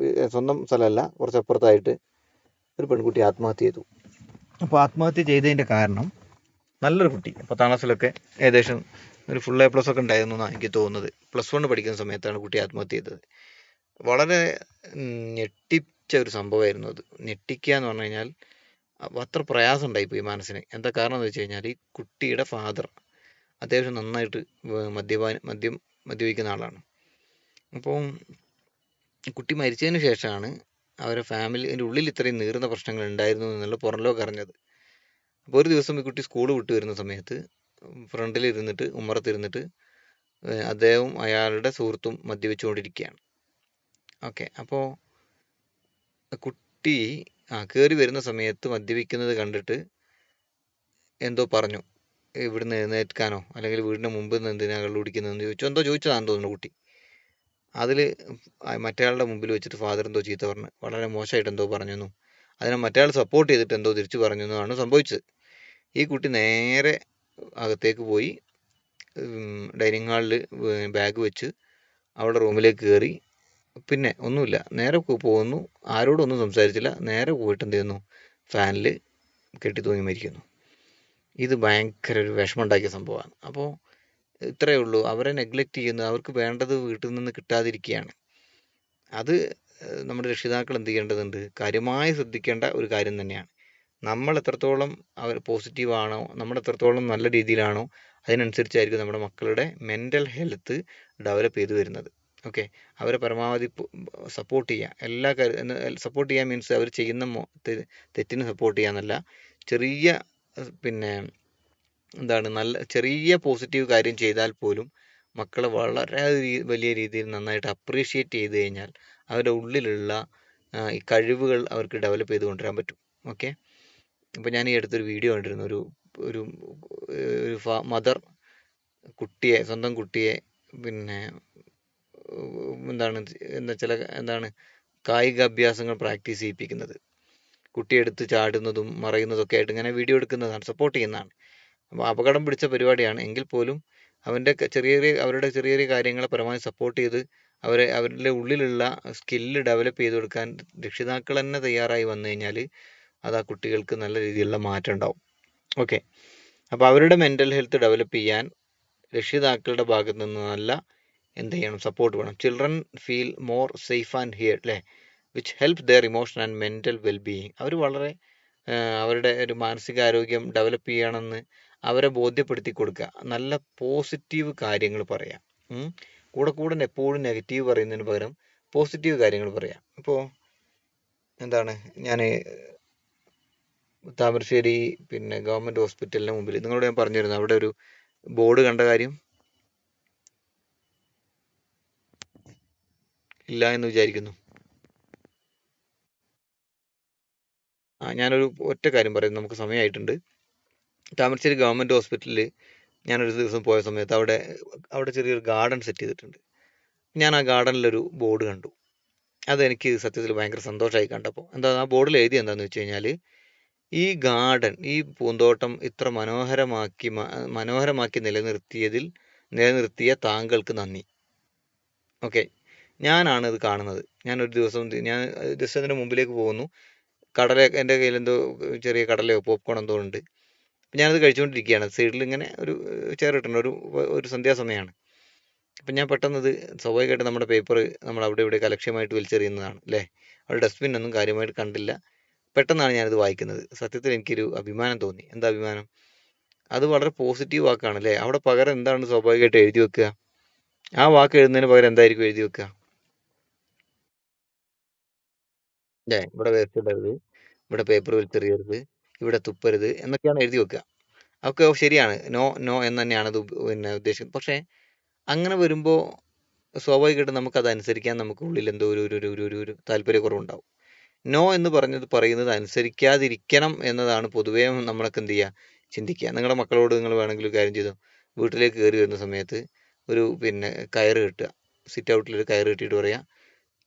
സ്വന്തം സ്ഥലമല്ല, കുറച്ചപ്പുറത്തായിട്ട് ഒരു പെൺകുട്ടി ആത്മഹത്യ ചെയ്തു. അപ്പോൾ ആത്മഹത്യ ചെയ്തതിൻ്റെ കാരണം, നല്ലൊരു കുട്ടി 10ാം ക്ലാസ്സിലൊക്കെ ഏകദേശം ഒരു ഫുൾ A+ ഒക്കെ ഉണ്ടായിരുന്നു എന്നാണ് എനിക്ക് തോന്നുന്നത്. +1 പഠിക്കുന്ന സമയത്താണ് കുട്ടി ആത്മഹത്യ ചെയ്തത്. വളരെ ഞെട്ടിച്ച ഒരു സംഭവമായിരുന്നു അത്. ഞെട്ടിക്കുക എന്ന് പറഞ്ഞു കഴിഞ്ഞാൽ അത്ര പ്രയാസം ഉണ്ടായിപ്പോയി മനസ്സിന്. എന്താ കാരണം എന്ന് വെച്ച് കഴിഞ്ഞാൽ, ഈ കുട്ടിയുടെ ഫാദർ അത്യാവശ്യം നന്നായിട്ട് മദ്യപിക്കുന്ന ആളാണ്. അപ്പോൾ കുട്ടി മരിച്ചതിന് ശേഷമാണ് അവരെ ഫാമിലിൻ്റെ ഉള്ളിൽ ഇത്രയും നീറുന്ന പ്രശ്നങ്ങൾ ഉണ്ടായിരുന്നു എന്നുള്ള പുറം ലോകം അറിഞ്ഞത്. അപ്പോൾ ഒരു ദിവസം ഈ കുട്ടി സ്കൂൾ വിട്ട് വരുന്ന സമയത്ത് ഫ്രണ്ടിലിരുന്നിട്ട് ഉമ്മറത്തിരുന്നിട്ട് അദ്ദേഹവും അയാളുടെ സുഹൃത്തും മദ്യപിച്ചുകൊണ്ടിരിക്കുകയാണ്. ഓക്കെ, അപ്പോൾ കുട്ടി കയറി വരുന്ന സമയത്ത് മദ്യപിക്കുന്നത് കണ്ടിട്ട് എന്തോ പറഞ്ഞു, ഇവിടുന്ന് എഴുന്നേൽക്കാനോ അല്ലെങ്കിൽ വീടിൻ്റെ മുമ്പിൽ നിന്ന് എന്തിനാ കള്ളു കുടിക്കുന്നതെന്ന് എന്തോ ചോദിച്ചതാണെന്ന് തോന്നുന്നു കുട്ടി. അതിൽ മറ്റേയാളുടെ മുമ്പിൽ വെച്ചിട്ട് ഫാദർ എന്തോ ചീത്ത പറഞ്ഞു, വളരെ മോശമായിട്ട് എന്തോ പറഞ്ഞെന്നും അതിനെ മറ്റേയാൾ സപ്പോർട്ട് ചെയ്തിട്ട് എന്തോ തിരിച്ചു പറഞ്ഞെന്നുമാണ് സംഭവിച്ചത്. ഈ കുട്ടി നേരെ അകത്തേക്ക് പോയി ഡൈനിങ് ഹാളിൽ ബാഗ് വെച്ച് അവളുടെ റൂമിലേക്ക് കയറി. പിന്നെ ഒന്നുമില്ല, നേരെ പോകുന്നു, ആരോടൊന്നും സംസാരിച്ചില്ല, നേരെ പോയിട്ട് എന്ത് ചെയ്യുന്നു, ഫാനിൽ കെട്ടി തൂങ്ങി മരിക്കുന്നു. ഇത് ഭയങ്കര ഒരു വിഷമമുണ്ടാക്കിയ സംഭവമാണ്. അപ്പോൾ ഇത്രയേ ഉള്ളൂ, അവരെ നെഗ്ലക്റ്റ് ചെയ്യുന്നു, അവർക്ക് വേണ്ടത് വീട്ടിൽ നിന്ന് കിട്ടാതിരിക്കുകയാണ്. അത് നമ്മുടെ രക്ഷിതാക്കൾ എന്ത് ചെയ്യേണ്ടതുണ്ട്, കാര്യമായി ശ്രദ്ധിക്കേണ്ട ഒരു കാര്യം തന്നെയാണ്. നമ്മൾ എത്രത്തോളം പോസിറ്റീവാണോ, നമ്മൾ എത്രത്തോളം നല്ല രീതിയിലാണോ, അതിനനുസരിച്ചായിരിക്കും നമ്മുടെ മക്കളുടെ മെൻ്റൽ ഹെൽത്ത് ഡെവലപ്പ് ചെയ്തു വരുന്നത്. ഓക്കെ, അവരെ പരമാവധി സപ്പോർട്ട് ചെയ്യുക. എല്ലാ സപ്പോർട്ട് ചെയ്യാൻ മീൻസ് അവർ ചെയ്യുന്ന തെറ്റിന് സപ്പോർട്ട് ചെയ്യാന്നല്ല, ചെറിയ നല്ല ചെറിയ പോസിറ്റീവ് കാര്യം ചെയ്താൽ പോലും മക്കളെ വളരെ വലിയ രീതിയിൽ നന്നായിട്ട് അപ്രീഷിയേറ്റ് ചെയ്ത് കഴിഞ്ഞാൽ അവരുടെ ഉള്ളിലുള്ള ഈ കഴിവുകൾ അവർക്ക് ഡെവലപ്പ് ചെയ്ത് കൊണ്ടുവരാൻ പറ്റും. ഓക്കെ, അപ്പോൾ ഞാൻ ഈ അടുത്തൊരു വീഡിയോ കണ്ടിരുന്നു. ഒരു മദർ സ്വന്തം കുട്ടിയെ കായിക അഭ്യാസങ്ങൾ പ്രാക്ടീസ് ചെയ്യിപ്പിക്കുന്നത്, കുട്ടിയെടുത്ത് ചാടുന്നതും മറയുന്നതൊക്കെ ആയിട്ട് ഇങ്ങനെ വീഡിയോ എടുക്കുന്നതാണ്, സപ്പോർട്ട് ചെയ്യുന്നതാണ്. അപ്പോൾ അപകടം പിടിച്ച പരിപാടിയാണ് എങ്കിൽ പോലും അവരുടെ ചെറിയ ചെറിയ കാര്യങ്ങളെ പരമാവധി സപ്പോർട്ട് ചെയ്ത് അവരുടെ ഉള്ളിലുള്ള സ്കില്ല് ഡെവലപ്പ് ചെയ്ത് കൊടുക്കാൻ രക്ഷിതാക്കൾ തന്നെ തയ്യാറായി വന്നു കഴിഞ്ഞാൽ അത് ആ കുട്ടികൾക്ക് നല്ല രീതിയിലുള്ള മാറ്റം ഉണ്ടാവും. ഓക്കെ, അപ്പോൾ അവരുടെ മെൻ്റൽ ഹെൽത്ത് ഡെവലപ്പ് ചെയ്യാൻ രക്ഷിതാക്കളുടെ ഭാഗത്തു നിന്ന് നല്ല എന്ത് ചെയ്യണം, സപ്പോർട്ട് വേണം. Children feel more safe and hear അല്ലേ, which help their emotion and mental wellbeing. അവർ വളരെ അവരുടെ ഒരു മാനസികാരോഗ്യം ഡെവലപ്പ് ചെയ്യണമെന്ന് അവരെ ബോധ്യപ്പെടുത്തി കൊടുക്കുക. നല്ല പോസിറ്റീവ് കാര്യങ്ങൾ പറയാം. കൂടെ എപ്പോഴും നെഗറ്റീവ് പറയുന്നതിന് പകരം പോസിറ്റീവ് കാര്യങ്ങൾ പറയാം. ഇപ്പോൾ ഞാൻ താമരശ്ശേരി ഗവൺമെൻറ് ഹോസ്പിറ്റലിന് മുമ്പിൽ നിങ്ങളോട് ഞാൻ പറഞ്ഞിരുന്നു, അവിടെ ഒരു ബോർഡ് കണ്ട കാര്യം ഇല്ല എന്ന് വിചാരിക്കുന്നു. ഞാനൊരു ഒറ്റ കാര്യം പറയുന്നു, നമുക്ക് സമയമായിട്ടുണ്ട്. താമരശ്ശേരി ഗവൺമെൻറ് ഹോസ്പിറ്റലിൽ ഞാനൊരു ദിവസം പോയ സമയത്ത് അവിടെ ചെറിയൊരു ഗാർഡൻ സെറ്റ് ചെയ്തിട്ടുണ്ട്. ഞാൻ ആ ഗാർഡനിലൊരു ബോർഡ് കണ്ടു. അതെനിക്ക് സത്യത്തിൽ ഭയങ്കര സന്തോഷമായി കണ്ടപ്പോൾ. ആ ബോർഡിൽ എഴുതി എന്താണെന്ന് വെച്ച് കഴിഞ്ഞാൽ, ഈ ഗാർഡൻ, ഈ പൂന്തോട്ടം ഇത്ര മനോഹരമാക്കി നിലനിർത്തിയ താങ്കൾക്ക് നന്ദി. ഓക്കെ, ഞാനാണ് ഇത് കാണുന്നത്. ഞാനൊരു ദിവസം ഞാൻ ജസ്റ്റ് അതിൻ്റെ മുമ്പിലേക്ക് പോകുന്നു. എൻ്റെ കയ്യിൽ എന്തോ ചെറിയ കടലയോ പോപ്കോൺ എന്തോ ഉണ്ട്. ഞാനത് കഴിച്ചുകൊണ്ടിരിക്കുകയാണ്. സൈഡിൽ ഇങ്ങനെ ഒരു ചെയർ ഇട്ടുണ്ട്. ഒരു സന്ധ്യാസമയമാണ്. അപ്പം ഞാൻ പെട്ടെന്നത് സ്വാഭാവികമായിട്ട് നമ്മുടെ പേപ്പർ നമ്മൾ അവിടെ ഇവിടെ അലക്ഷ്യമായിട്ട് വലിച്ചെറിയുന്നതാണ് അല്ലേ. അവിടെ ഡസ്റ്റ്ബിൻ ഒന്നും കാര്യമായിട്ട് കണ്ടില്ല. പെട്ടെന്നാണ് ഞാനിത് വായിക്കുന്നത്. സത്യത്തിൽ എനിക്കൊരു അഭിമാനം തോന്നി. എന്താ അഭിമാനം? അത് വളരെ പോസിറ്റീവ് വാക്കാണ് അല്ലേ. അവിടെ പകരം എന്താണ് സ്വാഭാവികമായിട്ട് എഴുതി വെക്കുക? ആ വാക്ക് എഴുതുന്നതിന് പകരം എന്തായിരിക്കും എഴുതി വെക്കുക? ഇവിടെ വേസ്റ്റ് ഇടരുത്, ഇവിടെ പേപ്പർ വലിച്ചെറിയരുത്, ഇവിടെ തുപ്പരുത് എന്നൊക്കെയാണ് എഴുതി വെക്കുക. ഒക്കെ ശരിയാണ്, നോ എന്ന് തന്നെയാണ് അത് ഉദ്ദേശിക്കുന്നത്. പക്ഷേ അങ്ങനെ വരുമ്പോൾ സ്വാഭാവികമായിട്ടും നമുക്കത് അനുസരിക്കാൻ നമുക്ക് ഉള്ളിൽ എന്തോ ഒരു താല്പര്യക്കുറവുണ്ടാവും. നോ എന്ന് പറയുന്നത് അനുസരിക്കാതിരിക്കണം എന്നതാണ് പൊതുവേ നമ്മളൊക്കെ എന്ത് ചെയ്യുക, ചിന്തിക്കുക. നിങ്ങളുടെ മക്കളോട് നിങ്ങൾ വേണമെങ്കിൽ ഒരു കാര്യം ചെയ്തോ, വീട്ടിലേക്ക് കയറി വരുന്ന സമയത്ത് ഒരു കയറ് കെട്ടുക, സിറ്റ് ഔട്ടിലൊരു കയറ് കെട്ടിയിട്ട് പറയാം,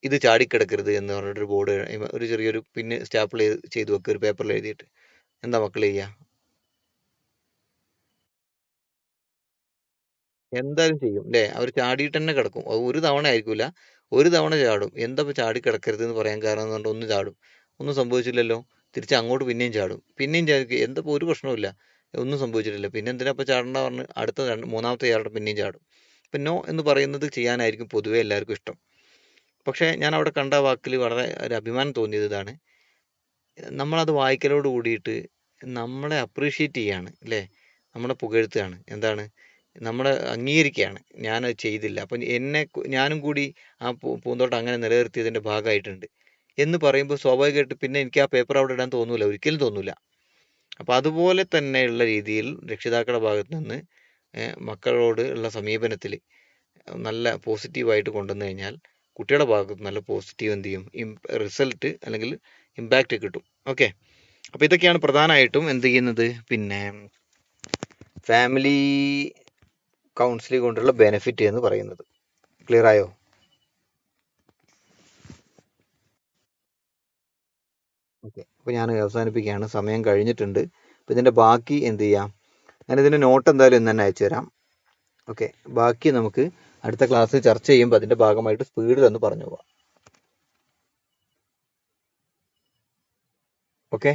ഇത് ചാടിക്കിടക്കരുത് എന്ന് പറഞ്ഞിട്ടൊരു ബോർഡ്, ഒരു ചെറിയൊരു സ്റ്റാപ്പിൾ ചെയ്ത് വെക്കുക, ഒരു പേപ്പറിൽ എഴുതിയിട്ട്. എന്താ മക്കൾ ചെയ്യുക?
എന്തായാലും ചെയ്യും അല്ലേ? അവർ ചാടിയിട്ട് തന്നെ കിടക്കും. അത് ഒരു തവണ ആയിരിക്കൂല, ഒരു തവണ ചാടും. എന്താ ഇപ്പൊ ചാടി കിടക്കരുത് എന്ന് പറയാൻ കാരണം എന്ന് പറഞ്ഞിട്ട് ഒന്ന് ചാടും. ഒന്നും സംഭവിച്ചില്ലല്ലോ, തിരിച്ച് അങ്ങോട്ട് പിന്നെയും ചാടും. പിന്നെയും ചാടിക്കും, എന്താ ഇപ്പൊ ഒരു പ്രശ്നവുമില്ല, ഒന്നും സംഭവിച്ചിട്ടില്ല, പിന്നെ എന്തിനാ ഇപ്പൊ ചാടണ്ട പറഞ്ഞ് അടുത്ത മൂന്നാമത്തെ ചാടം പിന്നെയും ചാടും. ഇപ്പൊ നോ എന്ന് പറയുന്നത് ചെയ്യാനായിരിക്കും പൊതുവെ എല്ലാവർക്കും ഇഷ്ടം. പക്ഷേ ഞാൻ അവിടെ കണ്ട വാക്കിൽ വളരെ ഒരു അഭിമാനം തോന്നിയത് ഇതാണ്. നമ്മളത് വായിക്കലോട് കൂടിയിട്ട് നമ്മളെ അപ്രീഷിയേറ്റ് ചെയ്യാണ് അല്ലേ? നമ്മളെ പുകഴ്ത്തുകയാണ്. എന്താണ്? നമ്മളെ അംഗീകരിക്കുകയാണ്. ഞാനത് ചെയ്തില്ല, അപ്പം ഞാനും കൂടി ആ പൂന്തോട്ടം അങ്ങനെ നിലനിർത്തിയതിൻ്റെ ഭാഗമായിട്ടുണ്ട് എന്ന് പറയുമ്പോൾ സ്വാഭാവികമായിട്ട് പിന്നെ എനിക്ക് ആ പേപ്പർ അവിടെ ഇടാൻ തോന്നൂല, ഒരിക്കലും തോന്നൂല. അപ്പം അതുപോലെ തന്നെയുള്ള രീതിയിൽ രക്ഷിതാക്കളുടെ ഭാഗത്ത് നിന്ന് മക്കളോട് ഉള്ള സമീപനത്തിൽ നല്ല പോസിറ്റീവായിട്ട് കൊണ്ടുവന്നു കഴിഞ്ഞാൽ കുട്ടിയുടെ ഭാഗത്ത് നല്ല പോസിറ്റീവ് എന്ത് ചെയ്യും, റിസൾട്ട് അല്ലെങ്കിൽ ഇമ്പാക്റ്റ് കിട്ടും. ഓക്കെ, അപ്പോൾ ഇതൊക്കെയാണ് പ്രധാനമായിട്ടും എന്ത് ചെയ്യുന്നത്, പിന്നെ ഫാമിലി കൗൺസിലിംഗ് കൊണ്ടുള്ള ബെനിഫിറ്റ് എന്ന് പറയുന്നത്. ക്ലിയർ ആയോ? ഓക്കെ, അപ്പോൾ ഞാൻ അവസാനിപ്പിക്കുകയാണ്, സമയം കഴിഞ്ഞിട്ടുണ്ട്. അപ്പോൾ ഇതിൻ്റെ ബാക്കി എന്ത് ചെയ്യാം, ഞാനിതിൻ്റെ നോട്ട് എന്തായാലും ഇന്ന് തന്നെ അയച്ചു തരാം. ഓക്കെ, ബാക്കി നമുക്ക് അടുത്ത ക്ലാസ്സിൽ ചർച്ച ചെയ്യുമ്പോൾ അതിൻ്റെ ഭാഗമായിട്ട് സ്പീഡിൽ ഒന്ന് പറഞ്ഞു പോവാം. ഓക്കെ.